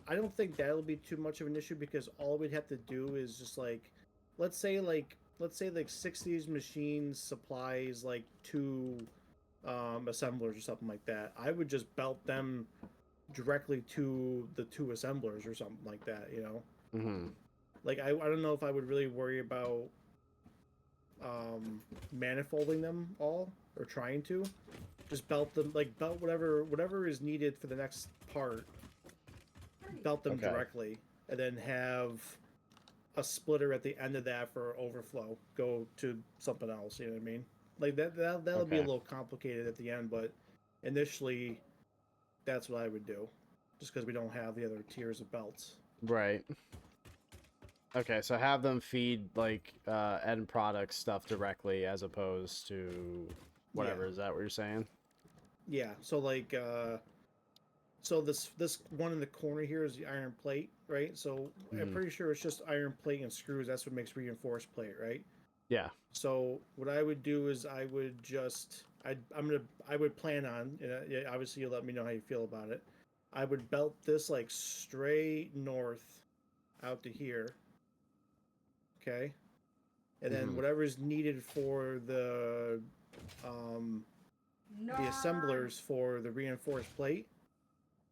I don't think that'll be too much of an issue because all we'd have to do is just like, let's say like 6 of these machines supplies like 2 assemblers or something like that. I would just belt them directly to the 2 assemblers or something like that, you know. Mm-hmm. Like I don't know if I would really worry about manifolding them all or trying to. Just belt them, like belt whatever is needed for the next part. Belt them directly, and then have a splitter at the end of that for overflow. Go to something else. You know what I mean? Like that'll be a little complicated at the end, but initially, that's what I would do, just because we don't have the other tiers of belts. Right. Okay, so have them feed like end product stuff directly as opposed to whatever. Is that what you're saying? Yeah. So like, so this one in the corner here is the iron plate, right? So I'm pretty sure it's just iron plate and screws. That's what makes reinforced plate, right? Yeah. So what I would do is I would just I would plan on, obviously you'll let me know how you feel about it. I would belt this like straight north out to here. Okay. And then whatever is needed for the assemblers for the reinforced plate,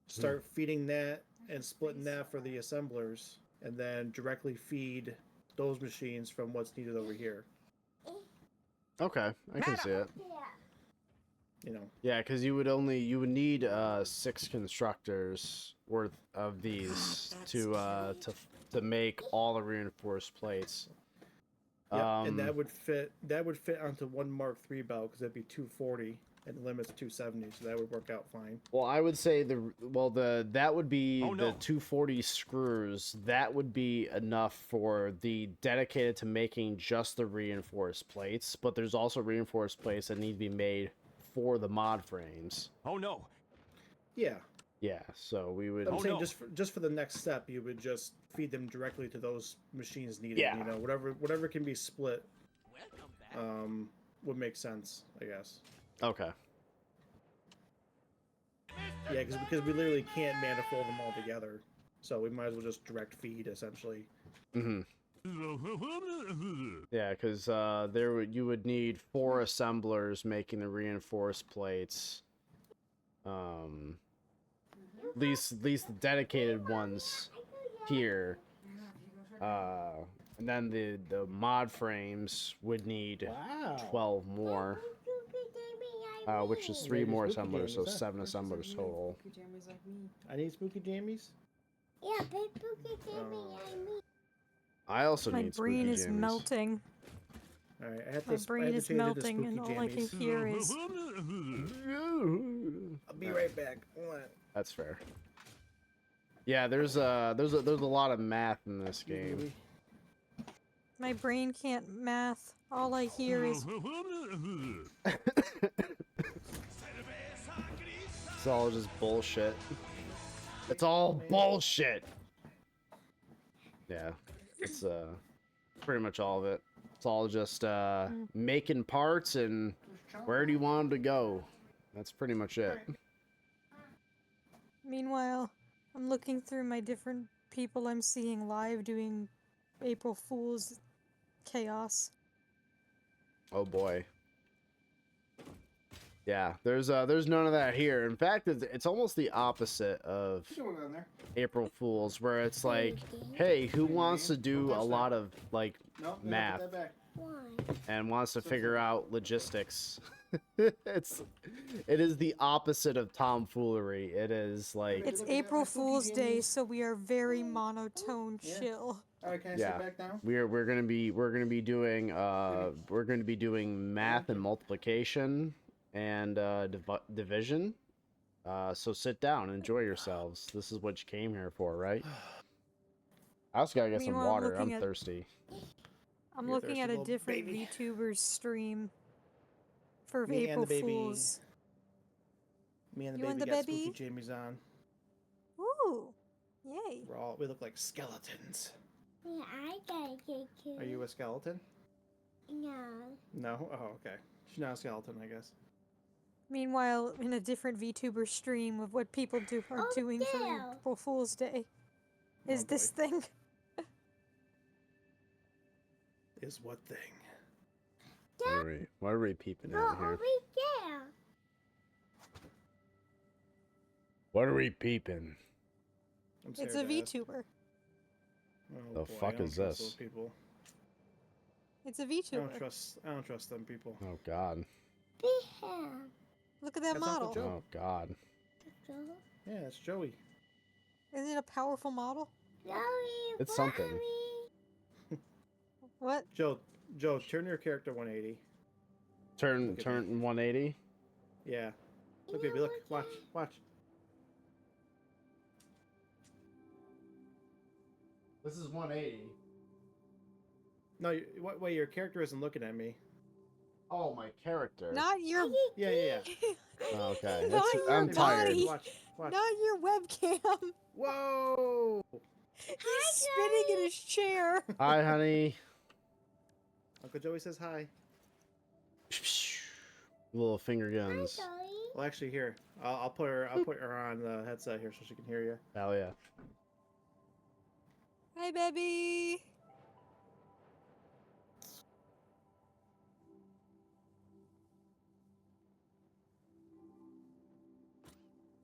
start feeding that and splitting that for the assemblers, and then directly feed those machines from what's needed over here. Okay, I can see it. You know. Yeah, because you would need 6 constructors worth of these to make all the reinforced plates. Yeah, and that would fit onto one Mark III belt because that'd be 240 and the limit's 270, so that would work out fine. Well, I would say that would be the 240 screws. That would be enough for the dedicated to making just the reinforced plates, but there's also reinforced plates that need to be made for the mod frames. Oh no. Yeah. Yeah, so we would. I'm saying just for the next step, you would just feed them directly to those machines needed. Yeah. You know, whatever can be split. Welcome back. Would make sense, I guess. Okay. Mr. Yeah, because we literally can't manifold them all together, so we might as well just direct feed essentially. Mm-hmm. Yeah, because you would need 4 assemblers making the reinforced plates. At least the dedicated ones here. And then the mod frames would need Wow. 12 more, which is 3 Maybe more spooky assemblers, so jammies, huh? 7 assemblers total. I need spooky jammies. Yeah, big spooky jammy, I mean. I also My need brain spooky is jammies. melting. All right, I have My to. I brain have to is change it to melting, spooky and all I can jammies. hear is. I'll be right back. Hold on. That's fair. Yeah, there's a lot of math in this game. My brain can't math. All I hear is. It's all just bullshit. It's all bullshit. Yeah, it's pretty much all of it. It's all just making parts and where do you want them to go? That's pretty much it. Meanwhile, I'm looking through my different people I'm seeing live doing April Fool's chaos. Oh boy. Yeah, there's none of that here. In fact, it's almost the opposite of April Fools, where it's like, hey, who wants to do a lot of like math and wants to figure out logistics? It is the opposite of tomfoolery. It is like It's April Fool's Day, so we are very monotone chill. All right, can I yeah, sit back down? we're gonna be doing math and multiplication and division. So sit down, enjoy yourselves. This is what you came here for, right? I also gotta get some Meanwhile, water. I'm thirsty. I'm You're looking at thirsty a little different baby. VTuber's stream for Me and April the baby. Fools. Me and the You and baby the got baby? spooky jammies on. Ooh, yay! We look like skeletons. Yeah, I gotta get you. Are you a skeleton? No. No. Oh, okay. She's not a skeleton, I guess. Meanwhile, in a different VTuber stream of what people are doing for damn. April Fool's Day, is Oh, this boy. thing. Is what thing? What are we peeping Go at here? over there. What are we peeping? I'm It's a scared to ask. VTuber. Oh, The boy, fuck I don't is trust this? those people. It's a I VTuber. don't trust them people. Oh god. Be here. Look at that That's Uncle model. Joe. Oh god. Go. Yeah, it's Joey. Isn't it a powerful model? Zoe, It's something. What? Joe, turn your character 180. Turn Look at 180. Yeah. Look, baby, look. Watch. This is 180. No, wait, your character isn't looking at me. Oh, my character. Not your. Yeah. Okay. Not your I'm tired. body. Watch. Not your webcam. Whoa! He's spinning in his chair. Hi, honey. Uncle Joey says hi. Little finger guns. Zoe. Well, actually, here, I'll put her on the headset here so she can hear you. Hell yeah. Hi, baby.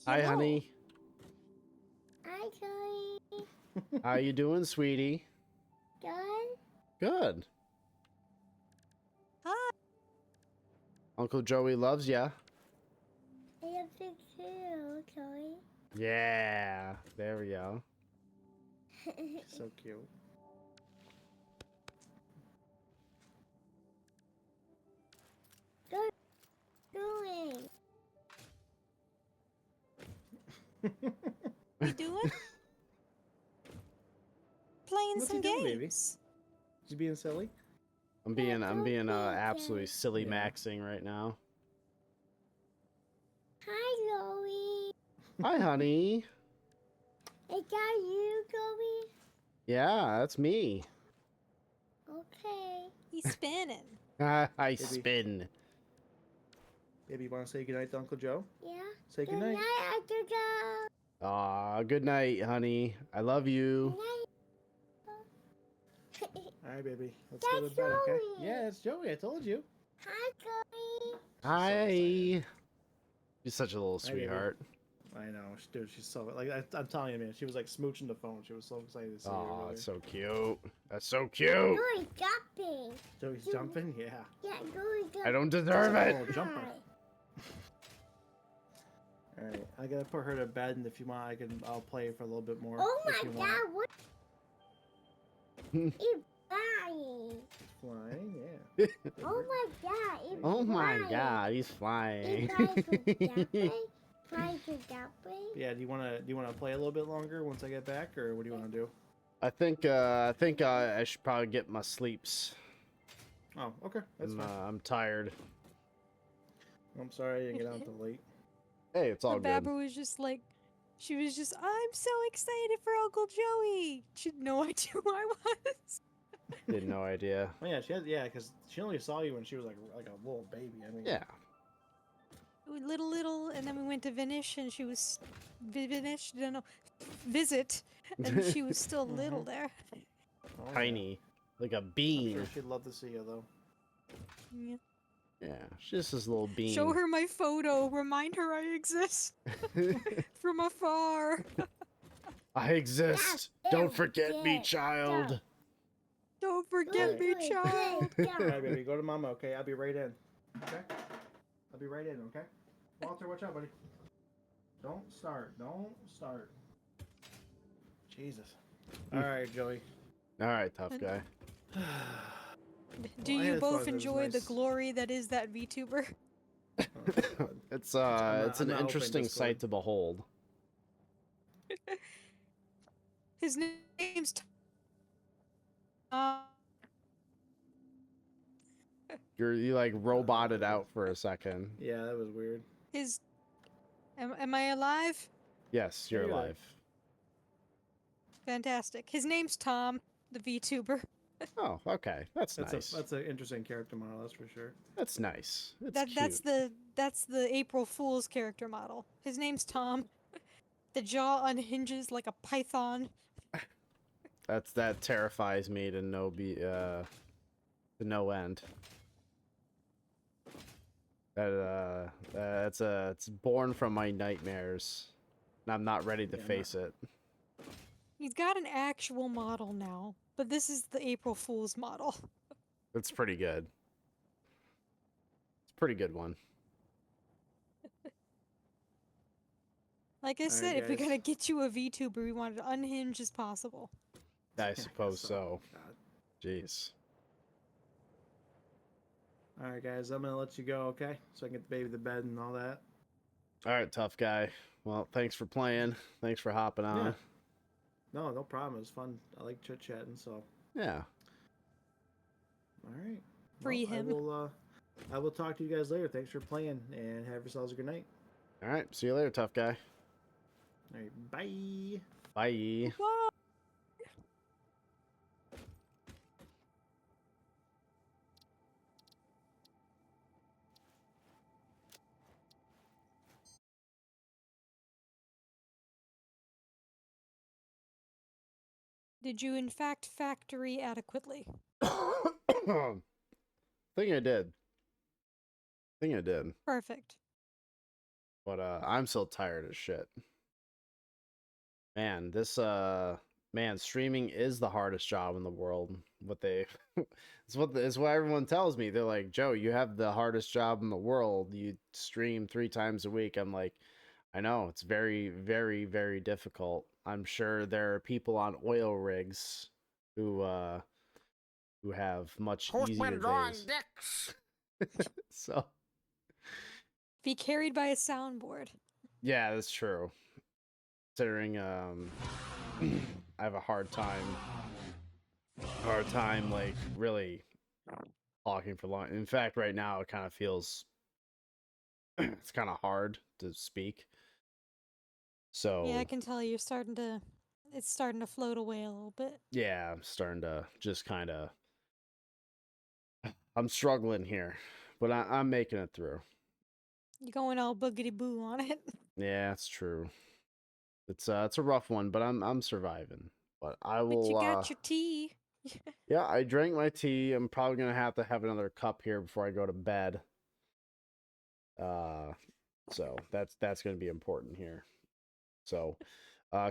Hi, Hello. honey. Hi, Zoe. How you doing, sweetie? Good. Good. Hi. Uncle Joey loves ya. I have big too, Zoe. Yeah. There we go. So cute. Good. Doing. You doing? Playing What's some he doing, baby? games. She's being silly. I'm being okay, absolutely Jen. silly Yeah. maxing right now. Hi, Zoe. Hi, honey. Is that you, Zoe? Yeah, that's me. Okay. He's spinning. I Baby. spin. Baby, you want to say goodnight to Uncle Joe? Yeah. Say Good goodnight. night, Uncle Joe. Aw, good night, honey. I love you. Good night. All right, baby. Let's go That's to bed, okay? Joey. Yeah, it's Joey. I told you. Hi, Joey. Hi. excited. You're such a little Hi, baby. sweetheart. I know, dude. She's so like I'm telling you, man. She was like smooching the phone. She was so excited to see you. Aw, Really. it's so cute. That's so cute. Joey's jumping. Joey's jumping. Yeah. Yeah, Joey's jumping. I don't deserve it. Oh, jumper. All right, I gotta put her to bed, and if you want, I'll play for a little bit more. Oh if my you want. God! What? It's flying. Flying, yeah. Oh my God! It's Oh my flying. god, he's It flying. flies to jumping. Flies to jumping. Yeah. Do you wanna play a little bit longer once I get back, or what do you want to do? I think I should probably get my sleeps. Oh, okay, that's fine. I'm tired. I'm sorry I didn't get out till late. Hey, it's all The good. Babber was just like, she was just, I'm so excited for Uncle Joey. She had no idea who I was. Did no idea. Oh yeah, because she only saw you when she was like a little baby. I mean, Yeah. Little, and then we went to Vinish, and she was Vinish, I don't know, visit, and she was still little there. Oh, yeah. Tiny. Like a I'm bean. sure she'd love to see you though. Yeah. Yeah, she's just this little bean. Show her my photo. Remind her I exist from afar. I exist. Don't forget me, Yeah. child. Don't forget me, Joey, child. Joey, All right, baby, go to mama. Okay, I'll be right in. Okay, I'll be right in. Okay, Walter, watch out, buddy. Don't start. Don't start. Jesus. All right, Joey. All right, tough guy. Do Well, I you had thought both it was enjoy the nice. glory that is that VTuber? It's I'm it's an not opening interesting Discord. sight to behold. His name's Tom. You like roboted out for a second. Yeah, that was weird. His. Am I alive? Yes, you're You're alive. alive. Fantastic. His name's Tom, the VTuber. Oh, okay. That's That's nice. that's an interesting character model. That's for sure. That's nice. It's That's cute. the April Fool's character model. His name's Tom. The jaw unhinges like a python. That terrifies me to no end. It's born from my nightmares. And I'm not ready to Yeah, face it. He's got an actual model now, but this is the April Fool's model. It's pretty good. It's a pretty good one. Like I Alright, said, if we're guys. gonna get you a VTuber, we want it unhinged as possible. I Yeah, suppose so. God. Jeez. All right, guys, I'm gonna let you go, okay? So I can get the baby to bed and all that. All right, tough guy. Well, thanks for playing. Thanks for hopping on. Yeah. No problem. It was fun. I like chit chatting. So, Yeah. all right. Free him. I will talk to you guys later. Thanks for playing, and have yourselves a good night. All right. See you later, tough guy. All right, bye. Bye. Whoa! Did you in fact factory adequately? Think I did. Perfect. But I'm still tired as shit. Man, streaming is the hardest job in the world. It's what everyone tells me. They're like, Joe, you have the hardest job in the world. You stream 3 times a week. I'm like, I know, it's very, very, very difficult. I'm sure there are people on oil rigs who have much easier days. dicks. So Be carried by a soundboard. yeah, that's true. Considering I have a hard time like really talking for long. In fact, right now it kind of feels it's kind of hard to speak. So Yeah, I can tell you're it's starting to float away a little bit. yeah, I'm starting to just kind of I'm struggling here, but I'm making it through. You're going all boogity boo on it. Yeah, it's true. It's a rough one, but I'm surviving. But I But you will. got your tea. Yeah, I drank my tea. I'm probably gonna have to have another cup here before I go to bed. So that's gonna be important here. So,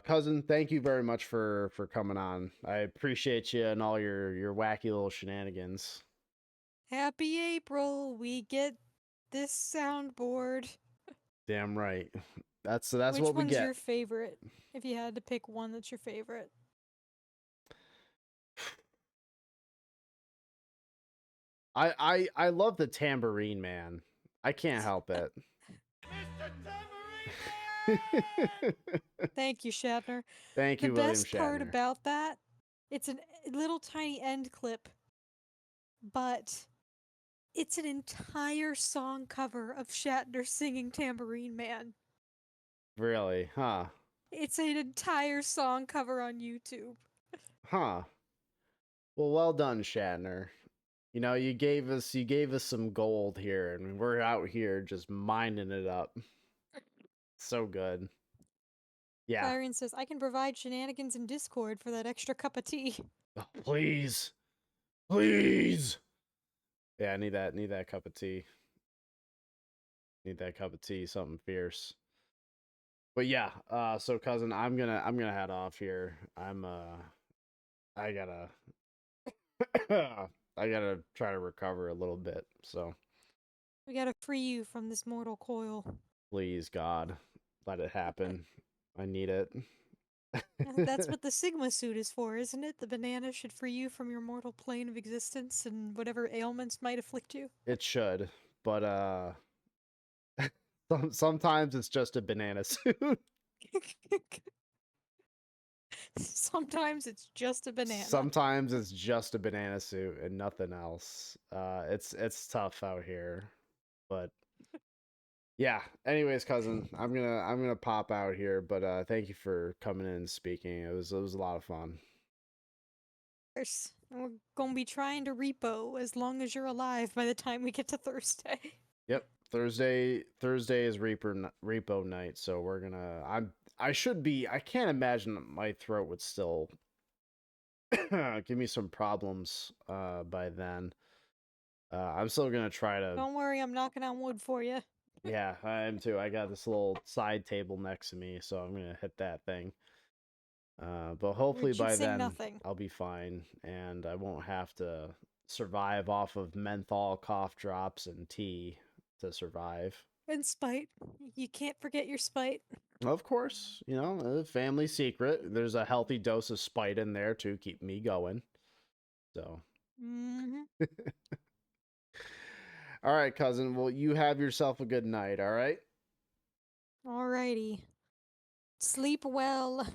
cousin, thank you very much for coming on. I appreciate you and all your wacky little shenanigans. Happy April. We get this soundboard. Damn right. That's Which what we one's get. your favorite? If you had to pick one that's your favorite. I love the tambourine man. I can't help it. Thank you, Shatner. Thank The you, William best part Shatner. about that, it's a little tiny end clip, but it's an entire song cover of Shatner singing Tambourine Man. Really? Huh. It's an entire song cover on YouTube. Huh. Well done, Shatner. You know, you gave us some gold here, and we're out here just mining it up. So good. Yeah. Clarion says, I can provide shenanigans in Discord for that extra cup of tea. Oh, please. Please. Yeah, I need that cup of tea. Need that cup of tea, something fierce. But yeah, so cousin, I'm gonna head off here. I gotta I gotta try to recover a little bit. So We gotta free you from this mortal coil. please, God, let it happen. I need it. That's what the Sigma suit is for, isn't it? The banana should free you from your mortal plane of existence and whatever ailments might afflict you. It should, but sometimes it's just a banana suit. Sometimes it's just a banana. Sometimes it's just a banana suit and nothing else. It's tough out here, but yeah. Anyways, cousin, I'm gonna pop out here, but thank you for coming in and speaking. It was a lot of fun. Course. We're gonna be trying to repo as long as you're alive by the time we get to Thursday. Yep, Thursday is repo night, so we're gonna. I should be. I can't imagine that my throat would still give me some problems by then. I'm still gonna try to. Don't worry, I'm knocking on wood for you. Yeah, I am too. I got this little side table next to me, so I'm gonna hit that thing. But hopefully by then nothing. I'll be fine, and I won't have to survive off of menthol cough drops and tea to survive. And spite. You can't forget your spite. Of course, you know, a family secret. There's a healthy dose of spite in there to keep me going. So. All right, cousin. Well, you have yourself a good night, all right? Alrighty. Sleep well.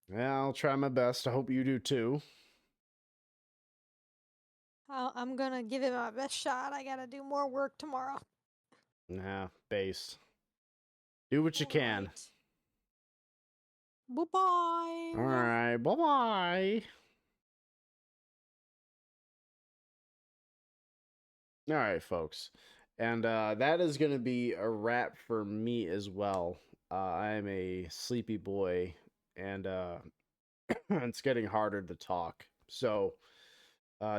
Yeah, I'll try my best. I hope you do too. I'm gonna give it my best shot. I gotta do more work tomorrow. Nah, based. Do what you can. Bye-bye. All right, bye-bye. All right, folks. And that is going to be a wrap for me as well. I am a sleepy boy, and it's getting harder to talk. So,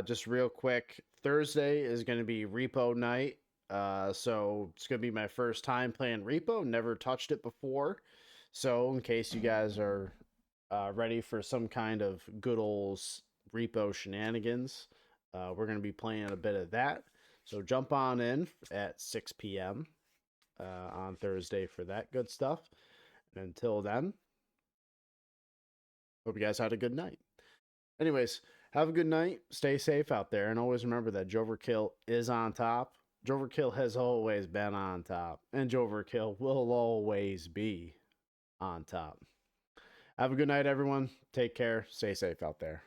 just real quick, Thursday is going to be repo night. So it's going to be my first time playing repo. Never touched it before. So in case you guys are ready for some kind of good old repo shenanigans, we're going to be playing a bit of that. So jump on in at 6 p.m. On Thursday for that good stuff. And until then, hope you guys had a good night. Anyways, have a good night. Stay safe out there. And always remember that j0everkill is on top. j0everkill has always been on top. And j0everkill will always be on top. Have a good night, everyone. Take care. Stay safe out there.